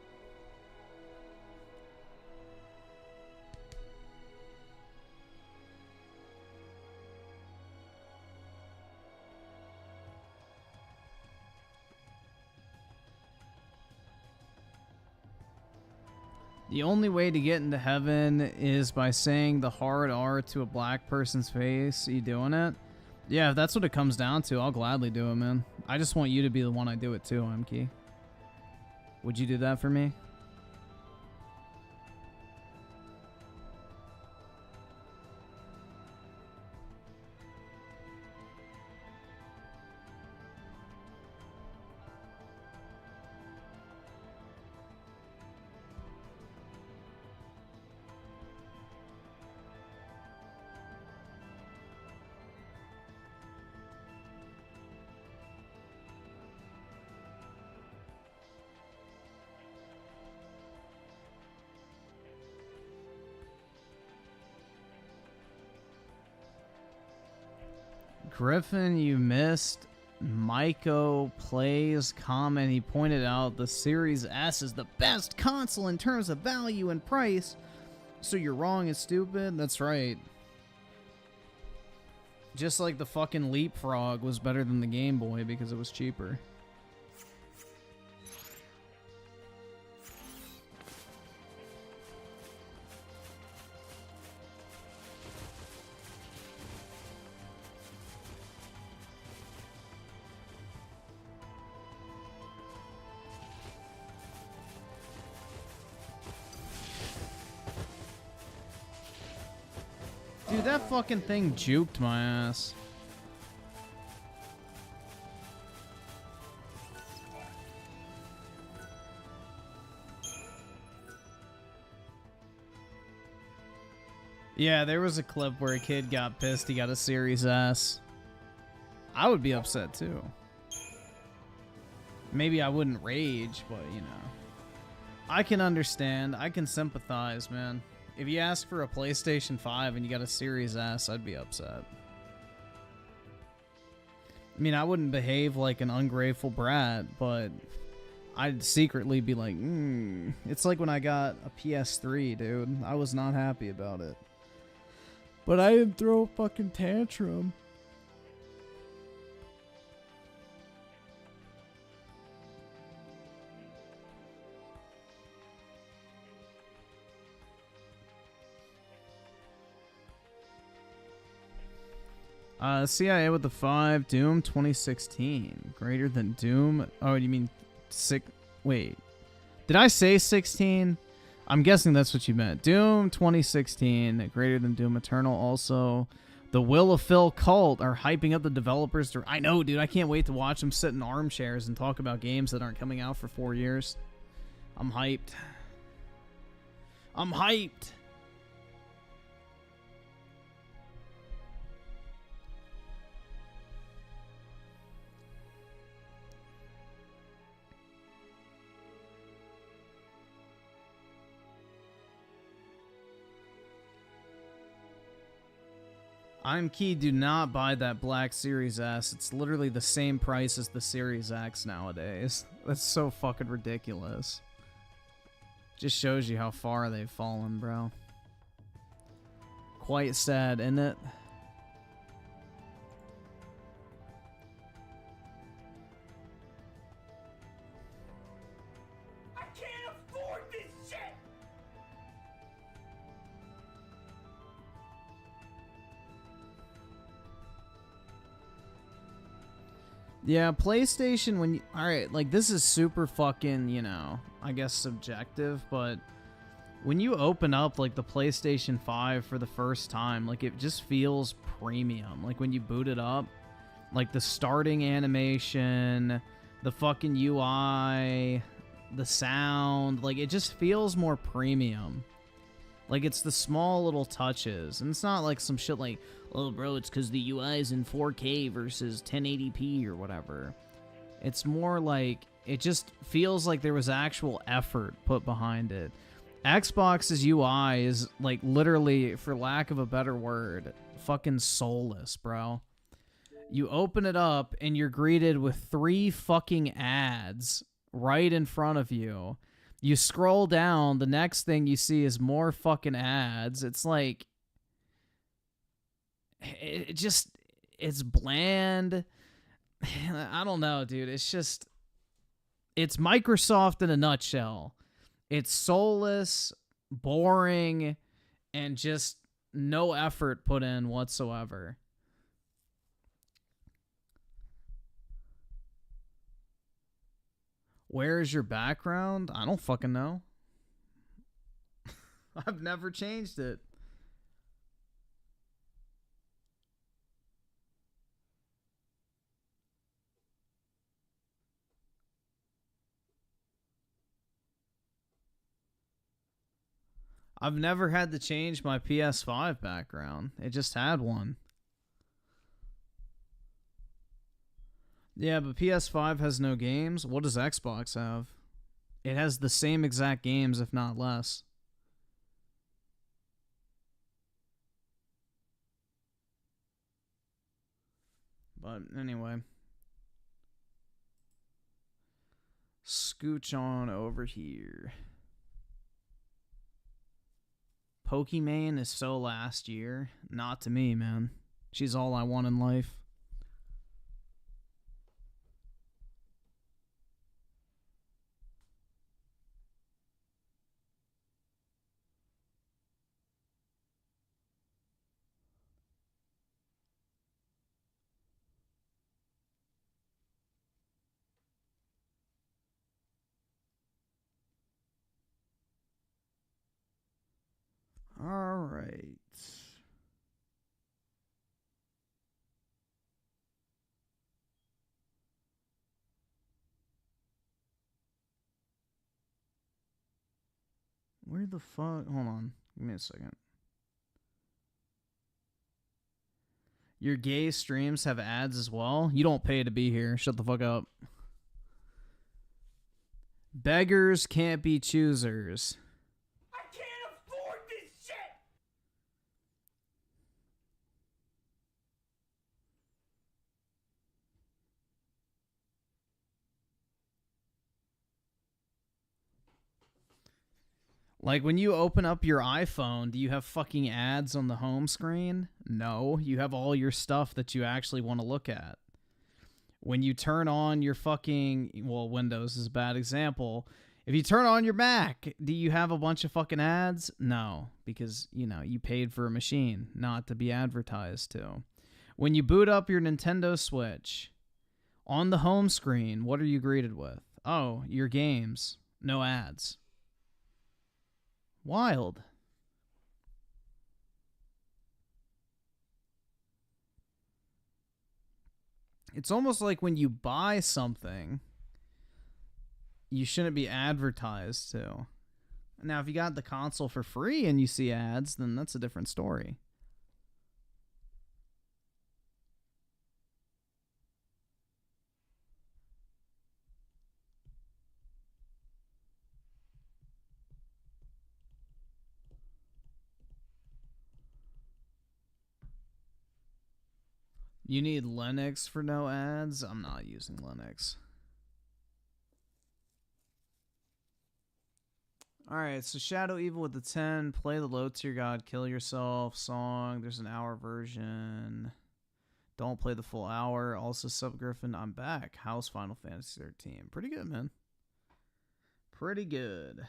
The only way to get into heaven is by saying the hard R to a black person's face. Are you doing it? Yeah, if that's what it comes down to, I'll gladly do it, man. I just want you to be the one I do it to, MK. Would you do that for me? Griffin, you missed MrMattyPlays comment. He pointed out the Series S is the best console in terms of value and price. So you're wrong and stupid? That's right. Just like the fucking Leapfrog was better than the Game Boy because it was cheaper. Dude, that fucking thing juked my ass. Yeah, there was a clip where a kid got pissed he got a Series S. I would be upset too. Maybe I wouldn't rage, but you know. I can understand. I can sympathize, man. If you ask for a PlayStation 5 and you got a Series S, I'd be upset. I mean, I wouldn't behave like an ungrateful brat, but I'd secretly be like, It's like when I got a PS3, dude. I was not happy about it. But I didn't throw a fucking tantrum. CIA with the 5, Doom 2016. Greater than Doom. Oh, you mean 6? Wait. Did I say 16? I'm guessing that's what you meant. Doom 2016. Greater than Doom Eternal. Also, the Will of Phil cult are hyping up the developers. I know, dude. I can't wait to watch them sit in armchairs and talk about games that aren't coming out for 4 years. I'm hyped. I'm hyped. I'm key, do not buy that black Series S. It's literally the same price as the Series X nowadays. That's so fucking ridiculous. Just shows you how far they've fallen, bro. Quite sad, isn't it? Yeah, PlayStation, when you... Alright, like, this is super fucking, you know, I guess subjective, but when you open up, like, the PlayStation 5 for the first time, like, it just feels premium. Like, when you boot it up, like, the starting animation, the fucking UI, the sound, like, it just feels more premium. Like, it's the small little touches, and it's not like some shit like, oh, bro, it's because the UI is in 4K versus 1080p or whatever. It's more like, it just feels like there was actual effort put behind it. Xbox's UI is, like, literally, for lack of a better word, fucking soulless, bro. You open it up, and you're greeted with 3 fucking ads right in front of you. You scroll down, the next thing you see is more fucking ads. It's like... It just... It's bland. I don't know, dude. It's just... It's Microsoft in a nutshell. It's soulless, boring, and just no effort put in whatsoever. Where is your background? I don't fucking know. I've never changed it. I've never had to change my PS5 background. It just had one. Yeah, but PS5 has no games. What does Xbox have? It has the same exact games, if not less. But anyway. Scooch on over here. Pokimane is so last year. Not to me, man. She's all I want in life. All right. Where the fuck? Hold on. Give me a second. Your gay streams have ads as well? You don't pay to be here. Shut the fuck up. Beggars can't be choosers. Like, when you open up your iPhone, do you have fucking ads on the home screen? No, you have all your stuff that you actually want to look at. When you turn on your fucking... Well, Windows is a bad example. If you turn on your Mac, do you have a bunch of fucking ads? No, because, you know, you paid for a machine, not to be advertised to. When you boot up your Nintendo Switch, on the home screen, what are you greeted with? Oh, your games. No ads. Wild. It's almost like when you buy something, you shouldn't be advertised to. Now, if you got the console for free and you see ads, then that's a different story. You need Linux for no ads? I'm not using Linux. Alright, so Shadow Evil with the 10. Play the low tier god, kill yourself song. There's an hour version. Don't play the full hour. Also, sub Griffin, I'm back. How's Final Fantasy 13? Pretty good, man. Pretty good.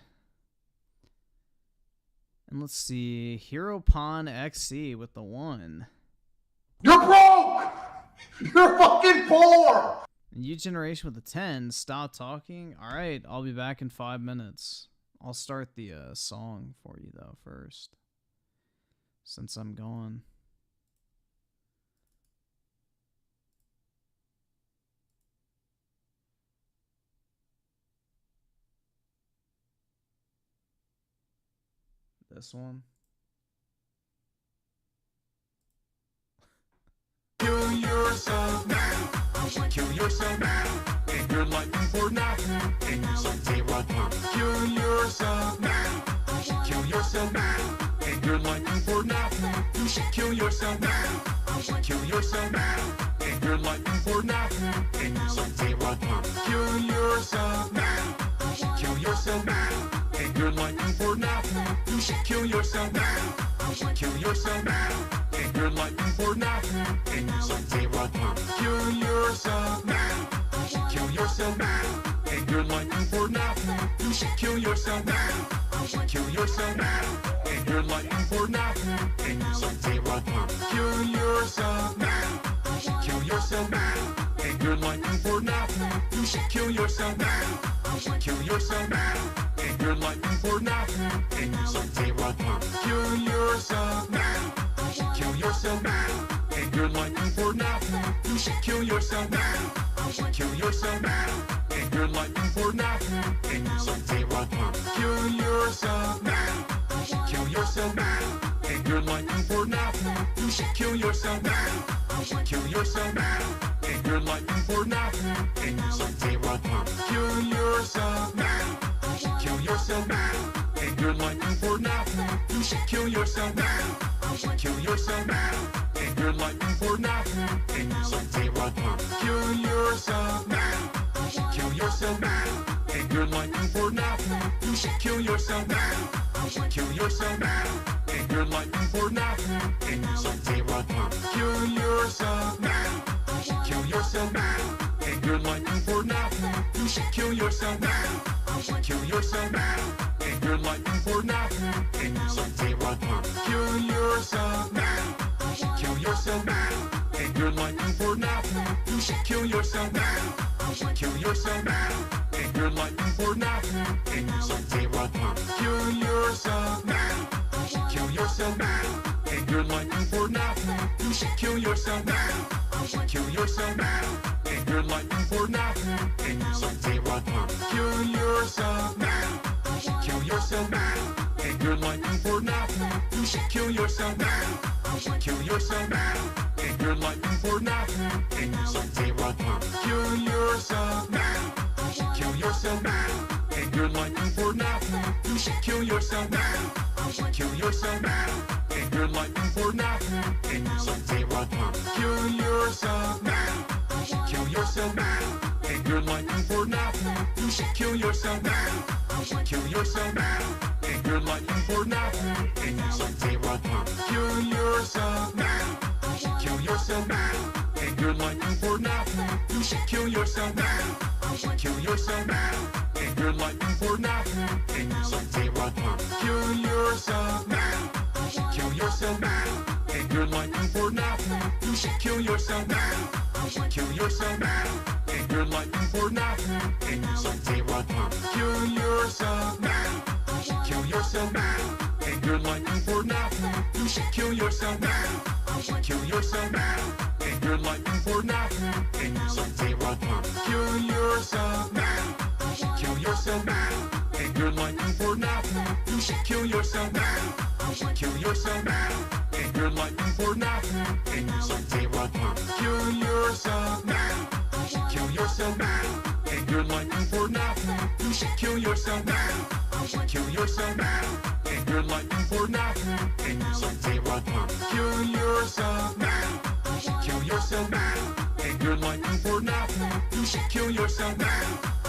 And let's see. Hero Pawn XC with the 1. You're broke! You're fucking poor! New generation with a 10. Stop talking. All right, I'll be back in 5 minutes. I'll start the song for you though first, since I'm gone. This one. Kill yourself now. You should kill yourself now. And you're looking for nothing. And you should say what now. Kill yourself now. You should kill yourself now. And you're looking for nothing. You should kill yourself now. You should kill yourself now. And you're looking for nothing. And you should say what now. Kill yourself now. You should kill yourself now. And you're looking for nothing. You should kill yourself now. You should kill yourself now. And you're looking for nothing. And you should say what now. Kill yourself now. You should kill yourself now. And you're looking for nothing. You should kill yourself now. You should kill yourself now. And you're looking for nothing. And you should say what now. Kill yourself now. You should kill yourself now. And you're looking for nothing. You should kill yourself now. You should kill yourself now. And you're looking for nothing. And you should say what now. Kill yourself now. You should kill yourself now. And you're looking for nothing. You should kill yourself now. You should kill yourself now. And you're looking for nothing. And you should say what now. Kill yourself now. You should kill yourself now. And you're looking for nothing. You should kill yourself now. You should kill yourself now. And you're looking for nothing. And you should say what now. Kill yourself now. You should kill yourself now. And you're looking for nothing. You should kill yourself now. You should kill yourself now. And you're looking for nothing. And you should say what now. Kill yourself now. You should kill yourself now. And you're looking for nothing. You should kill yourself now. You should kill yourself now. And you're looking for nothing. And you should say what now. Kill yourself now. You should kill yourself now. And you're looking for nothing. You should kill yourself now. You should kill yourself now. And you're looking for nothing. And you should say what now. Kill yourself now. You should kill yourself now. And you're looking for nothing. You should kill yourself now. You should kill yourself now. And you're looking for nothing. And you should say what now. Kill yourself now. You should kill yourself now. And you're looking for nothing. You should kill yourself now. You should kill yourself now. And you're looking for nothing. And you should say what now. Kill yourself now. You should kill yourself now. And you're looking for nothing. You should kill yourself now. You should kill yourself now. And you're looking for nothing. And you should say what now. Kill yourself now. You should kill yourself now. And you're looking for nothing. You should kill yourself now. You should kill yourself now. And you're looking for nothing. And you should say what now. Kill yourself now. You should kill yourself now. And you're looking for nothing. You should kill yourself now. You should kill yourself now. And you're looking for nothing. And you should say what now. Kill yourself now. You should kill yourself now. And you're looking for nothing. You should kill yourself now. You should kill yourself now. And you're looking for nothing. And you should say what now. Kill yourself now. You should kill yourself now. And you're looking for nothing. You should kill yourself now. You should kill yourself now. And you're looking for nothing. And you should say what now. Kill yourself now. You should kill yourself now. And you're looking for nothing. You should kill yourself now. You should kill yourself now. And you're looking for nothing. And you should say what now. Kill yourself now. You should kill yourself now. And you're looking for nothing. You should kill yourself now. You should kill yourself now. And you're looking for nothing. And you should say what now. Kill yourself now. You should kill yourself now. And you're looking for nothing. You should kill yourself now. You should kill yourself now. And you're looking for nothing. And you should say what now. Kill yourself now. You should kill yourself now. And you're looking for nothing. You should kill yourself now.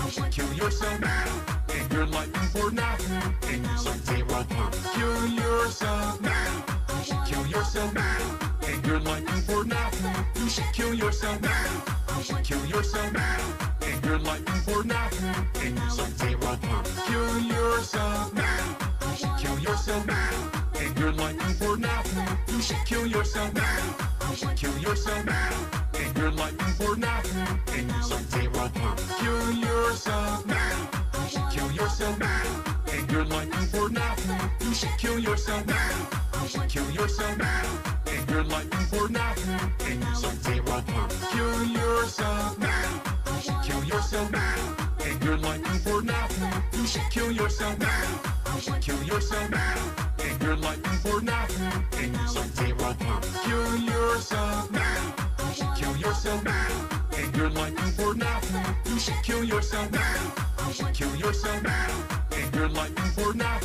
You should kill yourself now. And you're looking for nothing. And you should say what now. Kill yourself now. You should kill yourself now. And you're looking for nothing. You should kill yourself now. You should kill yourself now. And you're looking for nothing. And you should say what now. Kill yourself now. You should kill yourself now. And you're looking for nothing. You should kill yourself now. You should kill yourself now. And you're looking for nothing. And you should say Kill yourself now. You should kill yourself now. And you're liking for now. You should kill yourself now. You should kill yourself now. And you're liking for now. And you some zero. Kill yourself now. You should kill yourself now. And you're liking for now. You should kill yourself now. You should kill yourself now. And you're liking for now. And you some zero. Kill yourself now. You should kill yourself now. And you're liking for now. You should kill yourself now. You should kill yourself now. And you're liking for now.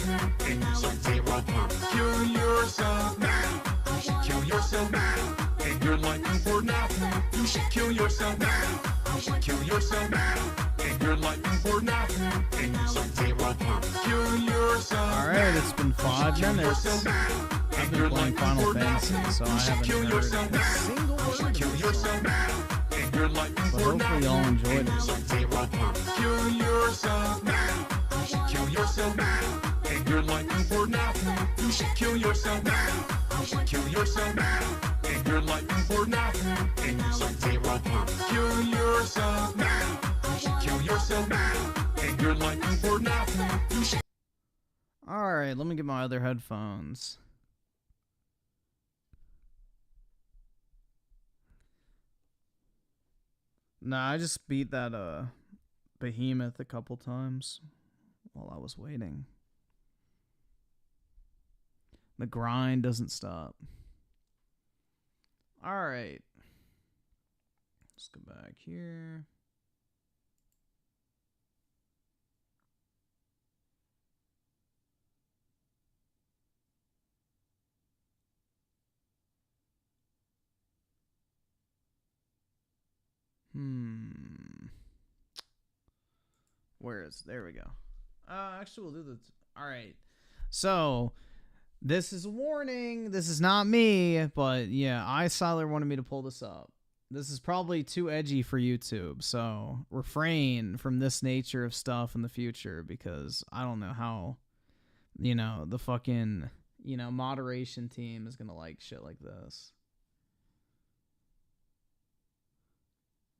And you some zero. Kill yourself now. You should kill yourself now. And you're liking for now. You should kill yourself now. You should kill yourself now. And you're liking for now. And you some zero. Kill yourself. Alright, it's been 5 minutes. I've been playing Final Fantasy, so I haven't heard a single word Kill yourself now. And you're liking but for now. hopefully y'all enjoyed it. Kill yourself now. You should kill yourself now. And you're liking for now. You should kill yourself now. You should kill yourself now. And you're liking for now. And you some zero. Kill yourself now. You should kill yourself now. And you're liking for now. You should. Alright, let me get my other headphones. Nah, I just beat that behemoth a couple times while I was waiting. The grind doesn't stop. Alright. Let's go back here. There we go. Actually, we'll do the... Alright. So, this is a warning. This is not me, but yeah, Syler wanted me to pull this up. This is probably too edgy for YouTube, so refrain from this nature of stuff in the future, because I don't know how, you know, the fucking, you know, moderation team is gonna like shit like this.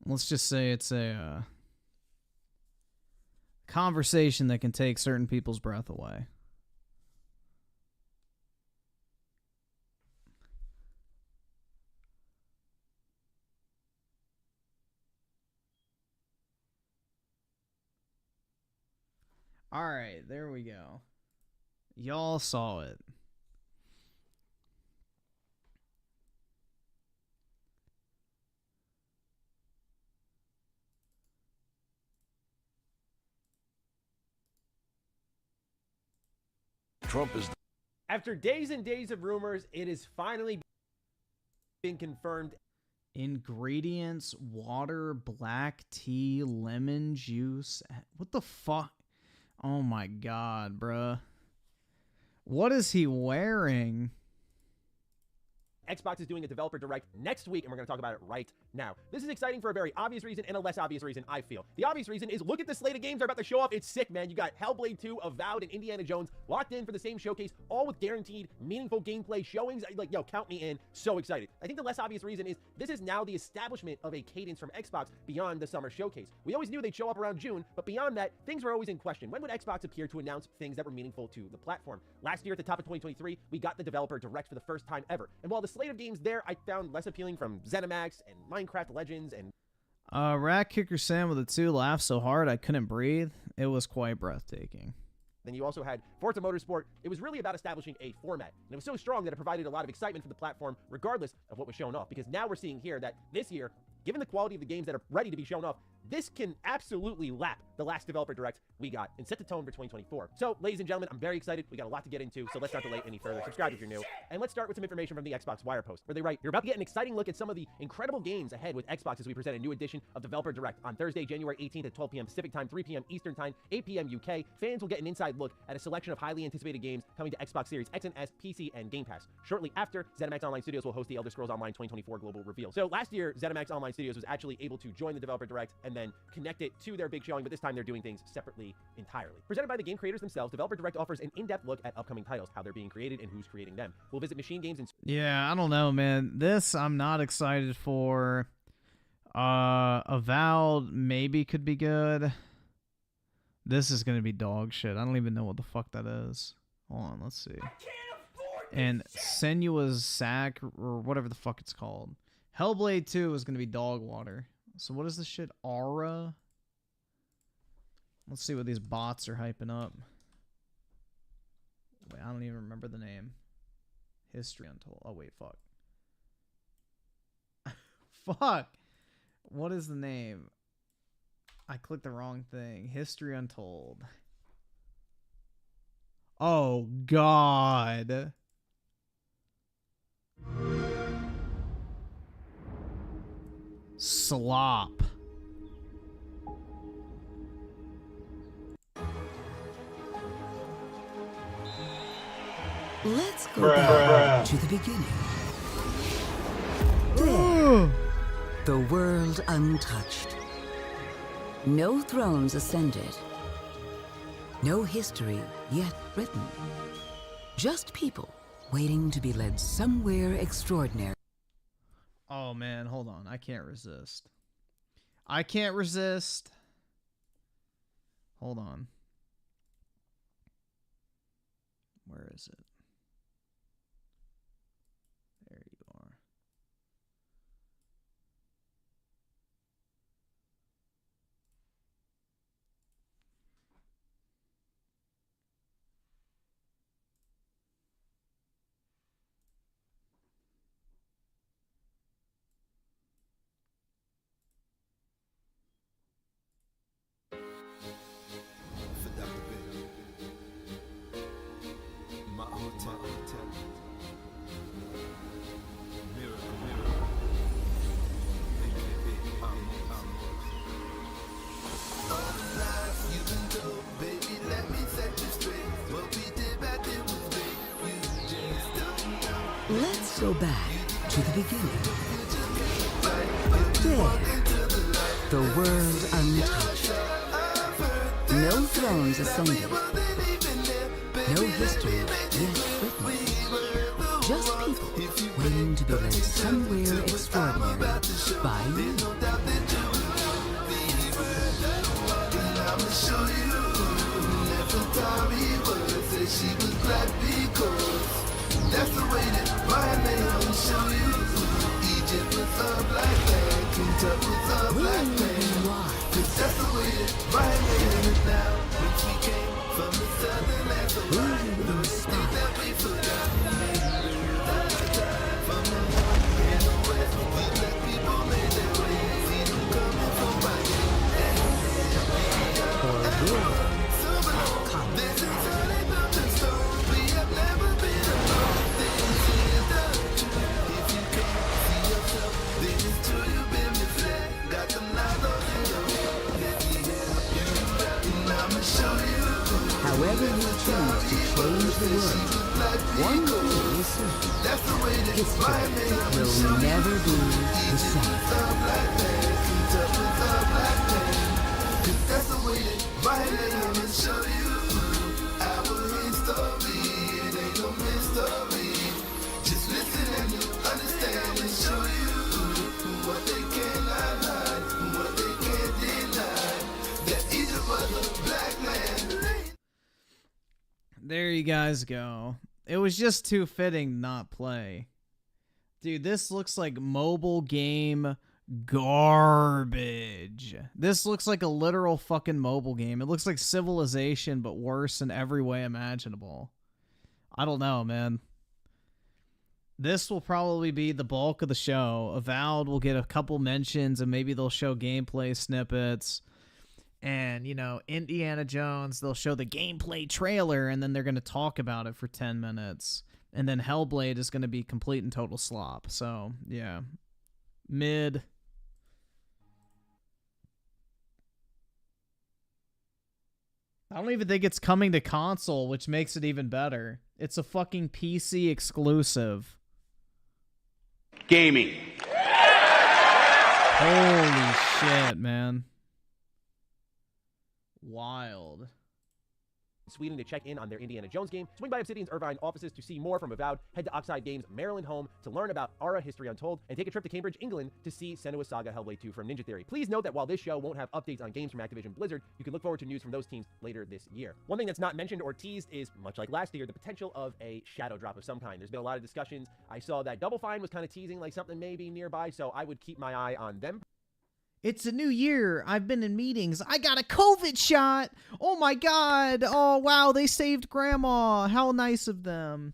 Let's just say it's a conversation that can take certain people's breath away. Alright, there we go. Y'all saw it. Trump is... After days and days of rumors, it has finally been confirmed. Ingredients: water, black tea, lemon juice. What the fuck? Oh my god, bruh. What is he wearing? Xbox is doing a developer direct next week, and we're going to talk about it right now. This is exciting for a very obvious reason and a less obvious reason, I feel. The obvious reason is look at the slate of games they're about to show off. It's sick, man. You got Hellblade 2, Avowed, and Indiana Jones locked in for the same showcase, all with guaranteed meaningful gameplay showings. Like, yo, count me in. So excited. I think the less obvious reason is this is now the establishment of a cadence from Xbox beyond the summer showcase. We always knew they'd show up around June, but beyond that, things were always in question. When would Xbox appear to announce things that were meaningful to the platform? Last year at the top of 2023, we got the developer direct for the first time ever. And while the slate of games there I found less appealing from ZeniMax and Minecraft Legends and... Rat Kicker Sam with a 2 laughed so hard I couldn't breathe. It was quite breathtaking. Then you also had Forza Motorsport. It was really about establishing a format. And it was so strong that it provided a lot of excitement for the platform, regardless of what was shown off. Because now we're seeing here that this year, given the quality of the games that are ready to be shown off, this can absolutely lap the last developer direct we got and set the tone for 2024. So, ladies and gentlemen, I'm very excited. We got a lot to get into, so let's not delay any further. Subscribe if you're new. And let's start with some information from the Xbox Wire post, where they write, you're about to get an exciting look at some of the incredible games ahead with Xbox as we present a new edition of Developer Direct on Thursday, January 18th at 12 p.m. Pacific Time, 3 p.m. Eastern Time, 8 p.m. UK. Fans will get an inside look at a selection of highly anticipated games coming to Xbox Series X and S, PC, and Game Pass. Shortly after, ZeniMax Online Studios will host the Elder Scrolls Online 2024 global reveal. So last year, ZeniMax Online Studios was actually able to join the Developer Direct and then connect it to their big showing, but this time they're doing things separately entirely. Presented by the game creators themselves, Developer Direct offers an in-depth look at upcoming titles, how they're being created, and who's creating them. We'll visit Machine Games and... Yeah, I don't know, man. This I'm not excited for. Avowed maybe could be good. This is gonna be dog shit. I don't even know what the fuck that is. Hold on, let's see. And Senua's Sack, or whatever the fuck it's called. Hellblade 2 is gonna be dog water. So what is this shit? Aura? Let's see what these bots are hyping up. Wait, I don't even remember the name. History Untold. Oh, wait, fuck. Fuck! What is the name? I clicked the wrong thing. History Untold. Oh, God. Slop. Let's go back to the beginning. There. The world untouched. No thrones ascended. No history yet written. Just people waiting to be led somewhere extraordinary. Oh man, hold on. I can't resist. I can't resist. Hold on. Where is it? There you are. Let's go back to the beginning. There. The world untouched. No thrones ascended. No history yet written. Just people waiting to be led somewhere extraordinary by you. That's the way that my man will show you. Egypt was a black man, Kentucky was a black man. That's the way that my man is now. When she came from the southern lands of light, the state that we forgot. From the north and the west, we black people made their way. See them coming from right here. This is how they built the stone. We have never been alone. However you choose to change the world, one thing is certain. History will never be the same. That's the way that my name will show you our history. It ain't no mystery. Just listen and you understand and show you what they cannot hide, what they can't deny. That Egypt was a black land. There you guys go. It was just too fitting to not play. Dude, this looks like mobile game garbage. This looks like a literal fucking mobile game. It looks like Civilization, but worse in every way imaginable. I don't know, man. This will probably be the bulk of the show. Avowed will get a couple mentions, and maybe they'll show gameplay snippets. And, you know, Indiana Jones, they'll show the gameplay trailer, and then they're going to talk about it for 10 minutes. And then Hellblade is going to be complete and total slop. So, yeah. Mid. I don't even think it's coming to console, which makes it even better. It's a fucking PC exclusive. Gaming. Holy shit, man. Wild. Sweden to check in on their Indiana Jones game, swing by Obsidian's Irvine offices to see more from Avowed, head to Oxide Games' Maryland home to learn about Aura History Untold, and take a trip to Cambridge, England to see Senua's Saga Hellblade 2 from Ninja Theory. Please note that while this show won't have updates on games from Activision Blizzard, you can look forward to news from those teams later this year. One thing that's not mentioned or teased is, much like last year, the potential of a shadow drop of some kind. There's been a lot of discussions. I saw that Double Fine was kind of teasing like something maybe nearby, so I would keep my eye on them. It's a new year. I've been in meetings. I got a COVID shot. Oh my God. Oh wow, they saved Grandma. How nice of them.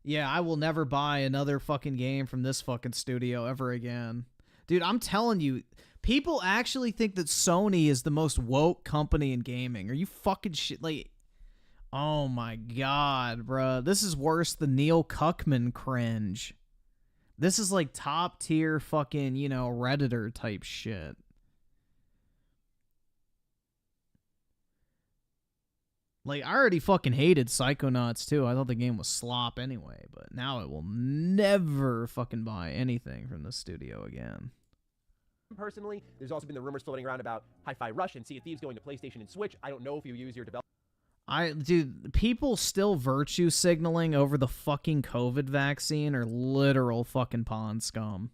Yeah, I will never buy another fucking game from this fucking studio ever again. Dude, I'm telling you, people actually think that Sony is the most woke company in gaming. Are you fucking shit? Like, oh my God, bruh. This is worse than Neil Cuckman cringe. This is like top tier fucking, you know, Redditor type shit. Like, I already fucking hated Psychonauts too. I thought the game was slop anyway, but now I will never fucking buy anything from this studio again. Personally, there's also been the rumors floating around about Hi-Fi Rush and Sea of Thieves going to PlayStation and Switch. I don't know if you use your Dude, people still virtue signaling over the fucking COVID vaccine are literal fucking pond scum.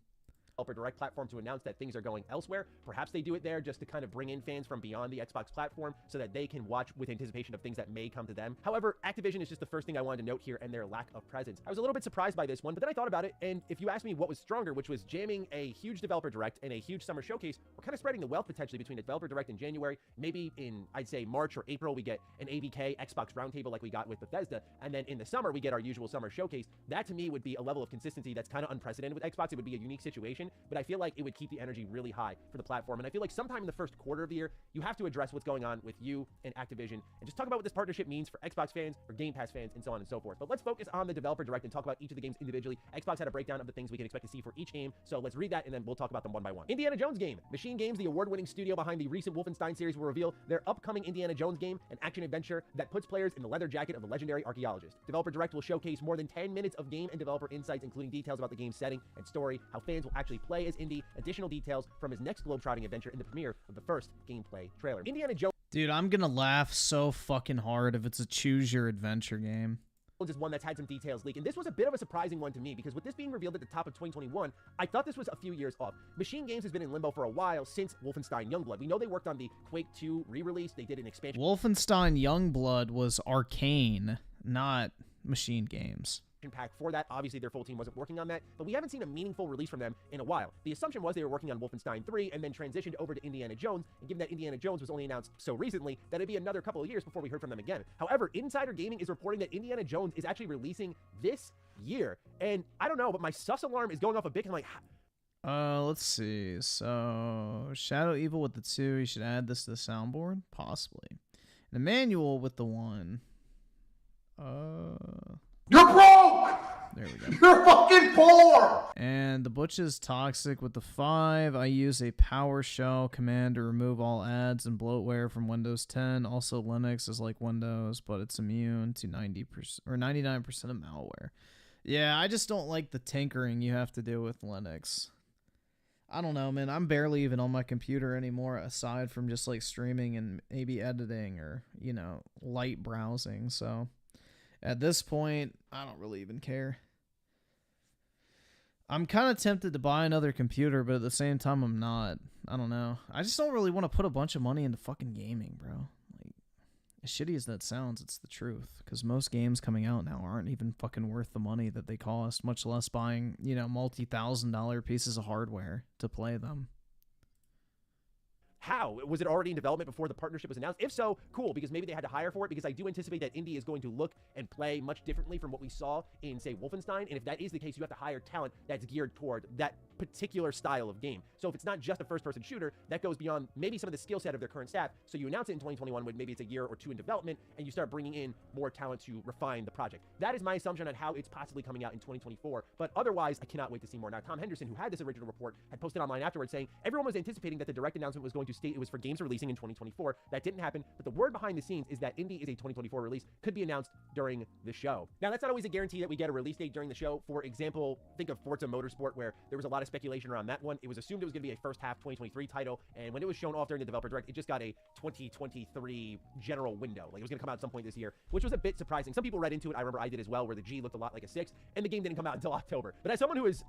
Developer Direct platform to announce that things are going elsewhere. Perhaps they do it there just to kind of bring in fans from beyond the Xbox platform so that they can watch with anticipation of things that may come to them. However, Activision is just the first thing I wanted to note here and their lack of presence. I was a little bit surprised by this one, but then I thought about it, and if you ask me what was stronger, which was jamming a huge Developer Direct and a huge summer showcase, we're kind of spreading the wealth potentially between a Developer Direct in January, maybe in, I'd say, March or April, we get an ABK Xbox Roundtable like we got with Bethesda, and then in the summer, we get our usual summer showcase. That, to me, would be a level of consistency that's kind of unprecedented with Xbox. It would be a unique situation, but I feel like it would keep the energy really high for the platform. And I feel like sometime in the first quarter of the year, you have to address what's going on with you and Activision and just talk about what this partnership means for Xbox fans or Game Pass fans and so on and so forth. But let's focus on the Developer Direct and talk about each of the games individually. Xbox had a breakdown of the things we can expect to see for each game. So let's read that and then we'll talk about them one by one. Indiana Jones game. Machine Games, the award-winning studio behind the recent Wolfenstein series, will reveal their upcoming Indiana Jones game, an action-adventure that puts players in the leather jacket of the legendary archaeologist. Developer Direct will showcase more than 10 minutes of game and developer insights, including details about the game's setting and story, how fans will actually play as Indy, additional details from his next globetrotting adventure in the premiere of the first gameplay trailer. Indiana Jones. Dude, I'm gonna laugh so fucking hard if it's a choose-your-adventure game. Is one that's had some details leak, and this was a bit of a surprising one to me because with this being revealed at the top of 2021, I thought this was a few years off. Machine Games has been in limbo for a while since Wolfenstein Youngblood. We know they worked on the Quake 2 re-release. They did an expansion. Wolfenstein Youngblood was Arcane, not Machine Games. Pack for that. Obviously, their full team wasn't working on that, but we haven't seen a meaningful release from them in a while. The assumption was they were working on Wolfenstein 3 and then transitioned over to Indiana Jones, and given that Indiana Jones was only announced so recently, that it'd be another couple of years before we heard from them again. However, Insider Gaming is reporting that Indiana Jones is actually releasing this year, and I don't know, but my sus alarm is going off a bit. I'm like, let's see. So, Shadow Evil with the 2, you should add this to the soundboard? Possibly. And a manual with the 1. You're broke! There we go. You're fucking poor! And the Butch is toxic with the 5. I use a PowerShell command to remove all ads and bloatware from Windows 10. Also, Linux is like Windows, but it's immune to 90% or 99% of malware. Yeah, I just don't like the tinkering you have to do with Linux. I don't know, man. I'm barely even on my computer anymore, aside from just like streaming and maybe editing or, you know, light browsing, so at this point, I don't really even care. I'm kind of tempted to buy another computer, but at the same time, I'm not. I don't know. I just don't really want to put a bunch of money into fucking gaming, bro. Like, as shitty as that sounds, it's the truth. Because most games coming out now aren't even fucking worth the money that they cost, much less buying, you know, multi-$1,000 pieces of hardware to play them. How? Was it already in development before the partnership was announced? If so, cool, because maybe they had to hire for it, because I do anticipate that Indy is going to look and play much differently from what we saw in, say, Wolfenstein, and if that is the case, you have to hire talent that's geared toward that particular style of game. So if it's not just a first-person shooter, that goes beyond maybe some of the skill set of their current staff, so you announce it in 2021 when maybe it's a year or two in development, and you start bringing in more talent to refine the project. That is my assumption on how it's possibly coming out in 2024, but otherwise, I cannot wait to see more. Now, Tom Henderson, who had this original report, had posted online afterwards saying everyone was anticipating that the direct announcement was going to to state it was for games releasing in 2024. That didn't happen, but the word behind the scenes is that Indie is a 2024 release, could be announced during the show. Now, that's not always a guarantee that we get a release date during the show. For example, think of Forza Motorsport, where there was a lot of speculation around that one. It was assumed it was going to be a first half 2023 title, and when it was shown off during the developer direct, it just got a 2023 general window. Like, it was going to come out at some point this year, which was a bit surprising. Some people read into it. I remember I did as well, where the G looked a lot like a 6, and the game didn't come out until October. But as someone who has,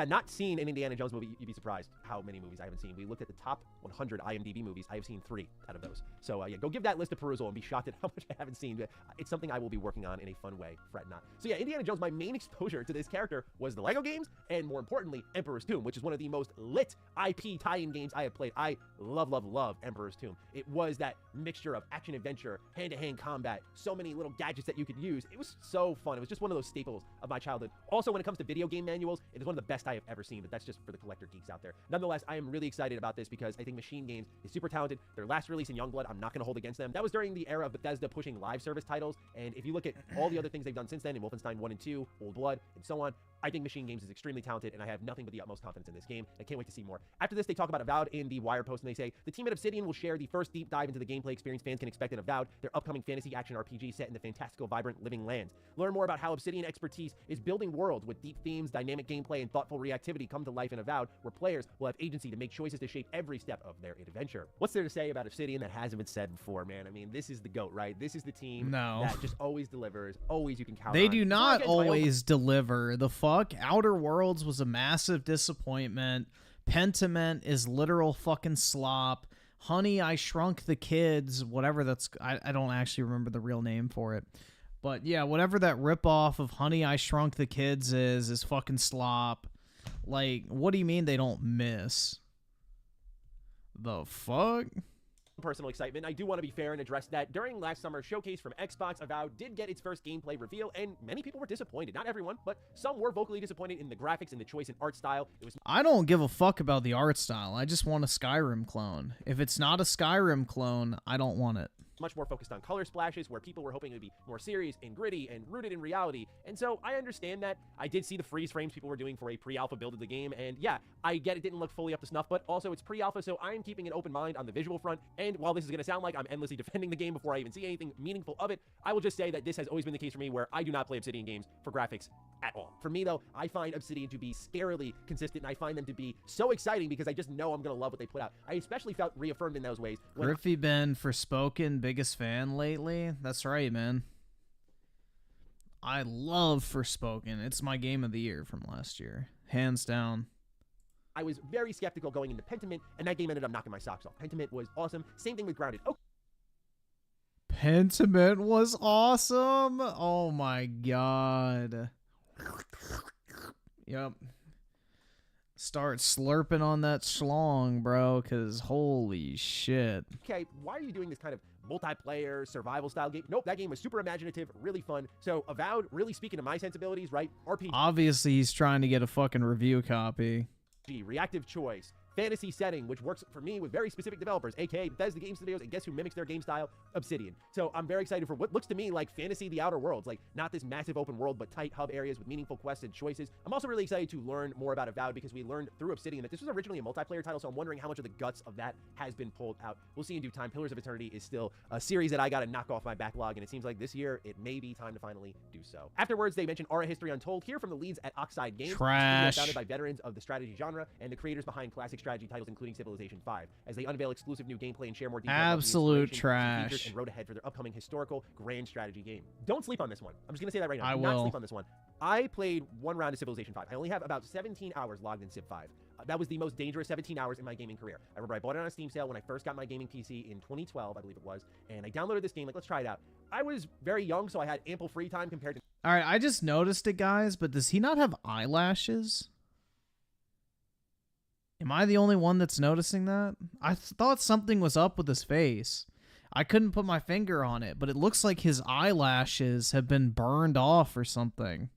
not seen an Indiana Jones movie, you'd be surprised how many movies I haven't seen. We looked at the top 100 IMDb movies. I have seen 3 out of those. So, yeah, go give that list a perusal and be shocked at how much I haven't seen. It's something I will be working on in a fun way. Fret not. So, yeah, Indiana Jones, my main exposure to this character was the LEGO games, and more importantly, Emperor's Tomb, which is one of the most lit IP tie-in games I have played. I love, love, love Emperor's Tomb. It was that mixture of action-adventure, hand-to-hand combat, so many little gadgets that you could use. It was so fun. It was just one of those staples of my childhood. Also, when it comes to video game manuals, it is one of the best I have ever seen, but that's just for the collector geeks out there. Nonetheless, I am really excited about this because I think Machine Games is super talented. Their last release in Youngblood, I'm not going to hold against them. That was during the era of Bethesda pushing live service titles, and if you look at all the other things they've done since then, in Wolfenstein 1 and 2, Old Blood, and so on, I think Machine Games is extremely talented, and I have nothing but the utmost confidence in this game. I can't wait to see more. After this, they talk about Avowed in the Wire post, and they say, the team at Obsidian will share the first deep dive into the gameplay experience fans can expect in Avowed, their upcoming fantasy action RPG set in the fantastical, vibrant, living lands. Learn more about how Obsidian expertise is building worlds with deep themes, dynamic gameplay, and thoughtful reactivity come to life in Avowed, where players will have agency to make choices to shape every step of their adventure. What's there to say about Obsidian that hasn't been said before, man? I mean, this is the GOAT, right? This is the team that just always delivers, always you can count on. They do not always deliver. The fuck? Outer Worlds was a massive disappointment. Pentiment is literal fucking slop. Honey, I Shrunk the Kids, whatever that's... I don't actually remember the real name for it. But yeah, whatever that ripoff of Honey, I Shrunk the Kids is fucking slop. Like, what do you mean they don't miss? The fuck? Personal excitement. I do want to be fair and address that during last summer's showcase from Xbox, Avowed did get its first gameplay reveal, and many people were disappointed. Not everyone, but some were vocally disappointed in the graphics and the choice in art style. I don't give a fuck about the art style. I just want a Skyrim clone. If it's not a Skyrim clone, I don't want it. Much more focused on color splashes, where people were hoping it would be more serious and gritty and rooted in reality. And so I understand that. I did see the freeze frames people were doing for a pre-alpha build of the game, and yeah, I get it didn't look fully up to snuff, but also it's pre-alpha, so I am keeping an open mind on the visual front. And while this is going to sound like I'm endlessly defending the game before I even see anything meaningful of it, I will just say that this has always been the case for me, where I do not play Obsidian games for graphics at all. For me, though, I find Obsidian to be scarily consistent, and I find them to be so exciting because I just know I'm going to love what they put out. I especially felt reaffirmed in those ways. Griffin been Forspoken biggest fan lately? That's right, man. I love Forspoken. It's my game of the year from last year. Hands down. I was very skeptical going into Pentiment, and that game ended up knocking my socks off. Pentiment was awesome. Same thing with Grounded. Oh. Pentiment was awesome. Oh my god. Yep. Start slurping on that schlong, bro, because holy shit. Okay, why are you doing this kind of multiplayer, survival style game? Nope, that game was super imaginative, really fun. So Avowed, really speaking to my sensibilities, right? RPG. Obviously, he's trying to get a fucking review copy. Reactive choice. Fantasy setting, which works for me with very specific developers, aka Bethesda Game Studios, and guess who mimics their game style? Obsidian. So I'm very excited for what looks to me like fantasy the Outer Worlds, like not this massive open world, but tight hub areas with meaningful quests and choices. I'm also really excited to learn more about Avowed because we learned through Obsidian that this was originally a multiplayer title, so I'm wondering how much of the guts of that has been pulled out. We'll see in due time. Pillars of Eternity is still a series that I got to knock off my backlog, and it seems like this year it may be time to finally do so. Afterwards, they mentioned Aura History Untold, here from the leads at XIII Games. Trash. Founded by veterans of the strategy genre and the creators behind classic strategy titles including Civilization 5, as they unveil exclusive new gameplay and share more details absolute about the trash and road ahead for their upcoming historical grand strategy game. Don't sleep on this one. I'm just gonna say that right now. I Do will not sleep on this one. I played one round of Civilization 5. I only have about 17 hours logged in Civ 5. That was the most dangerous 17 hours in my gaming career. I remember I bought it on a Steam sale when I first got my gaming PC in 2012, I believe it was, and I downloaded this game, like, let's try it out. I was very young, so I had ample free time compared to... Alright, I just noticed it, guys, but does he not have eyelashes? Am I the only one that's noticing that? I thought something was up with his face. I couldn't put my finger on it, but it looks like his eyelashes have been burned off or something.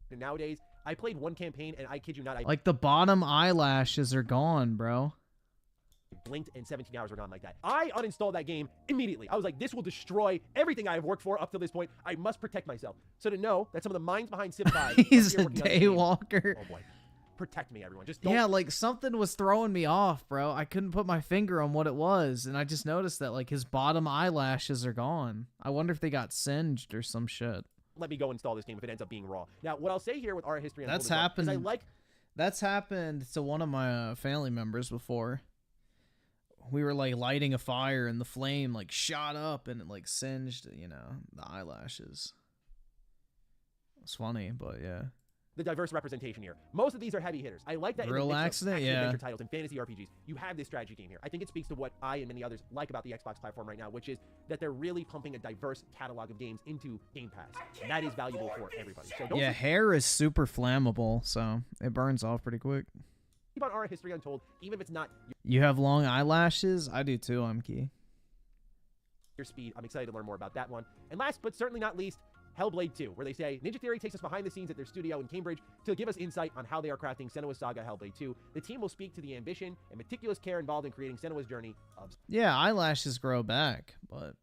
And nowadays, I played one campaign, and I kid you not, like the bottom eyelashes are gone, bro. Blinked and 17 hours were gone like that. I uninstalled that game immediately. I was like, this will destroy everything I have worked for up to this point. I must protect myself. So to know that some of the minds behind Civ 5... He's a daywalker. Oh boy. protect me, everyone. Just don't. Yeah, like something was throwing me off, bro. I couldn't put my finger on what it was, and I just noticed that like his bottom eyelashes are gone. I wonder if they got singed or some shit. Let me go install this game if it ends up being raw. Now, what I'll say here with Aura History, That's Untold as happened. well, is I like. That's happened to one of my family members before. We were like lighting a fire, and the flame like shot up, and it like singed, you know, the eyelashes. It's funny, but yeah. The diverse representation here. Most of these are heavy hitters. I like that. Real in the mix accident, of yeah. adventure titles and fantasy RPGs, you have this strategy game here. I think it speaks to what I and many others like about the Xbox platform right now, which is that they're really pumping a diverse catalog of games into Game Pass. And that is valuable for everybody. So don't hair is super flammable, so it burns off pretty quick. keep on Aura History Untold, even if it's not You have long eyelashes? I do too, I'm key. your speed. I'm excited to learn more about that one. And last but certainly not least, Hellblade 2, where they say Ninja Theory takes us behind the scenes at their studio in Cambridge to give us insight on how they are crafting Senua's Saga Hellblade 2. The team will speak to the ambition and meticulous care involved in creating Senua's journey of Yeah, eyelashes grow back, but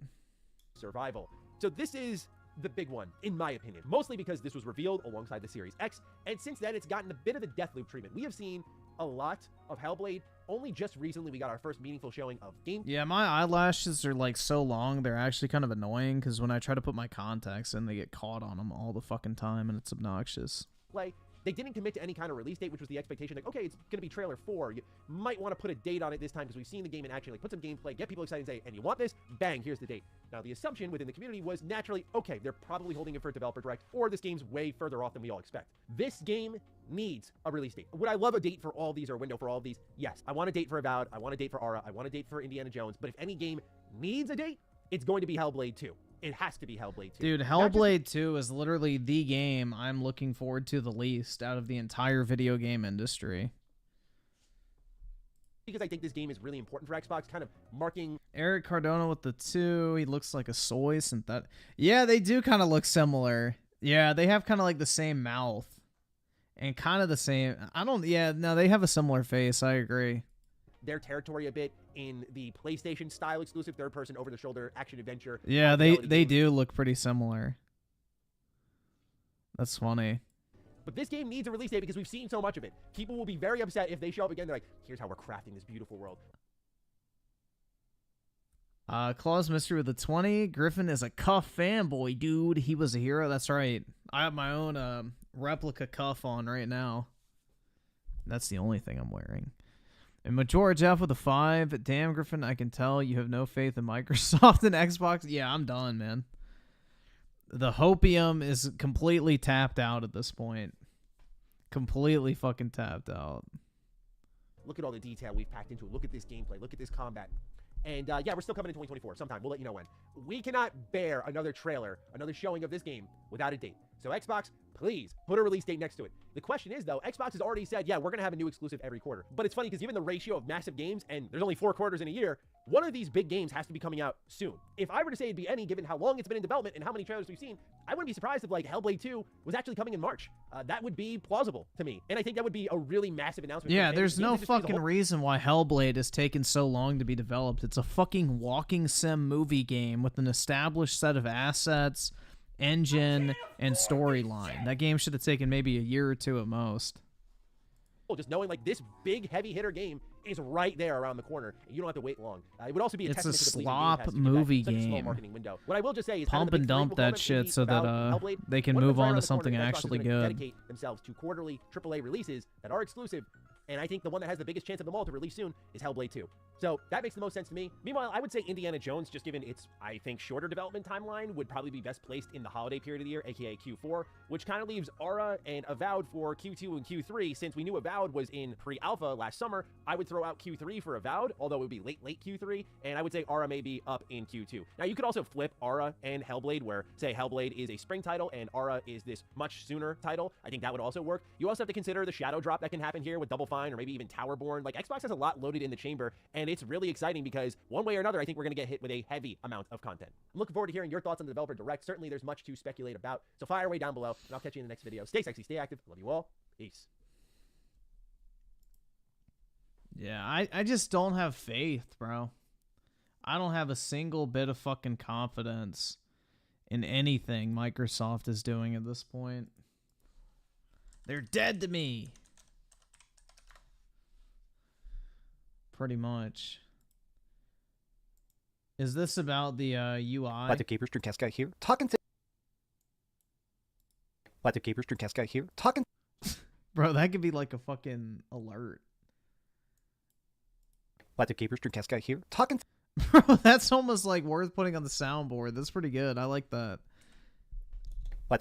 survival. So this is the big one, in my opinion, mostly because this was revealed alongside the Series X, and since then it's gotten a bit of the Deathloop treatment. We have seen a lot of Hellblade. Only just recently we got our first meaningful showing of game. yeah, my eyelashes are like so long, they're actually kind of annoying because when I try to put my contacts in, they get caught on them all the fucking time, and it's obnoxious. Play. They didn't commit to any kind of release date, which was the expectation. Like, okay, it's going to be trailer 4. You might want to put a date on it this time because we've seen the game in action. Like, put some gameplay, get people excited, and say, and you want this? Bang, here's the date. Now, the assumption within the community was naturally, okay, they're probably holding it for Developer Direct, or this game's way further off than we all expect. This game needs a release date. Would I love a date for all these or a window for all of these? Yes. I want a date for Avowed. I want a date for Aura. I want a date for Indiana Jones. But if any game needs a date, it's going to be Hellblade 2. It has to be Hellblade 2. Dude, Hellblade 2 is literally the game I'm looking forward to the least out of the entire video game industry. Because I think this game is really important for Xbox, kind of marking... Eric Cardona with the 2, he looks like a soy synthetic. Yeah, they do kind of look similar. Yeah, they have kind of like the same mouth. And kind of the same... no, they have a similar face, I agree. Their territory a bit in the PlayStation style exclusive third-person over-the-shoulder action-adventure. Yeah, they do look pretty similar. That's funny. But this game needs a release date because we've seen so much of it. People will be very upset if they show up again. They're like, here's how we're crafting this beautiful world. Claw's Mystery with a 20. Griffin is a cuff fanboy, dude. He was a hero. That's right. I have my own replica cuff on right now. That's the only thing I'm wearing. And Majora Jeff with a 5. Damn, Griffin, I can tell you have no faith in Microsoft and Xbox. Yeah, I'm done, man. The hopium is completely tapped out at this point. Completely fucking tapped out. Look at all the detail we've packed into it. Look at this gameplay. Look at this combat. And yeah, we're still coming in 2024 sometime. We'll let you know when. We cannot bear another trailer, another showing of this game without a date. So Xbox, please put a release date next to it. The question is, though, Xbox has already said, yeah, we're going to have a new exclusive every quarter. But it's funny because given the ratio of massive games, and there's only 4 quarters in a year, one of these big games has to be coming out soon. If I were to say it'd be any, given how long it's been in development and how many trailers we've seen, I wouldn't be surprised if, like, Hellblade 2 was actually coming in March. That would be plausible to me. And I think that would be a really massive announcement. Yeah, there's no fucking reason why Hellblade has taken so long to be developed. It's a fucking walking sim movie game with an established set of assets, engine, and storyline. That game should have taken maybe a year or 2 at most. Just knowing like this big heavy hitter game is right there around the corner, and you don't have to wait long. It would also be a It's a testament to the slop movie such a small game. marketing window. What I will just say is Pump and dump that shit so that they can move on to something actually good. Dedicate themselves to quarterly AAA releases that are exclusive. And I think the one that has the biggest chance of them all to release soon is Hellblade 2. So that makes the most sense to me. Meanwhile, I would say Indiana Jones, just given its, I think, shorter development timeline, would probably be best placed in the holiday period of the year, aka Q4, which kind of leaves Aura and Avowed for Q2 and Q3. Since we knew Avowed was in pre-alpha last summer, I would throw out Q3 for Avowed, although it would be late Q3, and I would say Aura may be up in Q2. Now, you could also flip Aura and Hellblade, where, say, Hellblade is a spring title and Aura is this much sooner title. I think that would also work. You also have to consider the shadow drop that can happen here with Double Fine or maybe even Towerborn. Like, Xbox has a lot loaded in the chamber, and it's really exciting because one way or another, I think we're going to get hit with a heavy amount of content. I'm looking forward to hearing your thoughts on the Developer Direct. Certainly, there's much to speculate about, so fire away down below, and I'll catch you in the next video. Stay sexy, stay active. Love you all. Peace. Yeah, I just don't have faith, bro. I don't have a single bit of fucking confidence in anything Microsoft is doing at this point. They're dead to me. pretty much. Is this about the UI? Capers, Dreamcast guy here. Talking to Capers, Dreamcast guy here. Talking. Bro, that could be like a fucking alert. Capers, Dreamcast guy here. Talking. Bro, that's almost like worth putting on the soundboard. That's pretty good. I like that.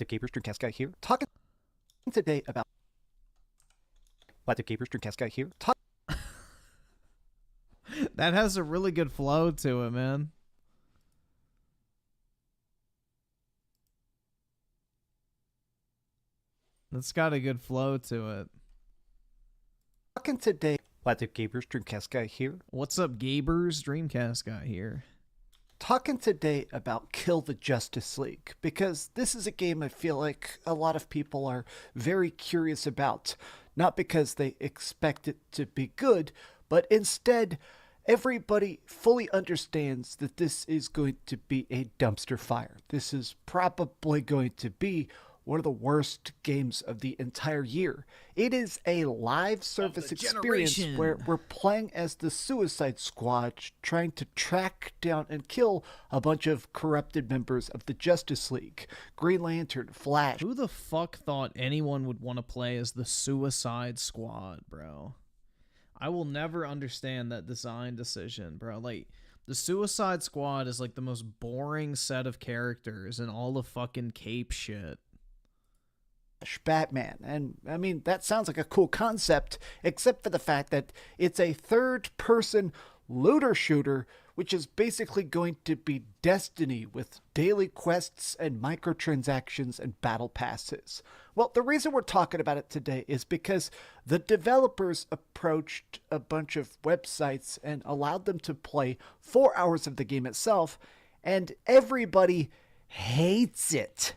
Capers, Dreamcast guy here. Talking today about. Capers, Dreamcast guy here. That has a really good flow to it, man. That's got a good flow to it. Talking today. Gabers, Dreamcast guy here. What's up, Gabers? Dreamcast guy here. Talking today about Kill the Justice League, because this is a game I feel like a lot of people are very curious about. Not because they expect it to be good, but instead, everybody fully understands that this is going to be a dumpster fire. This is probably going to be one of the worst games of the entire year. It is a live service experience where we're playing as the Suicide Squad, trying to track down and kill a bunch of corrupted members of the Justice League. Green Lantern, Flash. Who the fuck thought anyone would want to play as the Suicide Squad, bro? I will never understand that design decision, bro. Like, the Suicide Squad is like the most boring set of characters in all the fucking cape shit. Batman. And I mean, that sounds like a cool concept, except for the fact that it's a third-person looter shooter, which is basically going to be Destiny with daily quests and microtransactions and battle passes. Well, the reason we're talking about it today is because the developers approached a bunch of websites and allowed them to play 4 hours of the game itself, and everybody hates it.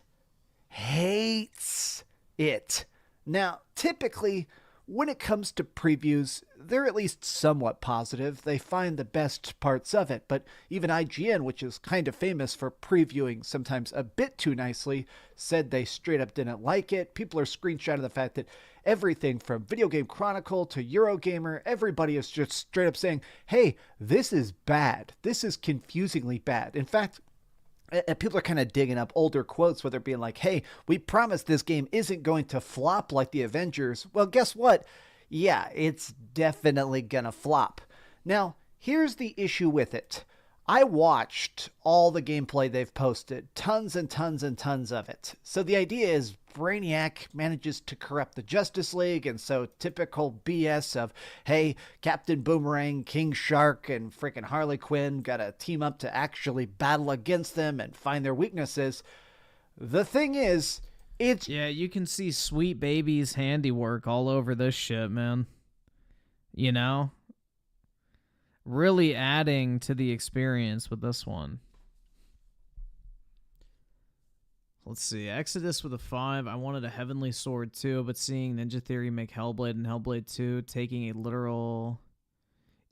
Hates it. Now, typically, when it comes to previews, they're at least somewhat positive. They find the best parts of it, but even IGN, which is kind of famous for previewing sometimes a bit too nicely, said they straight up didn't like it. People are screenshotting the fact that everything from Video Game Chronicle to Eurogamer, everybody is just straight up saying, hey, this is bad. This is confusingly bad. In fact, people are kind of digging up older quotes where they're being like, hey, we promise this game isn't going to flop like the Avengers. Well, guess what? Yeah, it's definitely gonna flop. Now, here's the issue with it. I watched all the gameplay they've posted, tons and tons and tons of it. So the idea is Brainiac manages to corrupt the Justice League, and so typical BS of, hey, Captain Boomerang, King Shark, and freaking Harley Quinn gotta team up to actually battle against them and find their weaknesses. The thing is, it's... Yeah, you can see Sweet Baby's handiwork all over this shit, man. You know? Really adding to the experience with this one. Let's see. Exodus with a 5. I wanted a Heavenly Sword too, but seeing Ninja Theory make Hellblade and Hellblade 2 taking a literal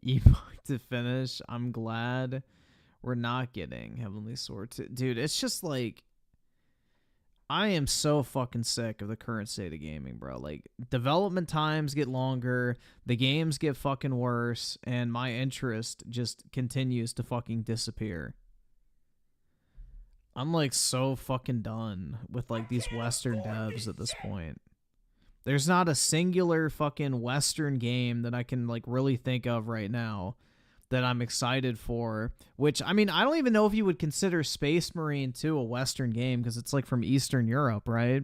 epoch to finish, I'm glad we're not getting Heavenly Sword 2. Dude, it's just like, I am so fucking sick of the current state of gaming, bro. Like, development times get longer, the games get fucking worse, and my interest just continues to fucking disappear. I'm like so fucking done with like these Western devs at this point. There's not a singular fucking Western game that I can like really think of right now that I'm excited for, which, I mean, I don't even know if you would consider Space Marine 2 a Western game because it's like from Eastern Europe, right?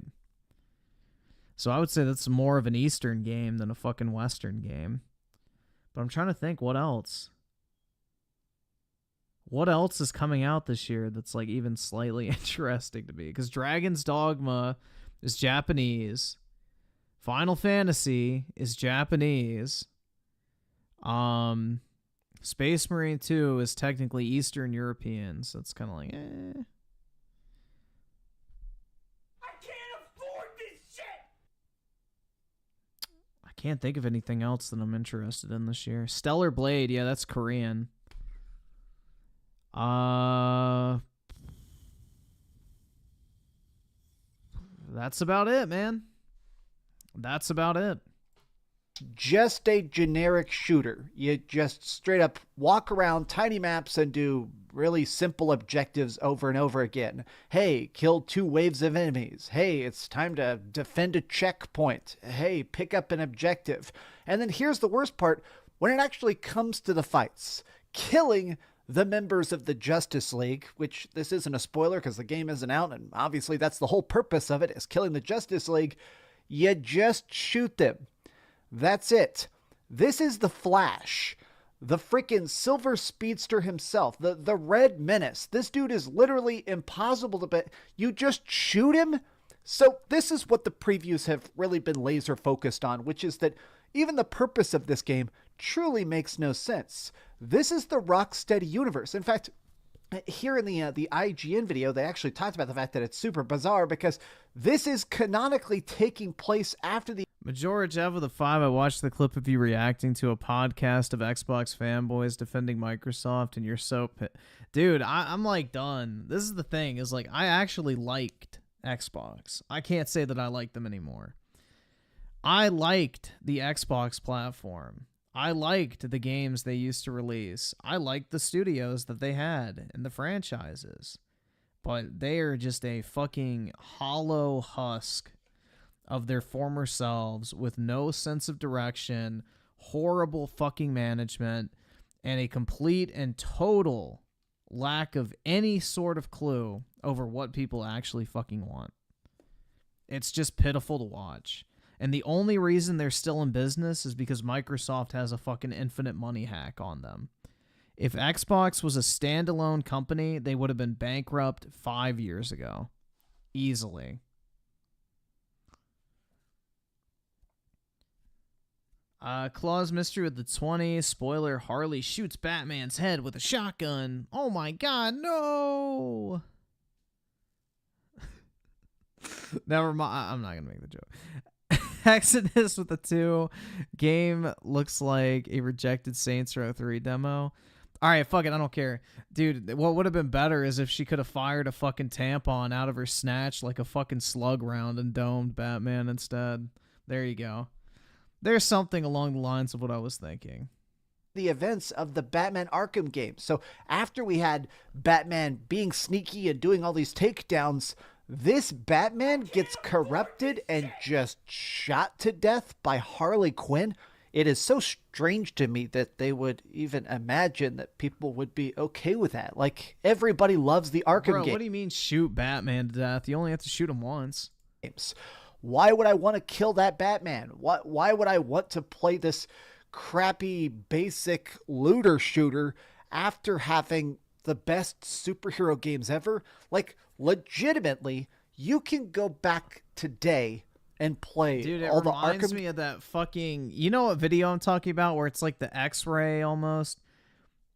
So I would say that's more of an Eastern game than a fucking Western game. But I'm trying to think what else. What else is coming out this year that's like even slightly interesting to me? Because Dragon's Dogma is Japanese. Final Fantasy is Japanese. Space Marine 2 is technically Eastern European, so it's kind of like, eh. I can't afford this shit! I can't think of anything else that I'm interested in this year. Stellar Blade, yeah, that's Korean. That's about it, man. That's about it. just a generic shooter. You just straight up walk around tiny maps and do really simple objectives over and over again. Hey, kill 2 waves of enemies. Hey, it's time to defend a checkpoint. Hey, pick up an objective. And then here's the worst part. When it actually comes to the fights, killing the members of the Justice League, which this isn't a spoiler because the game isn't out, and obviously that's the whole purpose of it, is killing the Justice League, you just shoot them. That's it. This is the Flash. The freaking Silver Speedster himself. The Red Menace. This dude is literally impossible to bet. You just shoot him? So this is what the previews have really been laser focused on, which is that even the purpose of this game truly makes no sense. This is the Rocksteady universe. In fact, here in the IGN video, they actually talked about the fact that it's super bizarre because this is canonically taking place after the Majora Jeff with a 5. I watched the clip of you reacting to a podcast of Xbox fanboys defending Microsoft, and you're so dude, I'm like done. This is the thing, is like I actually liked Xbox. I can't say that I like them anymore. I liked the Xbox platform. I liked the games they used to release. I liked the studios that they had and the franchises. But they are just a fucking hollow husk of their former selves with no sense of direction, horrible fucking management, and a complete and total lack of any sort of clue over what people actually fucking want. It's just pitiful to watch. And the only reason they're still in business is because Microsoft has a fucking infinite money hack on them. If Xbox was a standalone company, they would have been bankrupt 5 years ago. Easily. Claus Mystery with the 20. Spoiler, Harley shoots Batman's head with a shotgun. Oh my god, no! Never mind. I'm not going to make the joke. Exodus with the 2. Game looks like a rejected Saints Row 3 demo. Alright, fuck it, I don't care. Dude, what would have been better is if she could have fired a fucking tampon out of her snatch like a fucking slug round and domed Batman instead. There you go. There's something along the lines of what I was thinking. The events of the Batman Arkham games. So after we had Batman being sneaky and doing all these takedowns, this Batman gets corrupted and just shot to death by Harley Quinn. It is so strange to me that they would even imagine that people would be okay with that. Like, everybody loves the Arkham game. What do you mean shoot Batman to death? You only have to shoot him once. Why would I want to kill that Batman? Why would I want to play this crappy, basic looter shooter after having the best superhero games ever? Like, legitimately, you can go back today and play all the Arkham. It reminds me of that fucking... You know what video I'm talking about where it's like the X-ray almost?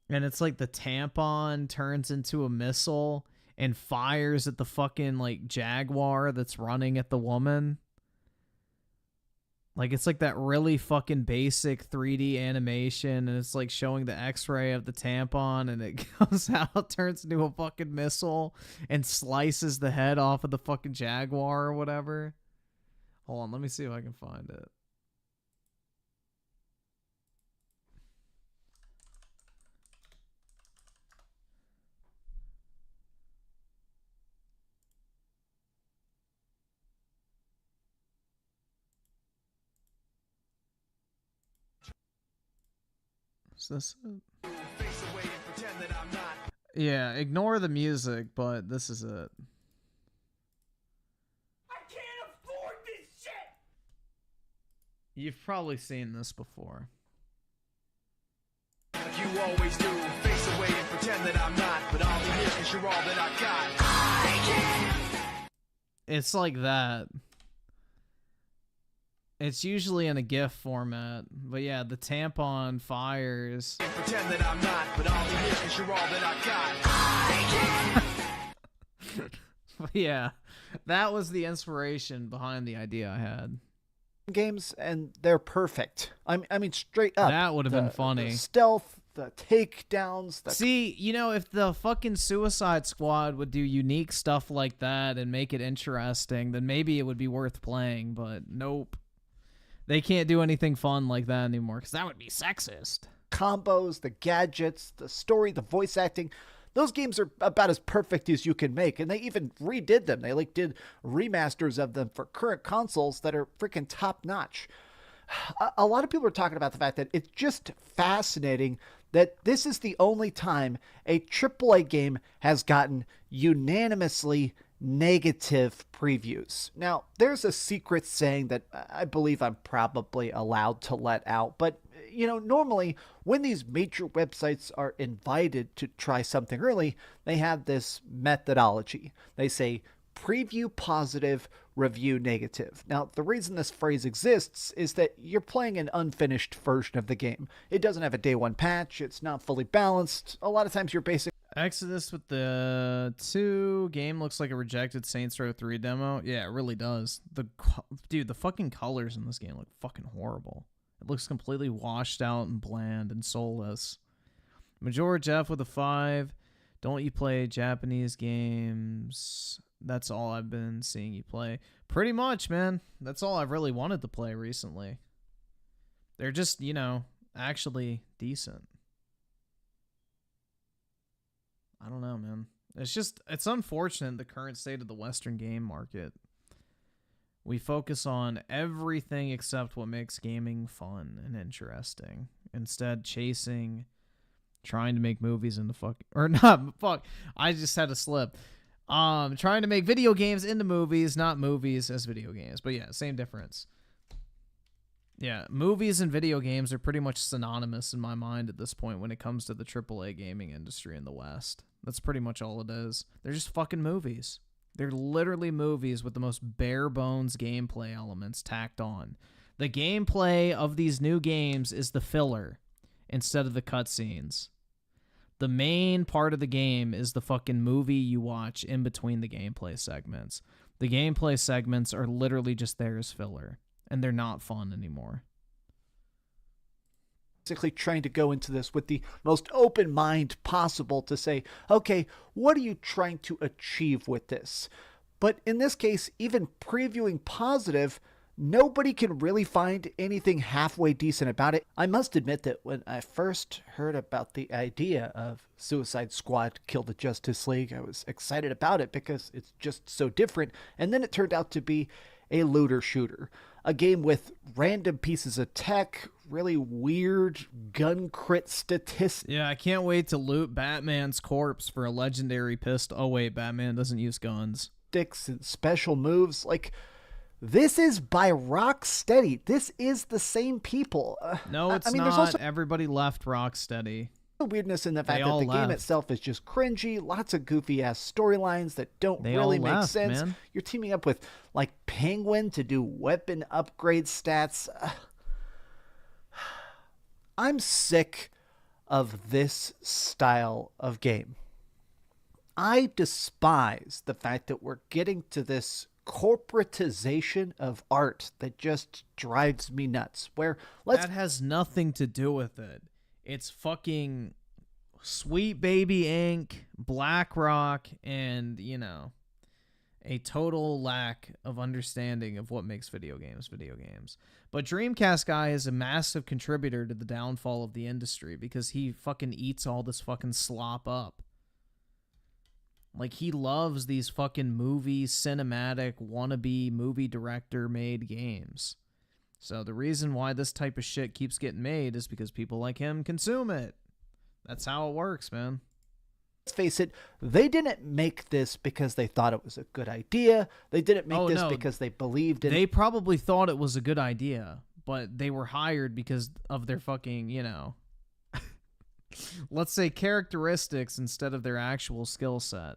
And it's like the tampon turns into a missile and fires at the fucking like Jaguar that's running at the woman. Like, it's like that really fucking basic 3D animation, and it's like showing the X-ray of the tampon, and it goes out, turns into a fucking missile, and slices the head off of the fucking Jaguar or whatever. Hold on, let me see if I can find it. Is this it? Yeah, ignore the music, but this is it. I can't afford this shit! You've probably seen this before. You always do, face away and pretend that I'm not, but I'll be here because you're all that I got. I can't! It's like that. It's usually in a GIF format, but yeah, the tampon fires. Pretend that I'm not, but I'll be here because you're all that I got. I can't! But yeah, that was the inspiration behind the idea I had. Games, and they're perfect. I mean, straight up. That would have been funny. The stealth, the takedowns. See, you know, if the fucking Suicide Squad would do unique stuff like that and make it interesting, then maybe it would be worth playing, but nope. They can't do anything fun like that anymore because that would be sexist. Combos, the gadgets, the story, the voice acting. Those games are about as perfect as you can make, and they even redid them. They did remasters of them for current consoles that are freaking top-notch. A lot of people are talking about the fact that it's just fascinating that this is the only time a AAA game has gotten unanimously negative previews. Now, there's a secret saying that I believe I'm probably allowed to let out, but normally when these major websites are invited to try something early, they have this methodology. They say preview positive, review negative. Now, the reason this phrase exists is that you're playing an unfinished version of the game. It doesn't have a day one patch. It's not fully balanced. A lot of times you're basic. Exodus with the 2 game looks like a rejected Saints Row 3 demo. Yeah, it really does. Dude, the fucking colors in this game look fucking horrible. It looks completely washed out and bland and soulless. Major Jeff with a 5. Don't you play Japanese games? That's all I've been seeing you play. Pretty much, man. That's all I've really wanted to play recently. They're just, actually decent. I don't know, man. It's unfortunate the current state of the Western game market. We focus on everything except what makes gaming fun and interesting. Instead, trying to make movies into I just had a slip. Trying to make video games into movies, not movies as video games. But yeah, same difference. Yeah, movies and video games are pretty much synonymous in my mind at this point when it comes to the AAA gaming industry in the West. That's pretty much all it is. They're just fucking movies. They're literally movies with the most bare bones gameplay elements tacked on. The gameplay of these new games is the filler instead of the cutscenes. The main part of the game is the fucking movie you watch in between the gameplay segments. The gameplay segments are literally just there as filler, and they're not fun anymore. Basically trying to go into this with the most open mind possible to say, okay, what are you trying to achieve with this? But in this case, even previewing positive, nobody can really find anything halfway decent about it. I must admit that when I first heard about the idea of Suicide Squad Kill the Justice League, I was excited about it because it's just so different. And then it turned out to be a looter shooter, a game with random pieces of tech, really weird gun crit statistics. Yeah, I can't wait to loot Batman's corpse for a legendary pistol. Oh wait, Batman doesn't use guns. And special moves. This is by Rocksteady. This is the same people. No, it's not. There's also everybody left Rocksteady. Weirdness in the fact that the game itself is just cringy, lots of goofy ass storylines that don't really make sense. Man. You're teaming up with Penguin to do weapon upgrade stats. I'm sick of this style of game. I despise the fact that we're getting to this corporatization of art that just drives me nuts. That has nothing to do with it. It's fucking Sweet Baby Inc., BlackRock, and, a total lack of understanding of what makes video games. But Dreamcast Guy is a massive contributor to the downfall of the industry because he fucking eats all this fucking slop up. He loves these fucking cinematic, wannabe movie director made games. So the reason why this type of shit keeps getting made is because people like him consume it. That's how it works, man. Let's face it, they didn't make this because they thought it was a good idea. They didn't make this because they believed in it. They probably thought it was a good idea, but they were hired because of their fucking, let's say characteristics instead of their actual skill set.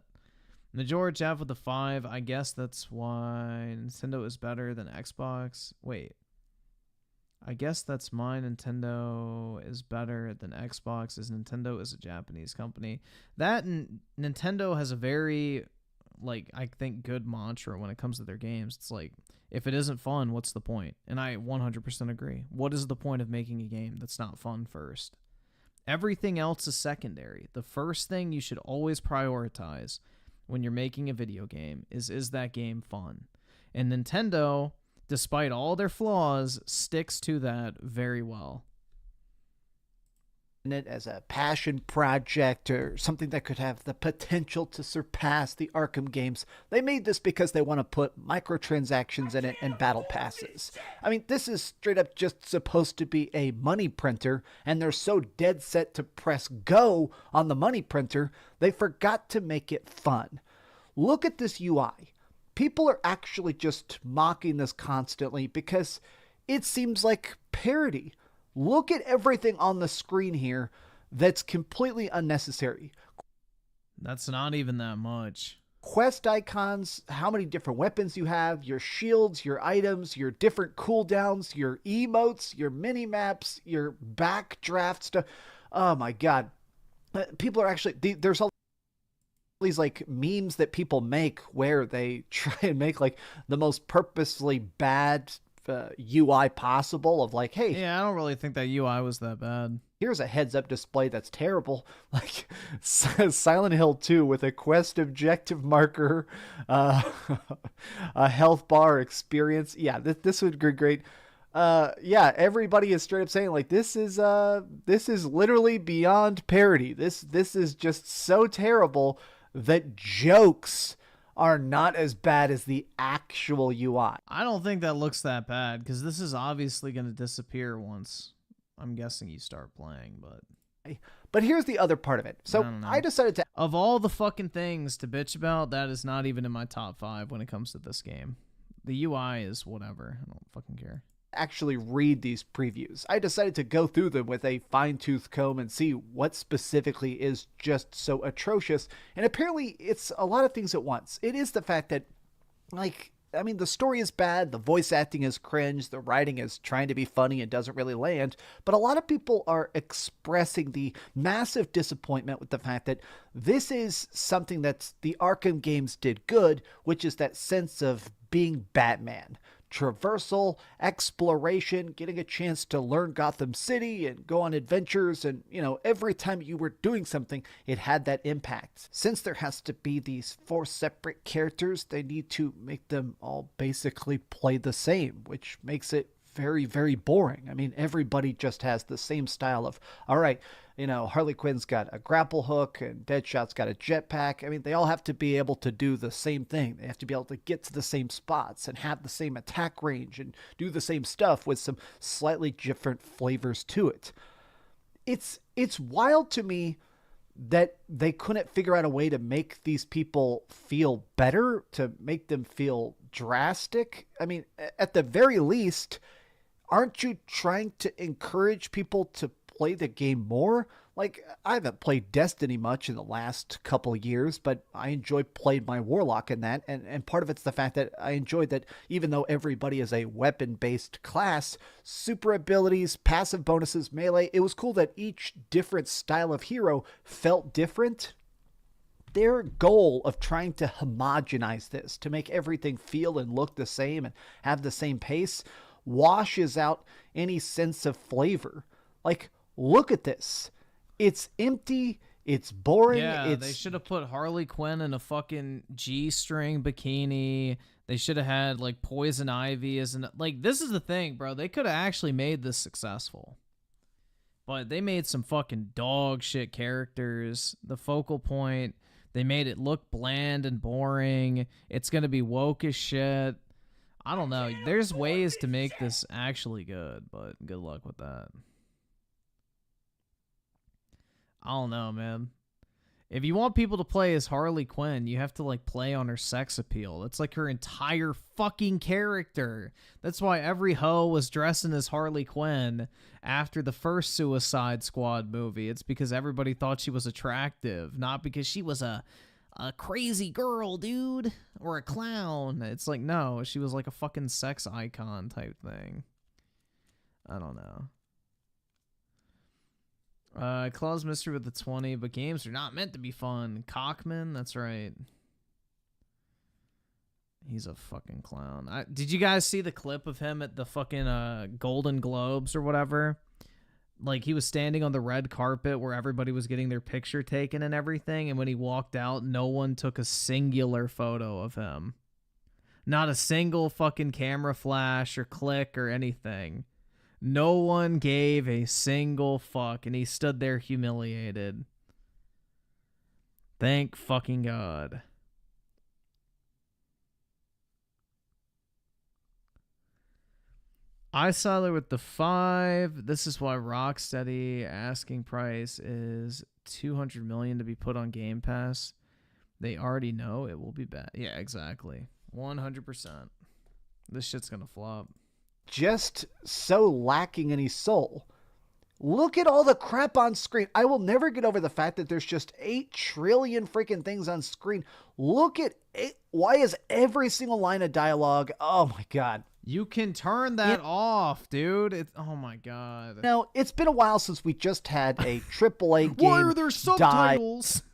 Major Jeff with the 5, I guess that's why Nintendo is better than Xbox. Wait. I guess that's my Nintendo is better than Xbox, as Nintendo is a Japanese company. That Nintendo has a very, I think, good mantra when it comes to their games. It's if it isn't fun, what's the point? And I 100% agree. What is the point of making a game that's not fun first? Everything else is secondary. The first thing you should always prioritize when you're making a video game is that game fun? And Nintendo despite all their flaws, sticks to that very well. It as a passion project or something that could have the potential to surpass the Arkham games. They made this because they want to put microtransactions in it and battle passes. I mean, this is straight up just supposed to be a money printer, and they're so dead set to press go on the money printer, they forgot to make it fun. Look at this UI. People are actually just mocking this constantly because it seems like parody. Look at everything on the screen here that's completely unnecessary. That's not even that much. Quest icons, how many different weapons you have, your shields, your items, your different cooldowns, your emotes, your mini-maps, your backdraft stuff. Oh my god. People are actually... There's all these like memes that people make where they try and make like the most purposely bad UI possible of like, hey, yeah, I don't really think that UI was that bad. Here's a heads-up display that's terrible, like Silent Hill 2 with a quest objective marker, a health bar experience. Yeah, this would be great. Yeah, everybody is straight up saying like this is literally beyond parody. This is just so terrible that jokes are not as bad as the actual UI. I don't think that looks that bad because this is obviously going to disappear once, I'm guessing, you start playing. But here's the other part of it. So I decided to... Of all the fucking things to bitch about, that is not even in my top 5 when it comes to this game. The UI is whatever. I don't fucking care. Actually read these previews. I decided to go through them with a fine-tooth comb and see what specifically is just so atrocious. And apparently it's a lot of things at once. It is the fact that, like, I mean, the story is bad, the voice acting is cringe, the writing is trying to be funny and doesn't really land, but a lot of people are expressing the massive disappointment with the fact that this is something that the Arkham games did good, which is that sense of being Batman. Traversal, exploration, getting a chance to learn Gotham City and go on adventures, and, you know, every time you were doing something, it had that impact. Since there has to be these 4 separate characters, they need to make them all basically play the same, which makes it very, very boring. I mean, everybody just has the same style of, all right, you know, Harley Quinn's got a grapple hook and Deadshot's got a jetpack. I mean, they all have to be able to do the same thing. They have to be able to get to the same spots and have the same attack range and do the same stuff with some slightly different flavors to it. It's wild to me that they couldn't figure out a way to make these people feel better, to make them feel drastic. I mean, at the very least, aren't you trying to encourage people to play the game more? Like, I haven't played Destiny much in the last couple of years, but I played my Warlock in that, and part of it's the fact that I enjoyed that even though everybody is a weapon-based class, super abilities, passive bonuses, melee, it was cool that each different style of hero felt different. Their goal of trying to homogenize this, to make everything feel and look the same and have the same pace, washes out any sense of flavor. Like, look at this. It's empty. It's boring. Yeah, they should have put Harley Quinn in a fucking G-string bikini. They should have had, like, Poison Ivy as an... Like, this is the thing, bro. They could have actually made this successful. But they made some fucking dog shit characters. The focal point, they made it look bland and boring. It's going to be woke as shit. I don't know. There's ways to make this actually good, but good luck with that. I don't know, man. If you want people to play as Harley Quinn, you have to, like, play on her sex appeal. That's, like, her entire fucking character. That's why every hoe was dressing as Harley Quinn after the first Suicide Squad movie. It's because everybody thought she was attractive, not because she was a crazy girl, dude, or a clown. It's like, no, she was like a fucking sex icon type thing. I don't know. Claus Mystery with the 20, but games are not meant to be fun. Cockman, that's right. He's a fucking clown. Did you guys see the clip of him at the fucking Golden Globes or whatever? Like, he was standing on the red carpet where everybody was getting their picture taken and everything, and when he walked out, no one took a singular photo of him. Not a single fucking camera flash or click or anything. No one gave a single fuck, and he stood there humiliated. Thank fucking God. iSolder with the 5. This is why Rocksteady asking price is $200 million to be put on Game Pass. They already know it will be bad. Yeah, exactly. 100%. This shit's gonna flop. Just so lacking any soul. Look at all the crap on screen. I will never get over the fact that there's just 8 trillion freaking things on screen. Look at it. Why is every single line of dialogue? Oh my God. You can turn that off, dude. Oh my God. Now, it's been a while since we just had a AAA game. Why are there subtitles?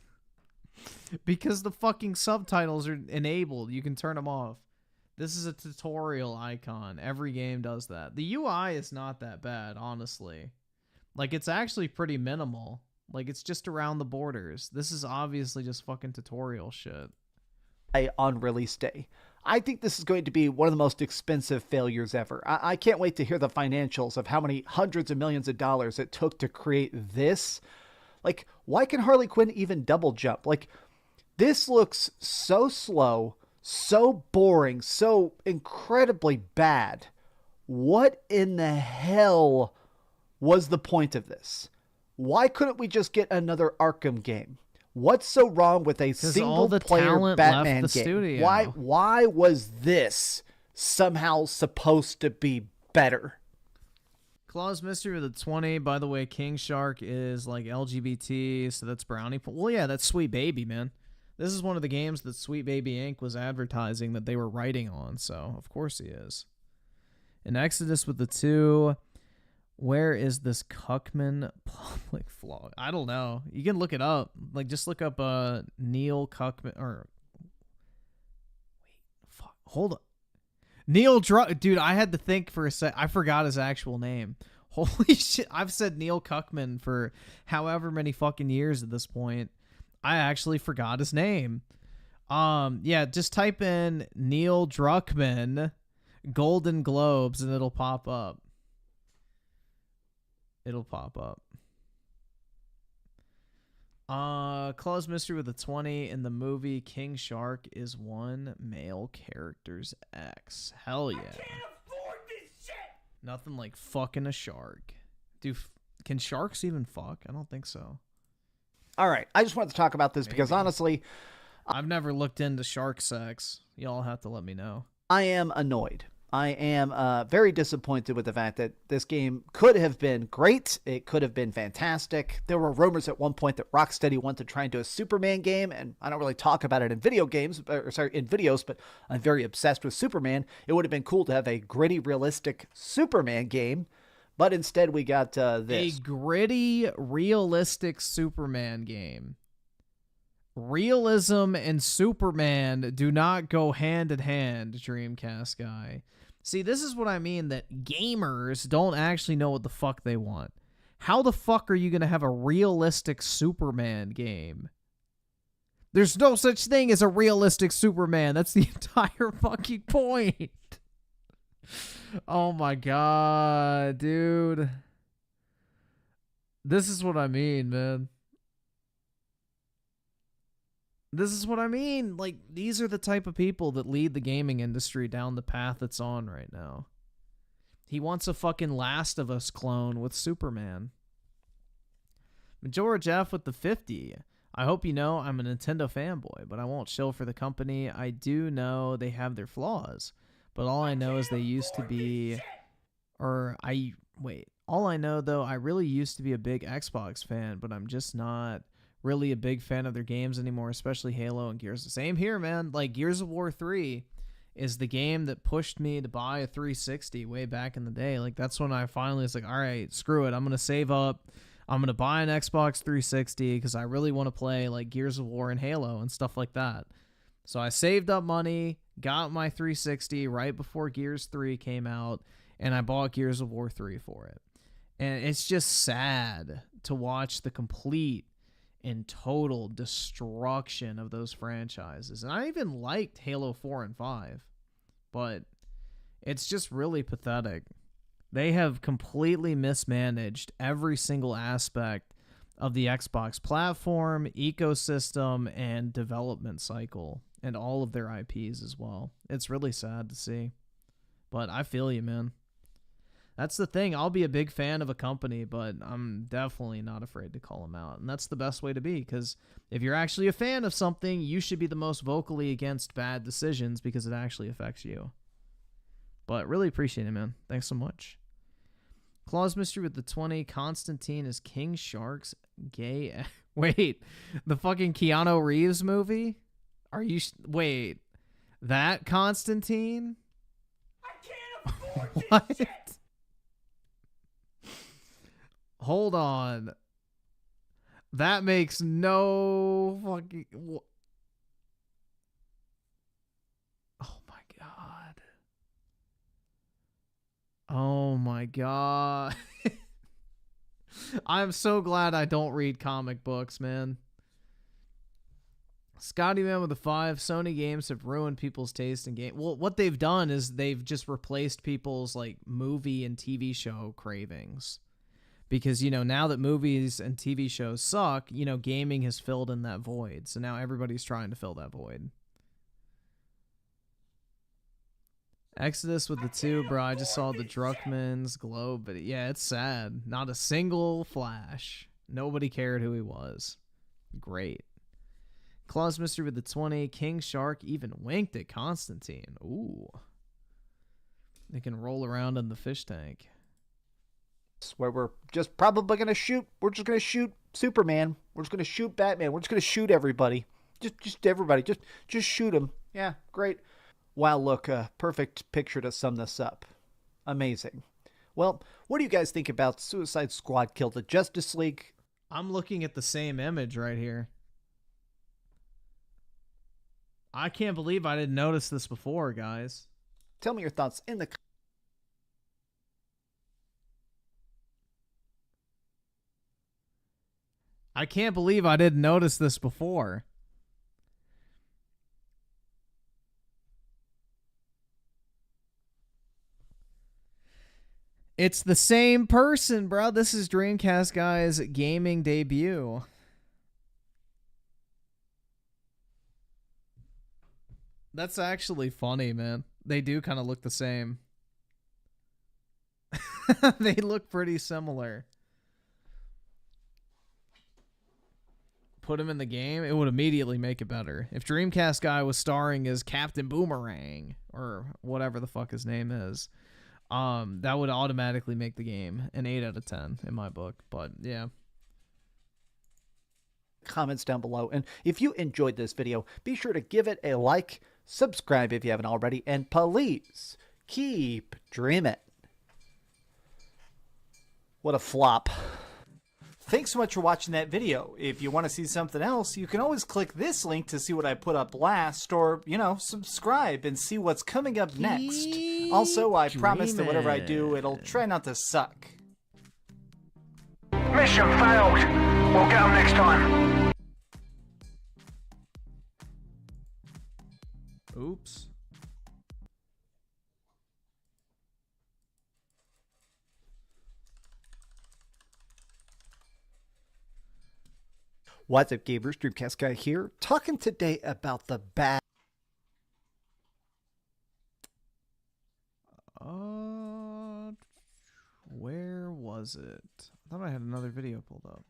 Because the fucking subtitles are enabled. You can turn them off. This is a tutorial icon. Every game does that. The UI is not that bad, honestly. Like, it's actually pretty minimal. Like, it's just around the borders. This is obviously just fucking tutorial shit. On release day. I think this is going to be one of the most expensive failures ever. I can't wait to hear the financials of how many hundreds of millions of dollars it took to create this. Like, why can Harley Quinn even double jump? Like, this looks so slow, so boring, so incredibly bad. What in the hell was the point of this? Why couldn't we just get another Arkham game? What's so wrong with a single-player Batman game? Studio. Why was this somehow supposed to be better? Claws Mystery with a 20. By the way, King Shark is like LGBT, so that's brownie. Well, yeah, that's Sweet Baby, man. This is one of the games that Sweet Baby Inc. was advertising that they were writing on, so of course he is. And Exodus with the 2. Where is this Cuckman public vlog? I don't know. You can look it up. Like, just look up Neil Cuckman, or wait, fuck, hold up. Neil dude, I had to think for a sec. I forgot his actual name. Holy shit, I've said Neil Cuckman for however many fucking years at this point. I actually forgot his name. Yeah, just type in Neil Druckmann Golden Globes and it'll pop up. It'll pop up. Claws Mystery with a 20. In the movie, King Shark is one male character's ex. Hell yeah. I can't afford this shit! Nothing like fucking a shark. Dude, can sharks even fuck? I don't think so. All right, I just wanted to talk about this because honestly, I've never looked into shark sex. Y'all have to let me know. I am annoyed. I am very disappointed with the fact that this game could have been great. It could have been fantastic. There were rumors at one point that Rocksteady wanted to try and do a Superman game, and I don't really talk about it in video games, or sorry, in videos, but I'm very obsessed with Superman. It would have been cool to have a gritty, realistic Superman game, but instead we got this. A gritty, realistic Superman game. Realism and Superman do not go hand in hand, Dreamcast guy. See, this is what I mean, that gamers don't actually know what the fuck they want. How the fuck are you going to have a realistic Superman game? There's no such thing as a realistic Superman. That's the entire fucking point. Oh my god, dude. This is what I mean, man. This is what I mean. Like, these are the type of people that lead the gaming industry down the path it's on right now. He wants a fucking Last of Us clone with Superman. Majora Jeff with the 50. I hope you know I'm a Nintendo fanboy, but I won't shill for the company. I do know they have their flaws, but all I know is they used to be... All I know, though, I really used to be a big Xbox fan, but I'm just not... really a big fan of their games anymore, especially Halo and Gears. Same here, man. Like, Gears of War 3 is the game that pushed me to buy a 360 way back in the day. Like, that's when I finally was like, all right, screw it. I'm going to save up. I'm going to buy an Xbox 360 because I really want to play, like, Gears of War and Halo and stuff like that. So I saved up money, got my 360 right before Gears 3 came out, and I bought Gears of War 3 for it. And it's just sad to watch the complete in total destruction of those franchises. And I even liked Halo 4 and 5. but it's just really pathetic. They have completely mismanaged every single aspect of the Xbox platform, ecosystem, and development cycle, and all of their IPs as well. It's really sad to see, but I feel you, man. That's the thing. I'll be a big fan of a company, but I'm definitely not afraid to call them out. And that's the best way to be, because if you're actually a fan of something, you should be the most vocally against bad decisions because it actually affects you. But really appreciate it, man. Thanks so much. Claus Mystery with the 20. Constantine is King Shark's gay... Wait, the fucking Keanu Reeves movie? Are you... Wait, that Constantine? I can't afford What? this shit! Hold on. That makes no fucking... Oh my god. Oh my god. I'm so glad I don't read comic books, man. Scotty Man with a 5. Sony games have ruined people's taste in game. Well, what they've done is they've just replaced people's like movie and TV show cravings. Because, you know, now that movies and TV shows suck, you know, gaming has filled in that void. So now everybody's trying to fill that void. Exodus with the 2, bro. I just saw the Druckmann's Globe, but yeah, it's sad. Not a single flash. Nobody cared who he was. Great. Claus Mystery with the 20. King Shark even winked at Constantine. Ooh. They can roll around in the fish tank. Where we're just probably going to shoot. We're just going to shoot Superman. We're just going to shoot Batman. We're just going to shoot everybody. Just everybody. Just shoot them. Yeah, great. Wow, look, a perfect picture to sum this up. Amazing. Well, what do you guys think about Suicide Squad Kill the Justice League? I'm looking at the same image right here. I can't believe I didn't notice this before, guys. Tell me your thoughts in the... I can't believe I didn't notice this before. It's the same person, bro. This is Dreamcast Guy's gaming debut. That's actually funny, man. They do kind of look the same. They look pretty similar. Put him in the game, it would immediately make it better. If Dreamcast Guy was starring as Captain Boomerang, or whatever the fuck his name is, that would automatically make the game an 8 out of 10 in my book. But yeah. Comments down below. And if you enjoyed this video, be sure to give it a like, subscribe if you haven't already, and please keep dreaming. What a flop. Thanks so much for watching that video. If you want to see something else, you can always click this link to see what I put up last, or, you know, subscribe and see what's coming up next. Also, I promise that whatever I do, it'll try not to suck. Mission failed. We'll get them next time. Oops. What's up, gamers? Dreamcast Guy here, talking today about the bad... Where was it? I thought I had another video pulled up.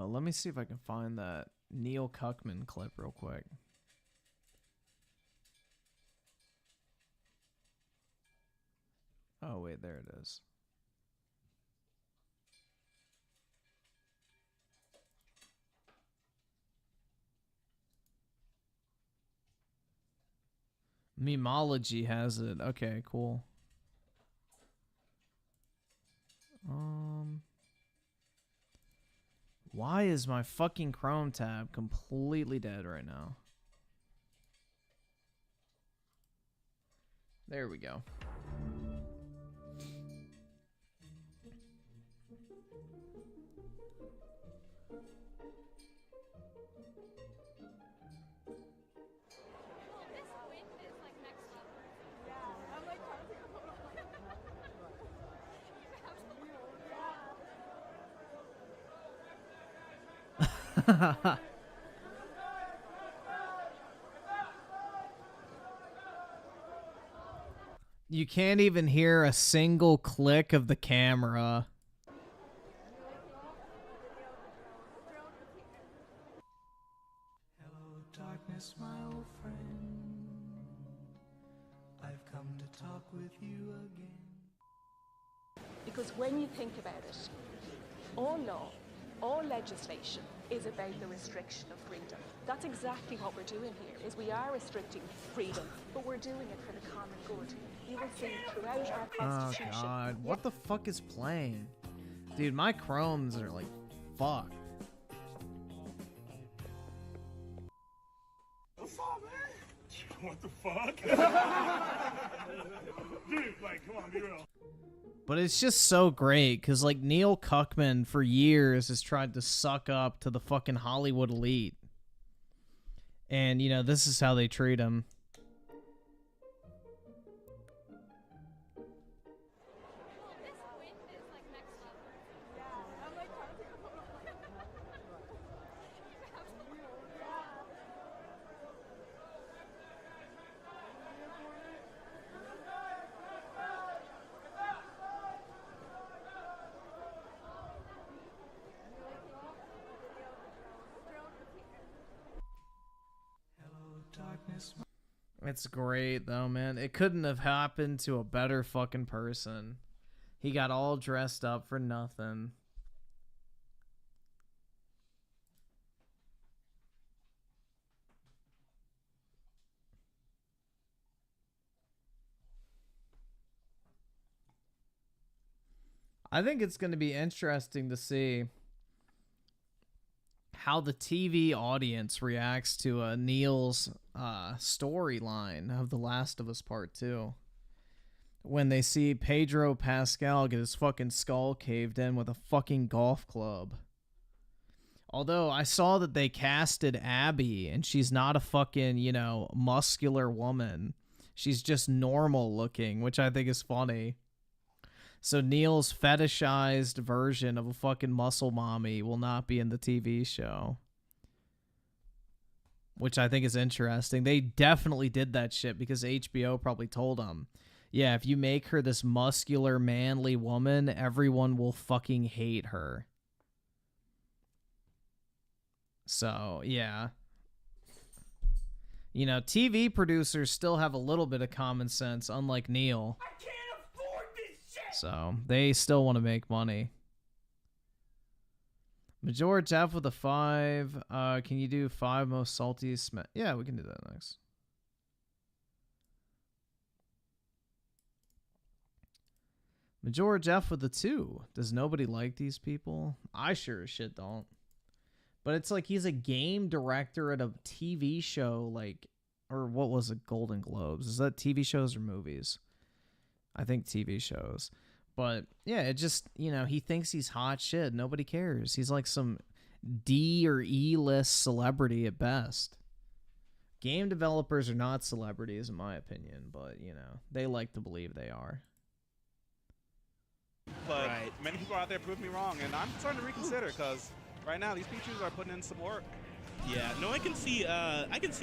Let me see if I can find that Neil Cuckman clip real quick. Oh, wait, there it is. Memology has it. Okay, cool. Why is my fucking Chrome tab completely dead right now? There we go. You can't even hear a single click of the camera. Hello, darkness, my old friend. I've come to talk with you again. Because when you think about it, all law, all legislation is about the restriction of freedom. That's exactly what we're doing here, is we are restricting freedom, but we're doing it for the common good. You will see throughout our Constitution. Oh god, what the fuck is playing? Dude, my chromes are like, fuck. What's up, man? What the fuck? Dude, like, come on, be real. But it's just so great, because, like, Neil Cuckman for years has tried to suck up to the fucking Hollywood elite. And, you know, this is how they treat him. It's great, though, man. It couldn't have happened to a better fucking person. He got all dressed up for nothing. I think it's going to be interesting to see how the TV audience reacts to Neil's storyline of The Last of Us Part 2. When they see Pedro Pascal get his fucking skull caved in with a fucking golf club. Although I saw that they casted Abby, and she's not a fucking, you know, muscular woman. She's just normal looking, which I think is funny. So Neil's fetishized version of a fucking muscle mommy will not be in the TV show. Which I think is interesting. They definitely did that shit because HBO probably told them, yeah, if you make her this muscular, manly woman, everyone will fucking hate her. So, yeah. You know, TV producers still have a little bit of common sense, unlike Neil. I can't afford this shit! So, they still want to make money. Majority F with a 5. Can you do 5 most salty Yeah, we can do that next. Major Jeff with a 2. Does nobody like these people? I sure as shit don't. But it's like he's a game director at a TV show, like, or what was it, Golden Globes? Is that TV shows or movies? I think TV shows. But yeah, it just, you know, he thinks he's hot shit. Nobody cares. He's like some D or E list celebrity at best. Game developers are not celebrities in my opinion, but you know, they like to believe they are. But many people out there proved me wrong, and I'm starting to reconsider because right now these Pichus are putting in some work. Yeah, no, I can see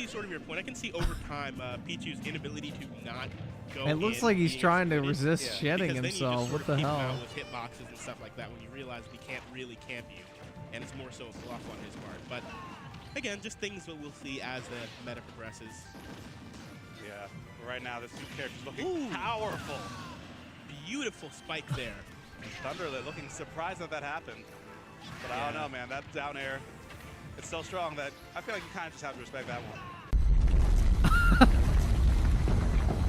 sort of your point. I can see over time Pichu's inability to not go. It looks like he's trying to resist shitting himself. What the hell? With hitboxes and stuff like that, when you realize he can't really camp you, and it's more so a bluff on his part. But again, just things that we'll see as the meta progresses. Yeah, right now this character's looking powerful. Beautiful spike there. And Thunder, they're looking surprised that happened. But I don't know, man. That down air, it's so strong that I feel like you kind of just have to respect that one.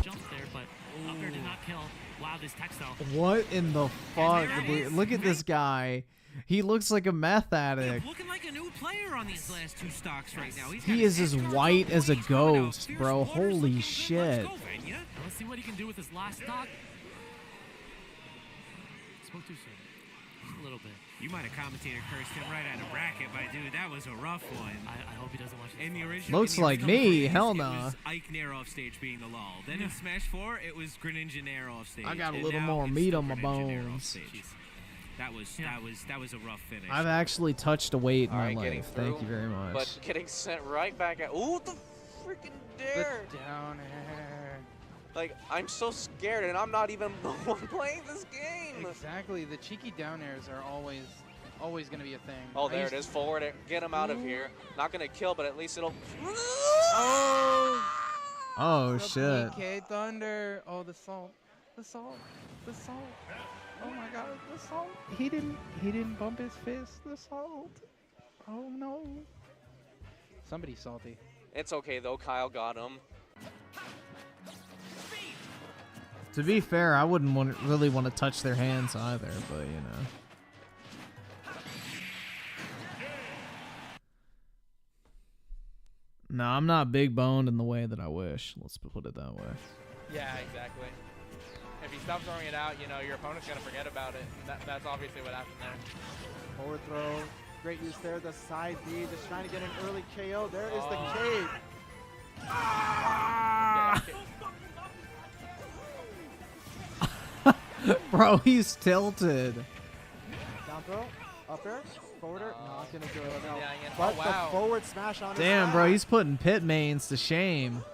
Jump there, but up air did not kill. Wow, this text though. What in the fuck? Look at this guy. He looks like a meth addict. Looking like a new player on these last 2 stocks right now. He is as white as a ghost, bro. Holy shit. Let's see what he can do with his last stock. Spoke too soon. Just a little bit. You might have commentated cursed him right out of bracket, my dude. That was a rough one. I hope he doesn't watch it. In the original, Looks like me. Hell no. It was Ike Nair off stage being the lull. Then in Smash 4, it was Greninja Nair off stage. I got a And little now more it's meat still on my Greninja Nair off bones. stage. That was a rough finish. I've actually touched a weight in my Alright, getting life. Thank you through, very much. But getting sent right back at. Ooh, the freaking dare! The down air. Like, I'm so scared, and I'm not even the one playing this game. Exactly. The cheeky down airs are always going to be a thing. Oh, there it is. Forward it. Get him out of here. Not going to kill, but at least it'll. Oh! Oh, shit. BK Thunder. Oh, the salt. The salt. The salt. Oh my god, the salt. He didn't bump his fist. The salt. Oh no. Somebody's salty. It's okay, though. Kyle got him. To be fair, I wouldn't really want to touch their hands either, but you know. No, I'm not big boned in the way that I wish. Let's put it that way. Yeah, exactly. If you stop throwing it out, you know, your opponent's going to forget about it. And that's obviously what happened there. Forward throw. Great use there. The side B. Just trying to get an early KO. There is the cave. Ah! Bro, he's tilted. Down throw. Up air. Forwarder. Not going to do it. No. Yeah, But the forward smash on Damn, his bro, side. he's putting pit mains to shame.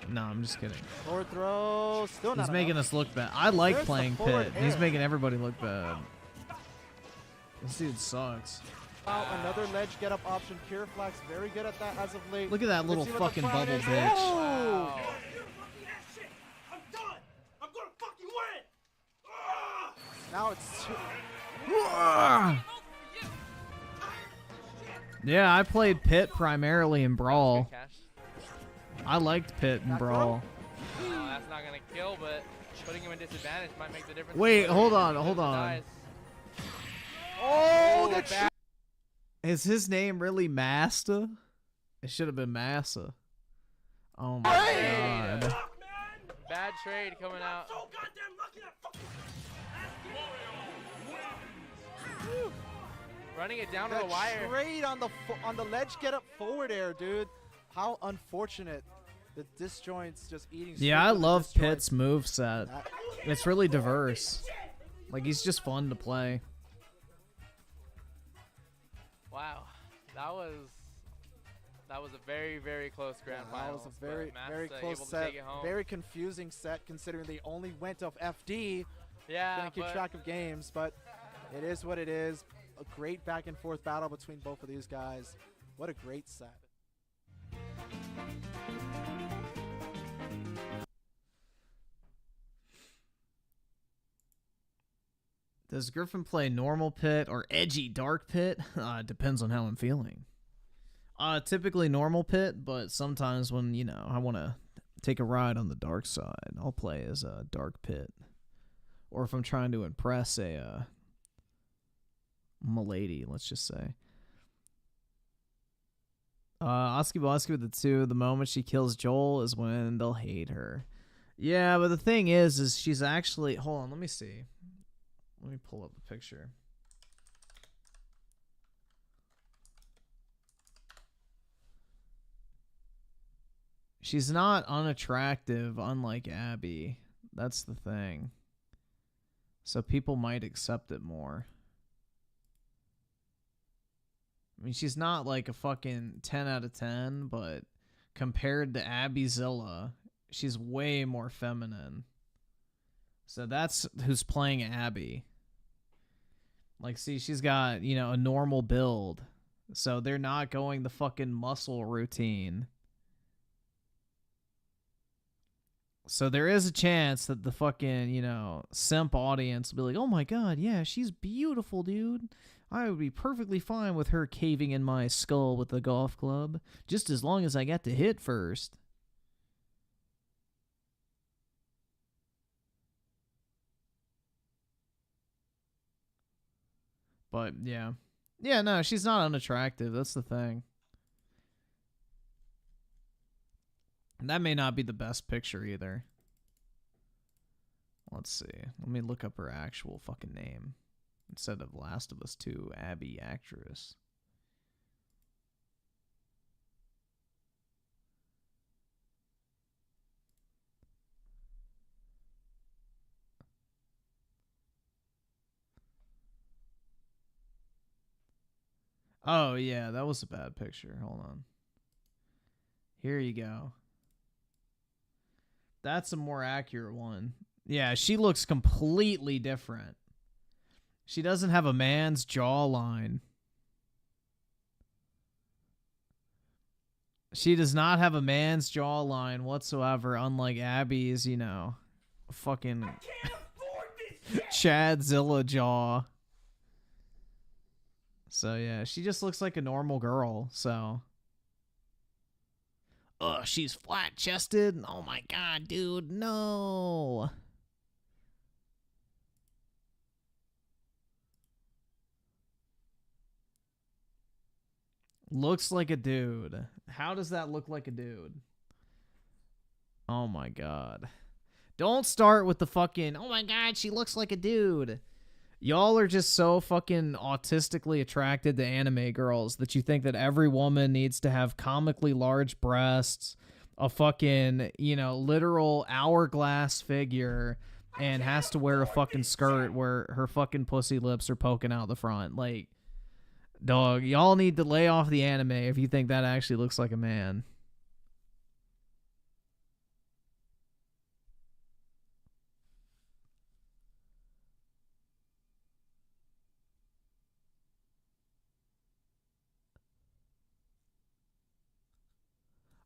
No, I'm just kidding. Forward throw. Still not He's making enough. us look bad. I like There's the playing forward pit. He's air. making everybody look bad. This dude sucks. Another ledge get up option. Pure Flax very good at that as of late. Look at that Let's little see what the fucking crowd bubble is. bitch. Oh! Now it's two. Yeah, I played pit primarily in Brawl. I liked pit and Brawl. No, that's not going to kill, but putting him in disadvantage might make the difference. Wait, hold on, hold on. Oh, the bad. Is his name really Masta? It should have been Massa. Oh my god. Bad trade coming out. Running it down to the wire. Trade on the ledge get up forward air, dude. How unfortunate. The disjoints just eating. Yeah, I straight from the love disjoint. Pit's moveset. It's really diverse. Like, he's just fun to play. Wow, that was a very, very close grand That finals. was a very, but very Masta close able to set. take it home. Very confusing set considering they only went off FD. Yeah, Couldn't keep but- track of games, but it is what it is. A great back and forth battle between both of these guys. What a great set. Does Griffin play normal pit or edgy dark pit? Depends on how I'm feeling. Typically normal pit, but sometimes when, you know, I want to take a ride on the dark side, I'll play as a dark pit. Or if I'm trying to impress a milady, let's just say. Oski Bosky with the 2, the moment she kills Joel is when they'll hate her. Yeah, but the thing is she's actually, hold on, let me see. Let me pull up the picture. She's not unattractive, unlike Abby. That's the thing. So people might accept it more. I mean, she's not like a fucking 10 out of 10, but compared to Abby Zilla, she's way more feminine. So that's who's playing Abby. Like, see, she's got, you know, a normal build. So they're not going the fucking muscle routine. So there is a chance that the fucking, you know, simp audience will be like, oh my god, yeah, she's beautiful, dude. I would be perfectly fine with her caving in my skull with the golf club, just as long as I got to hit first. But, yeah. Yeah, no, she's not unattractive. That's the thing. And that may not be the best picture either. Let's see. Let me look up her actual fucking name instead of Last of Us 2 Abby actress. Oh, yeah, that was a bad picture. Hold on. Here you go. That's a more accurate one. Yeah, she looks completely different. She doesn't have a man's jawline. She does not have a man's jawline whatsoever, unlike Abby's, you know, fucking Chadzilla jaw. So, yeah, she just looks like a normal girl, so. Ugh, she's flat-chested. Oh, my God, dude, no. Looks like a dude. How does that look like a dude? Oh, my God. Don't start with the fucking, oh, my God, she looks like a dude. Y'all are just so fucking autistically attracted to anime girls that you think that every woman needs to have comically large breasts, a fucking, you know, literal hourglass figure, and has to wear a fucking skirt where her fucking pussy lips are poking out the front. Like, dog, y'all need to lay off the anime if you think that actually looks like a man.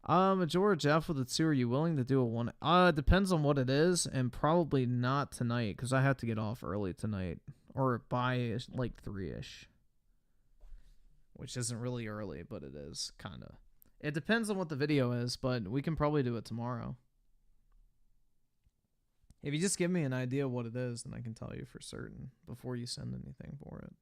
Majora Jeff with the 2, are you willing to do a 1? Depends on what it is, and probably not tonight, because I have to get off early tonight. Or by, like, 3-ish. Which isn't really early, but it is, kind of. It depends on what the video is, but we can probably do it tomorrow. If you just give me an idea of what it is, then I can tell you for certain, before you send anything for it.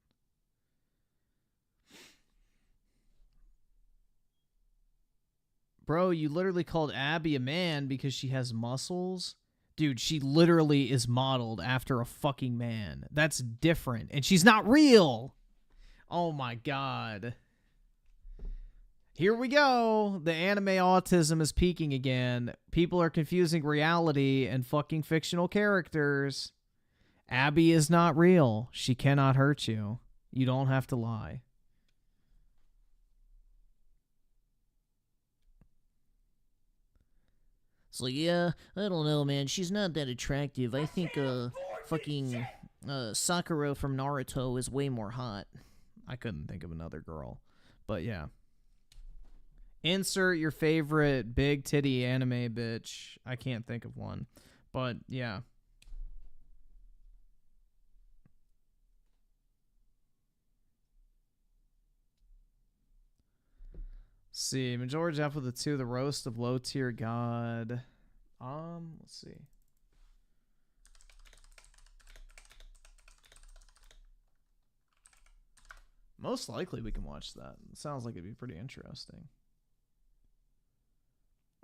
Bro, you literally called Abby a man because she has muscles? Dude, she literally is modeled after a fucking man. That's different. And she's not real! Oh my God. Here we go. The anime autism is peaking again. People are confusing reality and fucking fictional characters. Abby is not real. She cannot hurt you. You don't have to lie. It's like, yeah, I don't know, man. She's not that attractive. I think, fucking, Sakura from Naruto is way more hot. I couldn't think of another girl. But, yeah. Insert your favorite big titty anime bitch. I can't think of one. But, yeah. See, Majora Jeff with the 2, the roast of low tier god. Let's see. Most likely we can watch that. It sounds like it'd be pretty interesting.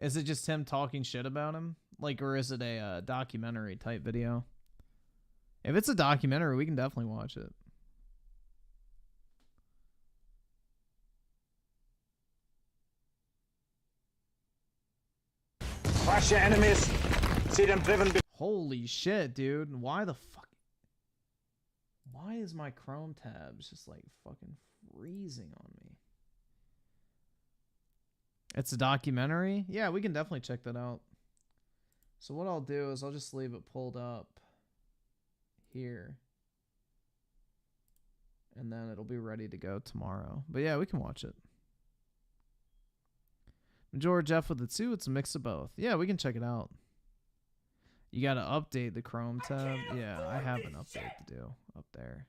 Is it just him talking shit about him? Like, or is it a documentary type video? If it's a documentary, we can definitely watch it. Crush your enemies. See them driven. Holy shit, dude. Why the fuck? Why is my Chrome tabs just like fucking freezing on me? It's a documentary? Yeah, we can definitely check that out. So what I'll do is I'll just leave it pulled up here. And then it'll be ready to go tomorrow. But yeah, we can watch it. Majora Jeff with the 2, it's a mix of both. Yeah, we can check it out. You gotta update the Chrome tab. Yeah, I have an update to do up there.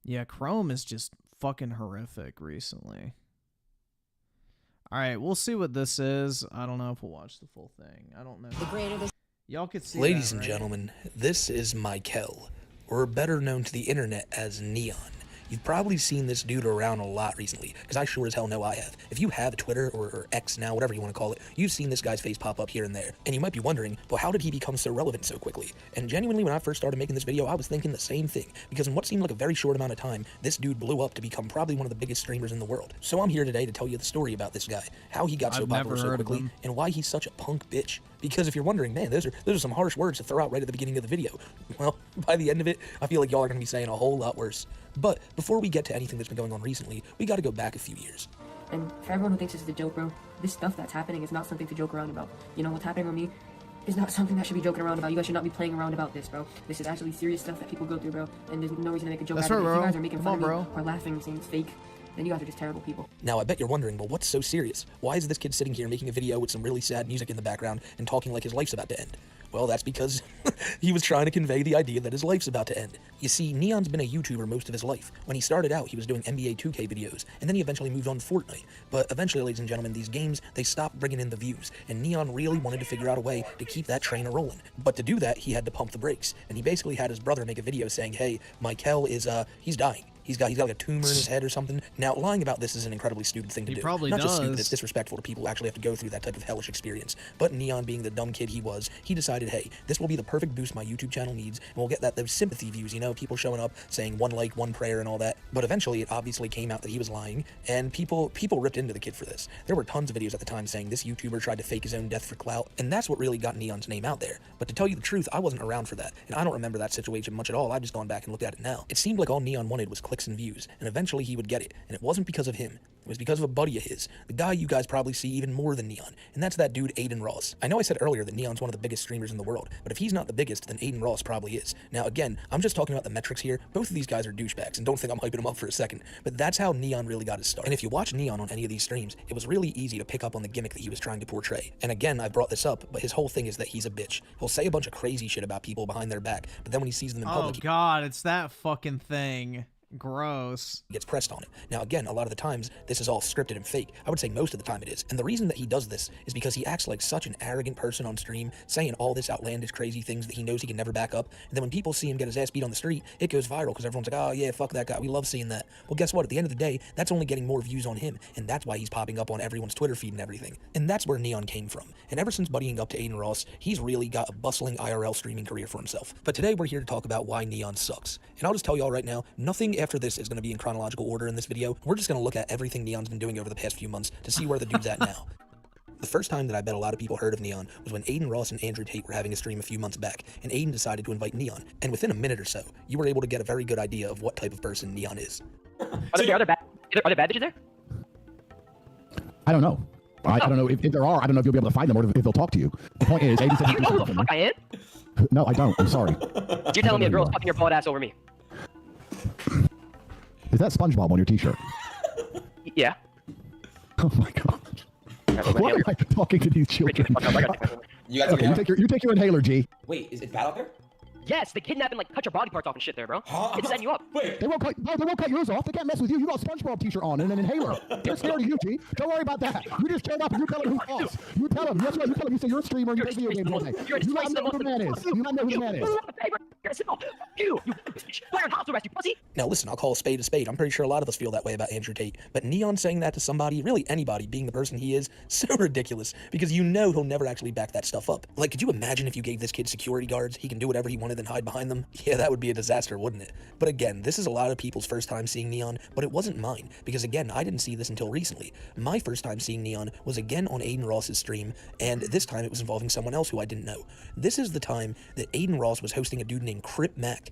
Yeah, Chrome is just fucking horrific recently. Alright, we'll see what this is. I don't know if we'll watch the full thing. I don't know. Y'all could see Ladies that, and right? gentlemen, this is Michael, or better known to the internet as Neon. You've probably seen this dude around a lot recently, because I sure as hell know I have. If you have Twitter or X now, whatever you want to call it, you've seen this guy's face pop up here and there. And you might be wondering, well, how did he become so relevant so quickly? And genuinely, when I first started making this video, I was thinking the same thing, because in what seemed like a very short amount of time, this dude blew up to become probably one of the biggest streamers in the world. So I'm here today to tell you the story about this guy, how he got so popular so quickly, and why he's such a punk bitch. Because if you're wondering, man, those are some harsh words to throw out right at the beginning of the video. Well, by the end of it, I feel like y'all are going to be saying a whole lot worse. But before we get to anything that's been going on recently, we got to go back a few years. And for everyone who thinks this is a joke, bro, this stuff that's happening is not something to joke around about. You know, what's happening with me is not something that should be joking around about. You guys should not be playing around about this, bro. This is actually serious stuff that people go through, bro. And there's no reason to make a joke out of it. If you guys are making fun of me or laughing, saying it's fake, then you guys are just terrible people. Now, I bet you're wondering, well, what's so serious? Why is this kid sitting here making a video with some really sad music in the background and talking like his life's about to end? Well, that's because he was trying to convey the idea that his life's about to end. You see, Neon's been a YouTuber most of his life. When he started out, he was doing NBA 2K videos, and then he eventually moved on to Fortnite. But eventually, ladies and gentlemen, these games, they stopped bringing in the views, and Neon really wanted to figure out a way to keep that train a-rolling. But to do that, he had to pump the brakes, and he basically had his brother make a video saying, hey, Michael is, he's dying. He's got like a tumor in his head or something. Now, lying about this is an incredibly stupid thing to do. He probably Not does. just stupid, it's disrespectful to people who actually have to go through that type of hellish experience. But Neon, being the dumb kid he was, he decided, hey, this will be the perfect boost my YouTube channel needs, and we'll get those sympathy views, you know, people showing up saying one like, one prayer and all that. But eventually, it obviously came out that he was lying, and people ripped into the kid for this. There were tons of videos at the time saying this YouTuber tried to fake his own death for clout, and that's what really got Neon's name out there. But to tell you the truth, I wasn't around for that, and I don't remember that situation much at all. I've just gone back and looked at it now. It seemed like all Neon wanted was clicks and views, and eventually he would get it, and it wasn't because of him. It was because of a buddy of his, the guy you guys probably see even more than Neon, and that's that dude Aiden Ross. I know I said earlier that Neon's one of the biggest streamers in the world, but if he's not the biggest, then Aiden Ross probably is. Now again, I'm just talking about the metrics here. Both of these guys are douchebags, and don't think I'm hyping them up for a second, but that's how Neon really got his start. And if you watch Neon on any of these streams, it was really easy to pick up on the gimmick that he was trying to portray. And again, I brought this up, but his whole thing is that he's a bitch. He'll say a bunch of crazy shit about people behind their back, but then when he sees them in public, oh god, it's that fucking thing. Gross. Gets pressed on it. Now again, a lot of the times this is all scripted and fake. I would say most of the time it is. And the reason that he does this is because he acts like such an arrogant person on stream, saying all this outlandish crazy things that he knows he can never back up. And then when people see him get his ass beat on the street, it goes viral because everyone's like, oh yeah, fuck that guy, we love seeing that. Well, guess what? At the end of the day, that's only getting more views on him, and that's why he's popping up on everyone's Twitter feed and everything. And that's where Neon came from. And ever since buddying up to Aiden Ross, he's really got a bustling IRL streaming career for himself. But today we're here to talk about why Neon sucks. And I'll just tell y'all right now, nothing after this is going to be in chronological order in this video. We're just going to look at everything Neon's been doing over the past few months to see where the dude's at now. The first time that I bet a lot of people heard of Neon was when Aiden Ross and Andrew Tate were having a stream a few months back, and Aiden decided to invite Neon. And within a minute or so, you were able to get a very good idea of what type of person Neon is. Are there bad bitches there? I don't know. I don't know if there are. I don't know if you'll be able to find them or if they'll talk to you. The point is, Aiden said you know who the fuck I am? No, I don't. I'm sorry. You're telling me a girl's fucking your broad ass over me? Is that SpongeBob on your t-shirt? Yeah. Oh my god. Why am I talking to these children? You take your inhaler, G. Wait, is it bad out there? Yes, they kidnap and like cut your body parts off and shit there, bro. It's setting you up. Wait. They won't cut yours off. They can't mess with you. You got a SpongeBob t-shirt on and an inhaler. They're scared of you, G. Don't worry about that. You just turn up and you tell them who's boss. You tell them. That's right. You tell them. You say you're a streamer and you play video games all day. You let them know who the man is. You let them know who the man is. You bitch. We're in house arrest, you pussy. Now listen, I'll call a spade a spade. I'm pretty sure a lot of us feel that way about Andrew Tate. But Neon saying that to somebody, really anybody, being the person he is, so ridiculous. Because you know he'll never actually back that stuff up. Like, could you imagine if you gave this kid security guards? He can do whatever he wanted and hide behind them? Yeah, that would be a disaster, wouldn't it? But again, this is a lot of people's first time seeing Neon, but it wasn't mine. Because again, I didn't see this until recently. My first time seeing Neon was again on Aiden Ross's stream, and this time it was involving someone else who I didn't know. This is the time that Aiden Ross was hosting a dude named Crip Mac,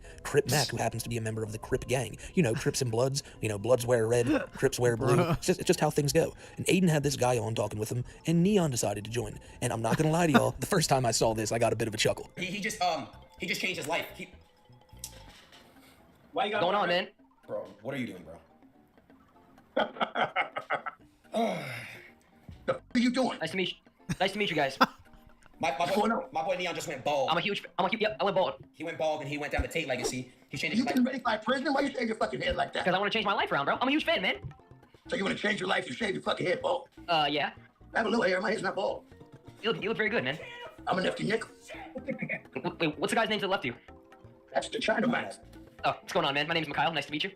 who happens to be a member of the Crip gang. You know, Crips and Bloods. You know, Bloods wear red, Crips wear blue. It's just how things go. And Aiden had this guy on talking with him, and Neon decided to join. And I'm not gonna lie to y'all, the first time I saw this, I got a bit of a chuckle. He just changed his life. Why you got going on, man? Bro, what are you doing, bro? The f are you doing? Nice to meet you. Nice to meet you guys. My boy Neon just went bald. Yep, I went bald. He went bald and he went down the Tate legacy. He changed his life. You been ready by prison? Why you shave your fucking head like that? Because I want to change my life around, bro. I'm a huge fan, man. So you want to change your life? You shave your fucking head bald? Yeah. I have a little hair. My head's not bald. You look very good, man. I'm a nifty nickel. Wait, what's the guy's name to the left of you? That's the China man. Oh, what's going on, man? My name's Mikhail. Nice to meet you.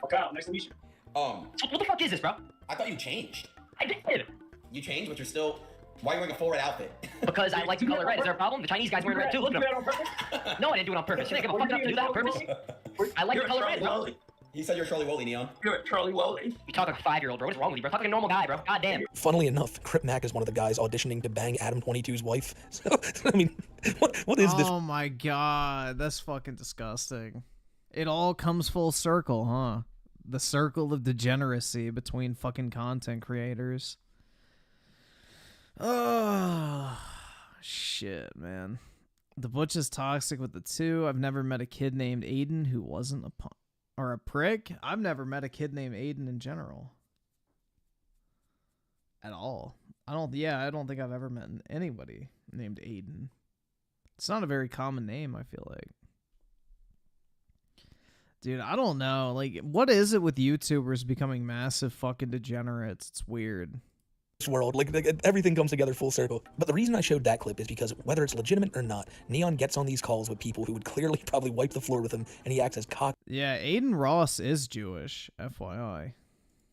Okay, nice to meet you. What the fuck is this, bro? I thought you changed. I did. You changed, but you're still. Why are you wearing a full red outfit? Because I like to color red. Is there a problem? The Chinese guy's wearing red too. Look at him. No, I didn't do it on purpose. You think I'm fucking up to do that on purpose? I like to color red, bro. He said you're Charlie Woolley, Neon. You're a Charlie Woolley. You talk like a 5-year-old, bro. What's wrong with you, bro? Talk like a normal guy, bro. God damn. Funnily enough, XIII is one of the guys auditioning to bang Adam 22's wife. So, I mean, what is this? Oh my god, that's fucking disgusting. It all comes full circle, huh? The circle of degeneracy between fucking content creators. Oh, shit, man. The Butch is toxic with the 2. I've never met a kid named Aiden who wasn't a punk. Or a prick? I've never met a kid named Aiden in general. At all. I don't think I've ever met anybody named Aiden. It's not a very common name, I feel like. Dude, I don't know. Like, what is it with YouTubers becoming massive fucking degenerates? It's weird. World, like everything comes together full circle. But the reason I showed that clip is because whether it's legitimate or not, Neon gets on these calls with people who would clearly probably wipe the floor with him, and he acts as cocky. Yeah, Aiden Ross is Jewish, FYI.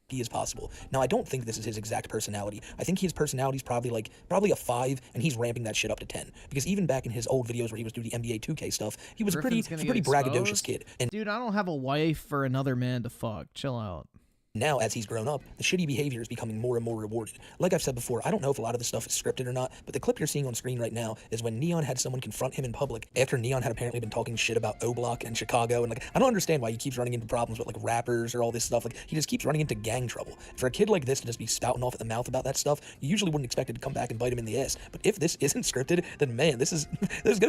He is possible. Now, I don't think this is his exact personality. I think his personality is probably a 5, and he's ramping that shit up to 10. Because even back in his old videos where he was doing the NBA 2K stuff, he was a pretty braggadocious kid. And dude, I don't have a wife for another man to fuck. Chill out. Now, as he's grown up, the shitty behavior is becoming more and more rewarded. Like I've said before, I don't know if a lot of this stuff is scripted or not, but the clip you're seeing on screen right now is when Neon had someone confront him in public after Neon had apparently been talking shit about O-Block and Chicago, and like, I don't understand why he keeps running into problems with like rappers or all this stuff. Like, he just keeps running into gang trouble. For a kid like this to just be spouting off at the mouth about that stuff, you usually wouldn't expect it to come back and bite him in the ass. But if this isn't scripted, then man, those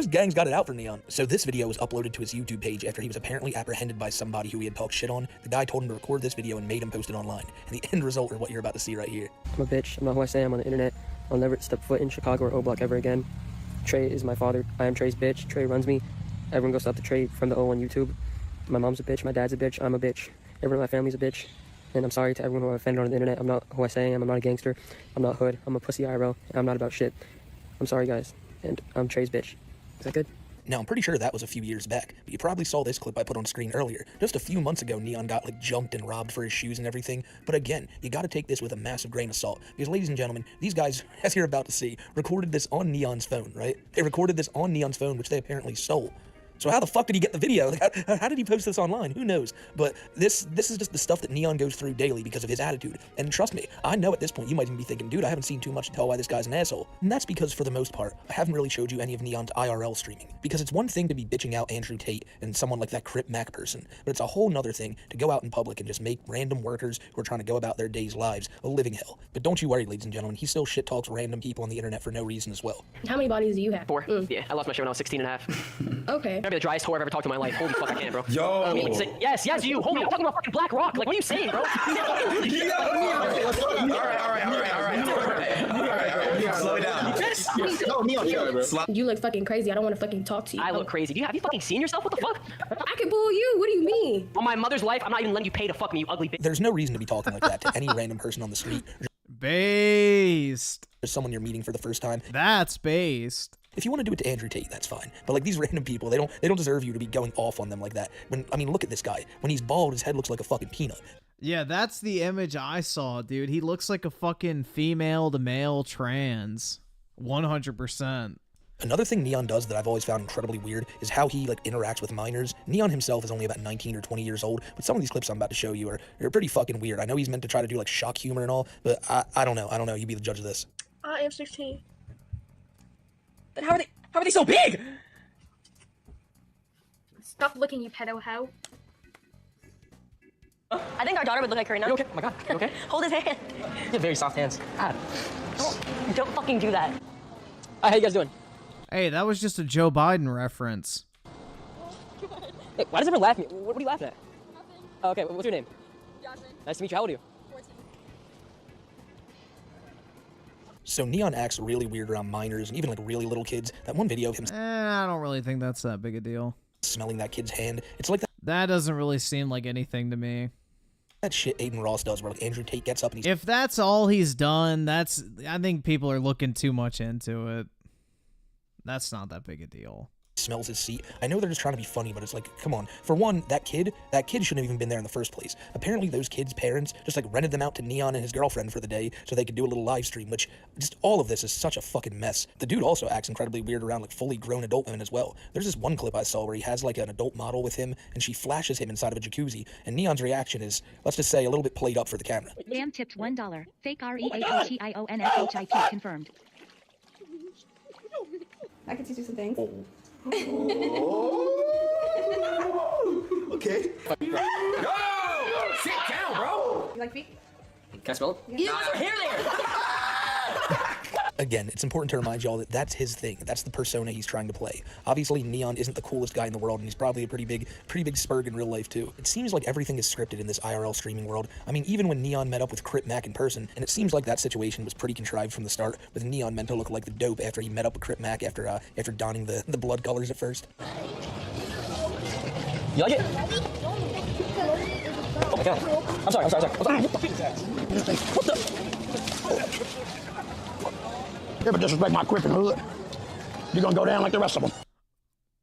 gangs got it out for Neon. So this video was uploaded to his YouTube page after he was apparently apprehended by somebody who he had talked shit on. The guy told him to record this video and made him post it online. And the end result are what you're about to see right here. I'm a bitch. I'm not who I say I am on the internet. I'll never step foot in Chicago or O-Block ever again. Trey is my father. I am Trey's bitch. Trey runs me. Everyone goes up to Trey from the O on YouTube. My mom's a bitch. My dad's a bitch. I'm a bitch. Everyone in my family's a bitch. And I'm sorry to everyone who I offended on the internet. I'm not who I say I am. I'm not a gangster. I'm not hood. I'm a pussy IRL. I'm not about shit. I'm sorry, guys. And I'm Trey's bitch. Is that good? Now, I'm pretty sure that was a few years back, but you probably saw this clip I put on screen earlier. Just a few months ago, Neon got, like, jumped and robbed for his shoes and everything. But again, you gotta take this with a massive grain of salt. Because, ladies and gentlemen, these guys, as you're about to see, recorded this on Neon's phone, right? They recorded this on Neon's phone, which they apparently stole. So how the fuck did he get the video? Like, how did he post this online? Who knows? But this is just the stuff that Neon goes through daily because of his attitude. And trust me, I know at this point you might even be thinking, dude, I haven't seen too much to tell why this guy's an asshole. And that's because for the most part, I haven't really showed you any of Neon's IRL streaming. Because it's one thing to be bitching out Andrew Tate and someone like that XIII person, but it's a whole nother thing to go out in public and just make random workers who are trying to go about their days' lives a living hell. But don't you worry, ladies and gentlemen, he still shit talks random people on the internet for no reason as well. How many bodies do you have? 4. Yeah, I lost my shit when I was 16 and a half. Okay. Maybe the driest whore I've ever talked to in my life. Holy fuck, I can't, bro. Yo. Yes, you. Holy, I'm talking about fucking Black Rock. Like, what are you saying, bro? All right. Slow down. You look fucking crazy. I don't want to fucking talk to you. I look crazy. Have you fucking seen yourself? What the fuck? I can bully you. What do you mean? On my mother's life, I'm not even letting you pay to fuck me, you ugly bitch. There's no reason to be talking like that to any random person on the street. Based. There's someone you're meeting for the first time. That's based. If you want to do it to Andrew Tate, that's fine. But like these random people, they don't deserve you to be going off on them like that. Look at this guy. When he's bald, his head looks like a fucking peanut. Yeah, that's the image I saw, dude. He looks like a fucking female to male trans. 100%. Another thing Neon does that I've always found incredibly weird is how he like interacts with minors. Neon himself is only about 19 or 20 years old, but some of these clips I'm about to show you are pretty fucking weird. I know he's meant to try to do like shock humor and all, but I don't know. You be the judge of this. I am 16. Then how are they so big? Stop looking, you pedo hoe. I think our daughter would look like her now. You okay? Oh my god, you okay? Hold his hand. You have very soft hands. God. Don't fucking do that. How you guys doing? Hey, that was just a Joe Biden reference. Hey, why does everyone laugh at me? What are you laughing at? Nothing. Oh, okay, what's your name? Jasmine. Nice to meet you. How old are you? 14. So Neon acts really weird around minors and even like really little kids. That one video of him I don't really think that's that big a deal. Smelling that kid's hand. It's like that doesn't really seem like anything to me. That shit Aiden Ross does where like Andrew Tate gets up and he's... If that's all he's done, I think people are looking too much into it. That's not that big a deal. Smelling smells his seat. I know they're just trying to be funny, but it's like, come on. For one, that kid shouldn't have even been there in the first place. Apparently those kids' parents just like rented them out to Neon and his girlfriend for the day so they could do a little live stream, which just all of this is such a fucking mess. The dude also acts incredibly weird around like fully grown adult women as well. There's this one clip I saw where he has like an adult model with him and she flashes him inside of a jacuzzi, and Neon's reaction is, let's just say, a little bit played up for the camera. Sam tipped $1. Fake REALTIONSHIP confirmed. I can teach you some things. Okay. Yo! Sit down, bro! You like feet? Can I smell it? Yeah. Here there! Again, it's important to remind y'all that that's his thing. That's the persona he's trying to play. Obviously, Neon isn't the coolest guy in the world, and he's probably a pretty big spurg in real life, too. It seems like everything is scripted in this IRL streaming world. I mean, even when Neon met up with XIII in person, and it seems like that situation was pretty contrived from the start, with Neon meant to look like the dope after he met up with XIII after donning the blood colors at first. You like it? Oh my god. I'm sorry. What the? You ever disrespect my Griffin hood, you're gonna go down like the rest of them.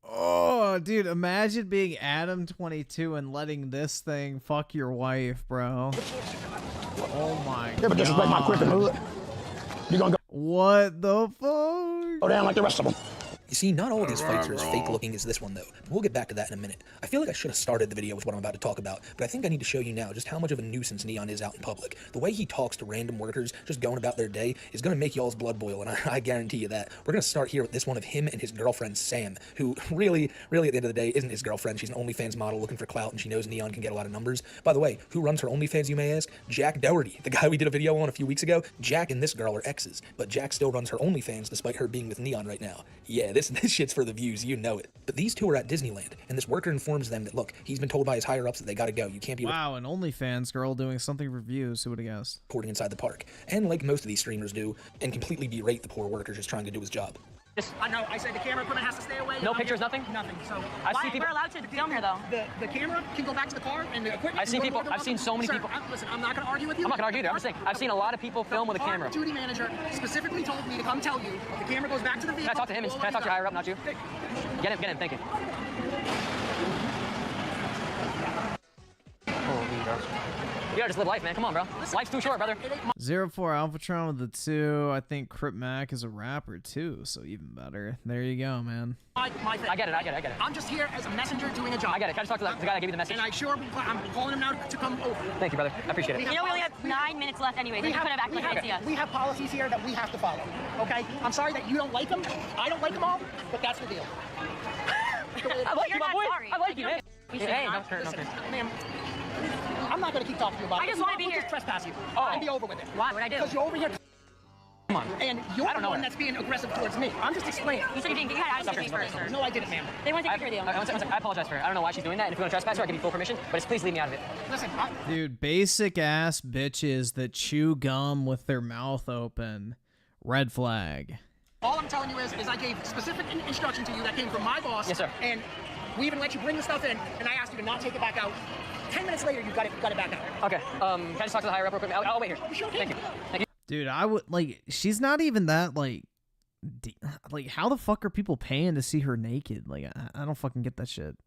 Oh, dude, imagine being Adam22 and letting this thing fuck your wife, bro. Oh my god. You ever disrespect my Griffin hood, you're gonna go. What the fuck? Go down like the rest of them. You see, not all of these fights are as fake looking as this one, though. We'll get back to that in a minute. I feel like I should have started the video with what I'm about to talk about, but I think I need to show you now just how much of a nuisance Neon is out in public. The way he talks to random workers just going about their day is going to make y'all's blood boil, and I guarantee you that. We're going to start here with this one of him and his girlfriend, Sam, who really, at the end of the day, isn't his girlfriend. She's an OnlyFans model looking for clout, and she knows Neon can get a lot of numbers. By the way, who runs her OnlyFans, you may ask? Jack Dougherty, the guy we did a video on a few weeks ago. Jack and this girl are exes, but Jack still runs her OnlyFans despite her being with Neon right now. Yeah, this shit's for the views, you know it. But these two are at Disneyland, and this worker informs them that, look, he's been told by his higher-ups that they gotta go. You can't be— Wow, an OnlyFans girl doing something for views, who would have guessed? Reporting inside the park. And like most of these streamers do, and completely berate the poor worker just trying to do his job. I know, I said the camera equipment has to stay away. No pictures, nothing? Nothing, so— We're allowed to film here, though. The camera can go back to the car, and the equipment— I've seen so many people— Listen, I'm not gonna argue with you. I'm not gonna argue either, I'm just saying, I've seen a lot of people film with a camera. Our duty manager specifically told me to come tell you, the camera goes back to the vehicle— Can I talk to him? Can I talk to your higher up, not you? Get him, thank you. You gotta just live life, man. Come on, bro. Life's too short, brother. 04 Alphatron with the 2. I think XIII is a rapper too, so even better. There you go, man. My thing. I get it. I'm just here as a messenger doing a job. I get it. Can I just talk to the guy that gave you the message? And I'm calling him now to come over. Thank you, brother. I appreciate it. You know, we only have 9 minutes left anyway. They put it back like see us. We have policies here that we have to follow, okay? I'm sorry that you don't like them. I don't like them all, but that's the deal. I like you, my boy. I like you, man. Hey, Listen, ma'am, I'm not going to keep talking to you about it. I just want to be here. Just trespass you. Oh. And be over with it. Why? What'd I do? Because you're over here. Come on. And you're the one that's being aggressive towards me. I'm just explaining. You said you didn't get out of me first, sir. No, I didn't, ma'am. They want to take a picture of you. I apologize for it. I don't know why she's doing that. And if you want to trespass her, I give you full permission. But just please leave me out of it. Listen, Dude, basic ass bitches that chew gum with their mouth open. Red flag. all I'm telling you is I gave specific instruction to you that came from my boss. Yes, sir. And we even let you bring the stuff in, and I asked you to not take it back out. 10 minutes later, you got it back out. Okay. Can I just talk to the higher up real quick? I'll wait here. Sure Thank you. Thank you. Dude, I would, like, she's not even that, like, how the fuck are people paying to see her naked? Like, I don't fucking get that shit.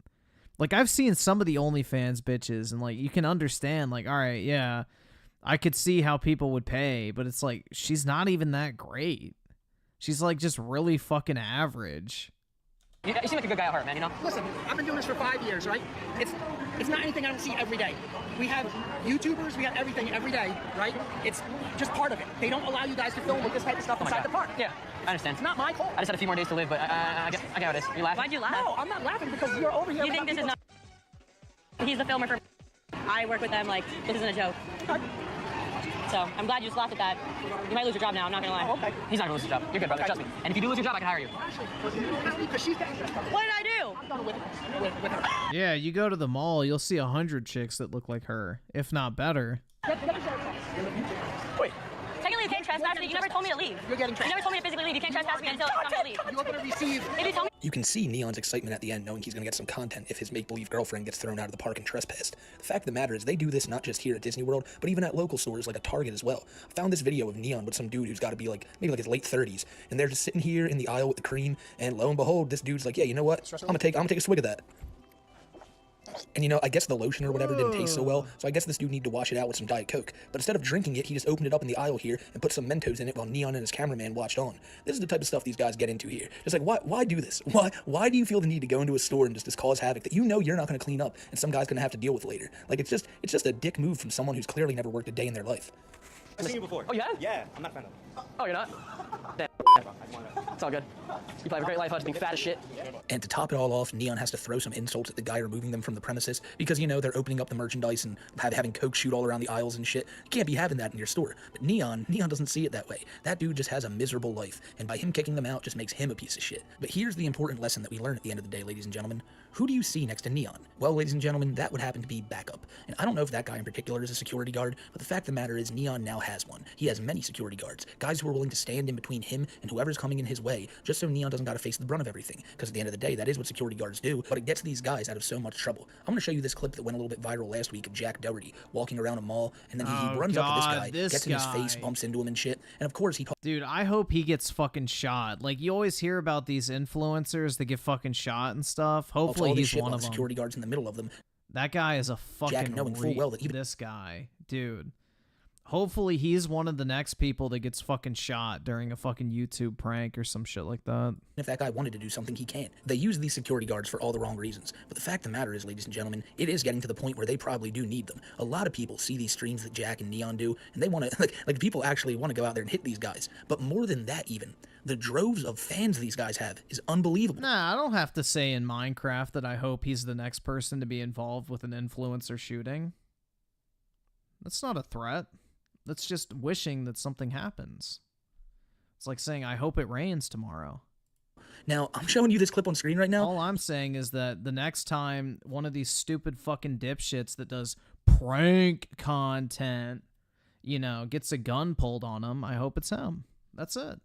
Like, I've seen some of the OnlyFans bitches, and, like, you can understand, like, all right, yeah, I could see how people would pay, but it's like, she's not even that great. She's, like, just really fucking average. You seem like a good guy at heart, man, you know? Listen, I've been doing this for 5 years, right? It's not anything I don't see every day. We have YouTubers, we have everything every day, right? It's just part of it. They don't allow you guys to film with this type of stuff inside the park. Yeah, I understand. It's not my fault. I just had a few more days to live, but I get how it is. You laughing? Why'd you laugh? No, I'm not laughing because you're over here. You think this is not... He's the filmer for... I work with them, like, this isn't a joke. Okay. So, I'm glad you just laughed at that. You might lose your job now, I'm not gonna lie. Oh, okay. He's not gonna lose his job. You're good, brother, trust me. And if you do lose your job, I can hire you. What did I do? I'm done with her. Yeah, you go to the mall, you'll see 100 chicks that look like her, if not better. Wait. Technically, you can't trespass me. You never told me to leave. leave. You're getting You never told me to physically leave. You can't trespass me until you tell me to leave. You're gonna receive. If you tell me. You can see Neon's excitement at the end, knowing he's going to get some content if his make-believe girlfriend gets thrown out of the park and trespassed. The fact of the matter is, they do this not just here at Disney World, but even at local stores like a Target as well. I found this video of Neon with some dude who's got to be like, maybe like his late 30s, and they're just sitting here in the aisle with the cream, and lo and behold, this dude's like, yeah, you know what? I'm gonna take a swig of that. And you know, I guess the lotion or whatever didn't taste so well, so I guess this dude needed to wash it out with some Diet Coke. But instead of drinking it, he just opened it up in the aisle here and put some Mentos in it while Neon and his cameraman watched on. This is the type of stuff these guys get into here. Just like, why do this? Why do you feel the need to go into a store and just cause havoc that you know you're not going to clean up and some guy's going to have to deal with later? Like, it's just a dick move from someone who's clearly never worked a day in their life. I've seen you before. Oh, yeah? Yeah, I'm not a fan of. Oh, you're not? Damn. It's all good. You probably have a great life. I was being fat as shit. And to top it all off, Neon has to throw some insults at the guy removing them from the premises because, you know, they're opening up the merchandise and having Coke shoot all around the aisles and shit. You can't be having that in your store. But Neon doesn't see it that way. That dude just has a miserable life, and by him kicking them out just makes him a piece of shit. But here's the important lesson that we learn at the end of the day, ladies and gentlemen. Who do you see next to Neon? Well, ladies and gentlemen, that would happen to be backup. And I don't know if that guy in particular is a security guard, but the fact of the matter is Neon now has one. He has many security guards, guys who are willing to stand in between him and whoever's coming in his way, just so Neon doesn't got to face the brunt of everything. Because at the end of the day, that is what security guards do, but it gets these guys out of so much trouble. I'm going to show you this clip that went a little bit viral last week of Jack Dougherty walking around a mall, and then he runs up to this guy, gets in his face, bumps into him and shit, and of course he... Dude, I hope he gets fucking shot. Like, you always hear about these influencers that get fucking shot and stuff. Hopefully he's one of them. Security guards in the middle of them. That guy is a fucking Jack knowing full well that this guy, dude. Hopefully he's one of the next people that gets fucking shot during a fucking YouTube prank or some shit like that. If that guy wanted to do something, he can. They use these security guards for all the wrong reasons. But the fact of the matter is, ladies and gentlemen, it is getting to the point where they probably do need them. A lot of people see these streams that Jack and Neon do, and they want to, like people actually want to go out there and hit these guys. But more than that even, the droves of fans these guys have is unbelievable. Nah, I don't have to say in Minecraft that I hope he's the next person to be involved with an influencer shooting. That's not a threat. That's just wishing that something happens. It's like saying, I hope it rains tomorrow. Now, I'm showing you this clip on screen right now. All I'm saying is that the next time one of these stupid fucking dipshits that does prank content, you know, gets a gun pulled on him, I hope it's him. That's it.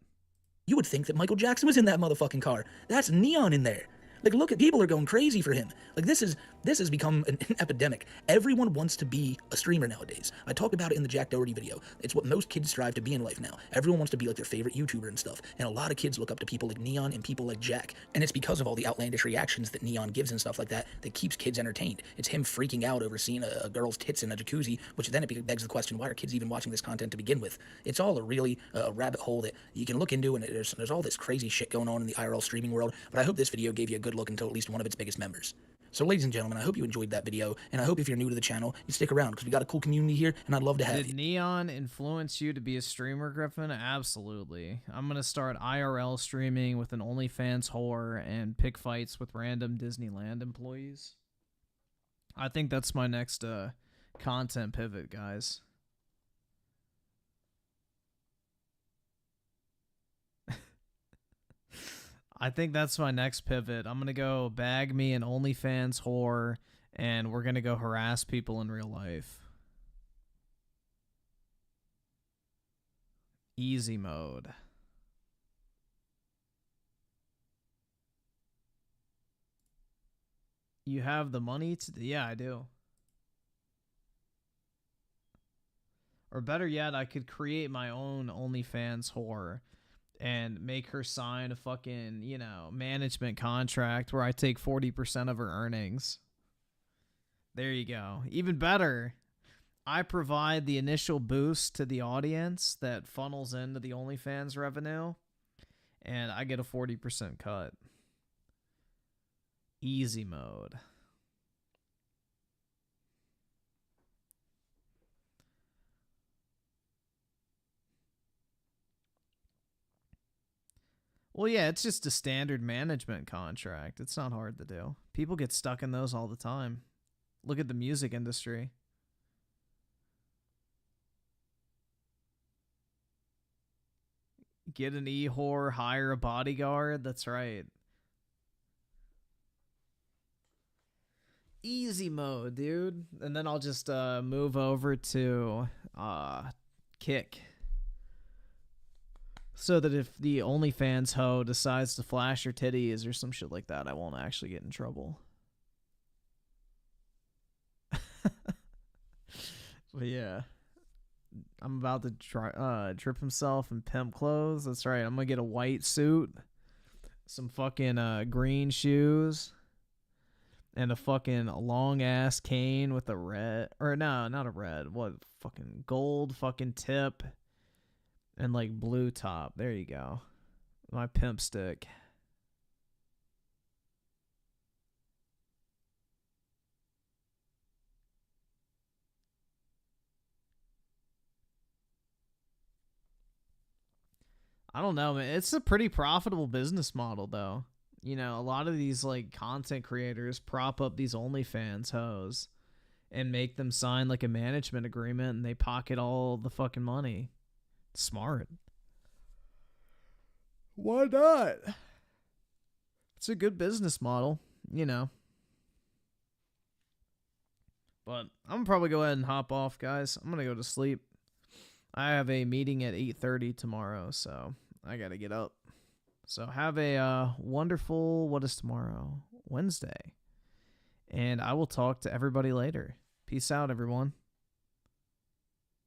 You would think that Michael Jackson was in that motherfucking car. That's Neon in there. Like, look at, people are going crazy for him. Like, this has become an epidemic. Everyone wants to be a streamer nowadays. I talked about it in the Jack Dougherty video. It's what most kids strive to be in life now. Everyone wants to be like their favorite YouTuber and stuff. And a lot of kids look up to people like Neon and people like Jack. And it's because of all the outlandish reactions that Neon gives and stuff like that that keeps kids entertained. It's him freaking out over seeing a girl's tits in a jacuzzi, which then it begs the question, why are kids even watching this content to begin with? It's all a really rabbit hole that you can look into, and there's all this crazy shit going on in the IRL streaming world. But I hope this video gave you a good look into at least one of its biggest members. So ladies and gentlemen, I hope you enjoyed that video, and I hope if you're new to the channel, you stick around, because we got a cool community here, and I'd love to have you. Did Neon influence you to be a streamer, Griffin? Absolutely. I'm going to start IRL streaming with an OnlyFans whore and pick fights with random Disneyland employees. I think that's my next content pivot, guys. I think that's my next pivot. I'm going to go bag me an OnlyFans whore, and we're going to go harass people in real life. Easy mode. You have the money to... Yeah, I do. Or better yet, I could create my own OnlyFans whore and make her sign a fucking, you know, management contract where I take 40% of her earnings. There you go. Even better, I provide the initial boost to the audience that funnels into the OnlyFans revenue, and I get a 40% cut. Easy mode. Well, yeah, it's just a standard management contract. It's not hard to do. People get stuck in those all the time. Look at the music industry. Get an e-whore, hire a bodyguard. That's right. Easy mode, dude. And then I'll just move over to Kick. So that if the OnlyFans hoe decides to flash her titties or some shit like that, I won't actually get in trouble. But yeah. I'm about to try drip himself in pimp clothes. That's right. I'm gonna get a white suit, some fucking green shoes, and a fucking long ass cane with a red, or no, not a red, what, fucking gold fucking tip and like blue top. There you go. My pimp stick. I don't know, man. It's a pretty profitable business model, though. You know, a lot of these, like, content creators prop up these OnlyFans hoes and make them sign, like, a management agreement, and they pocket all the fucking money. Smart. Why not? It's a good business model, you know. But I'm gonna probably go ahead and hop off, guys. I'm gonna go to sleep. I have a meeting at 8:30 tomorrow, so I gotta get up. So have a wonderful, what is tomorrow? Wednesday. And I will talk to everybody later. Peace out, everyone.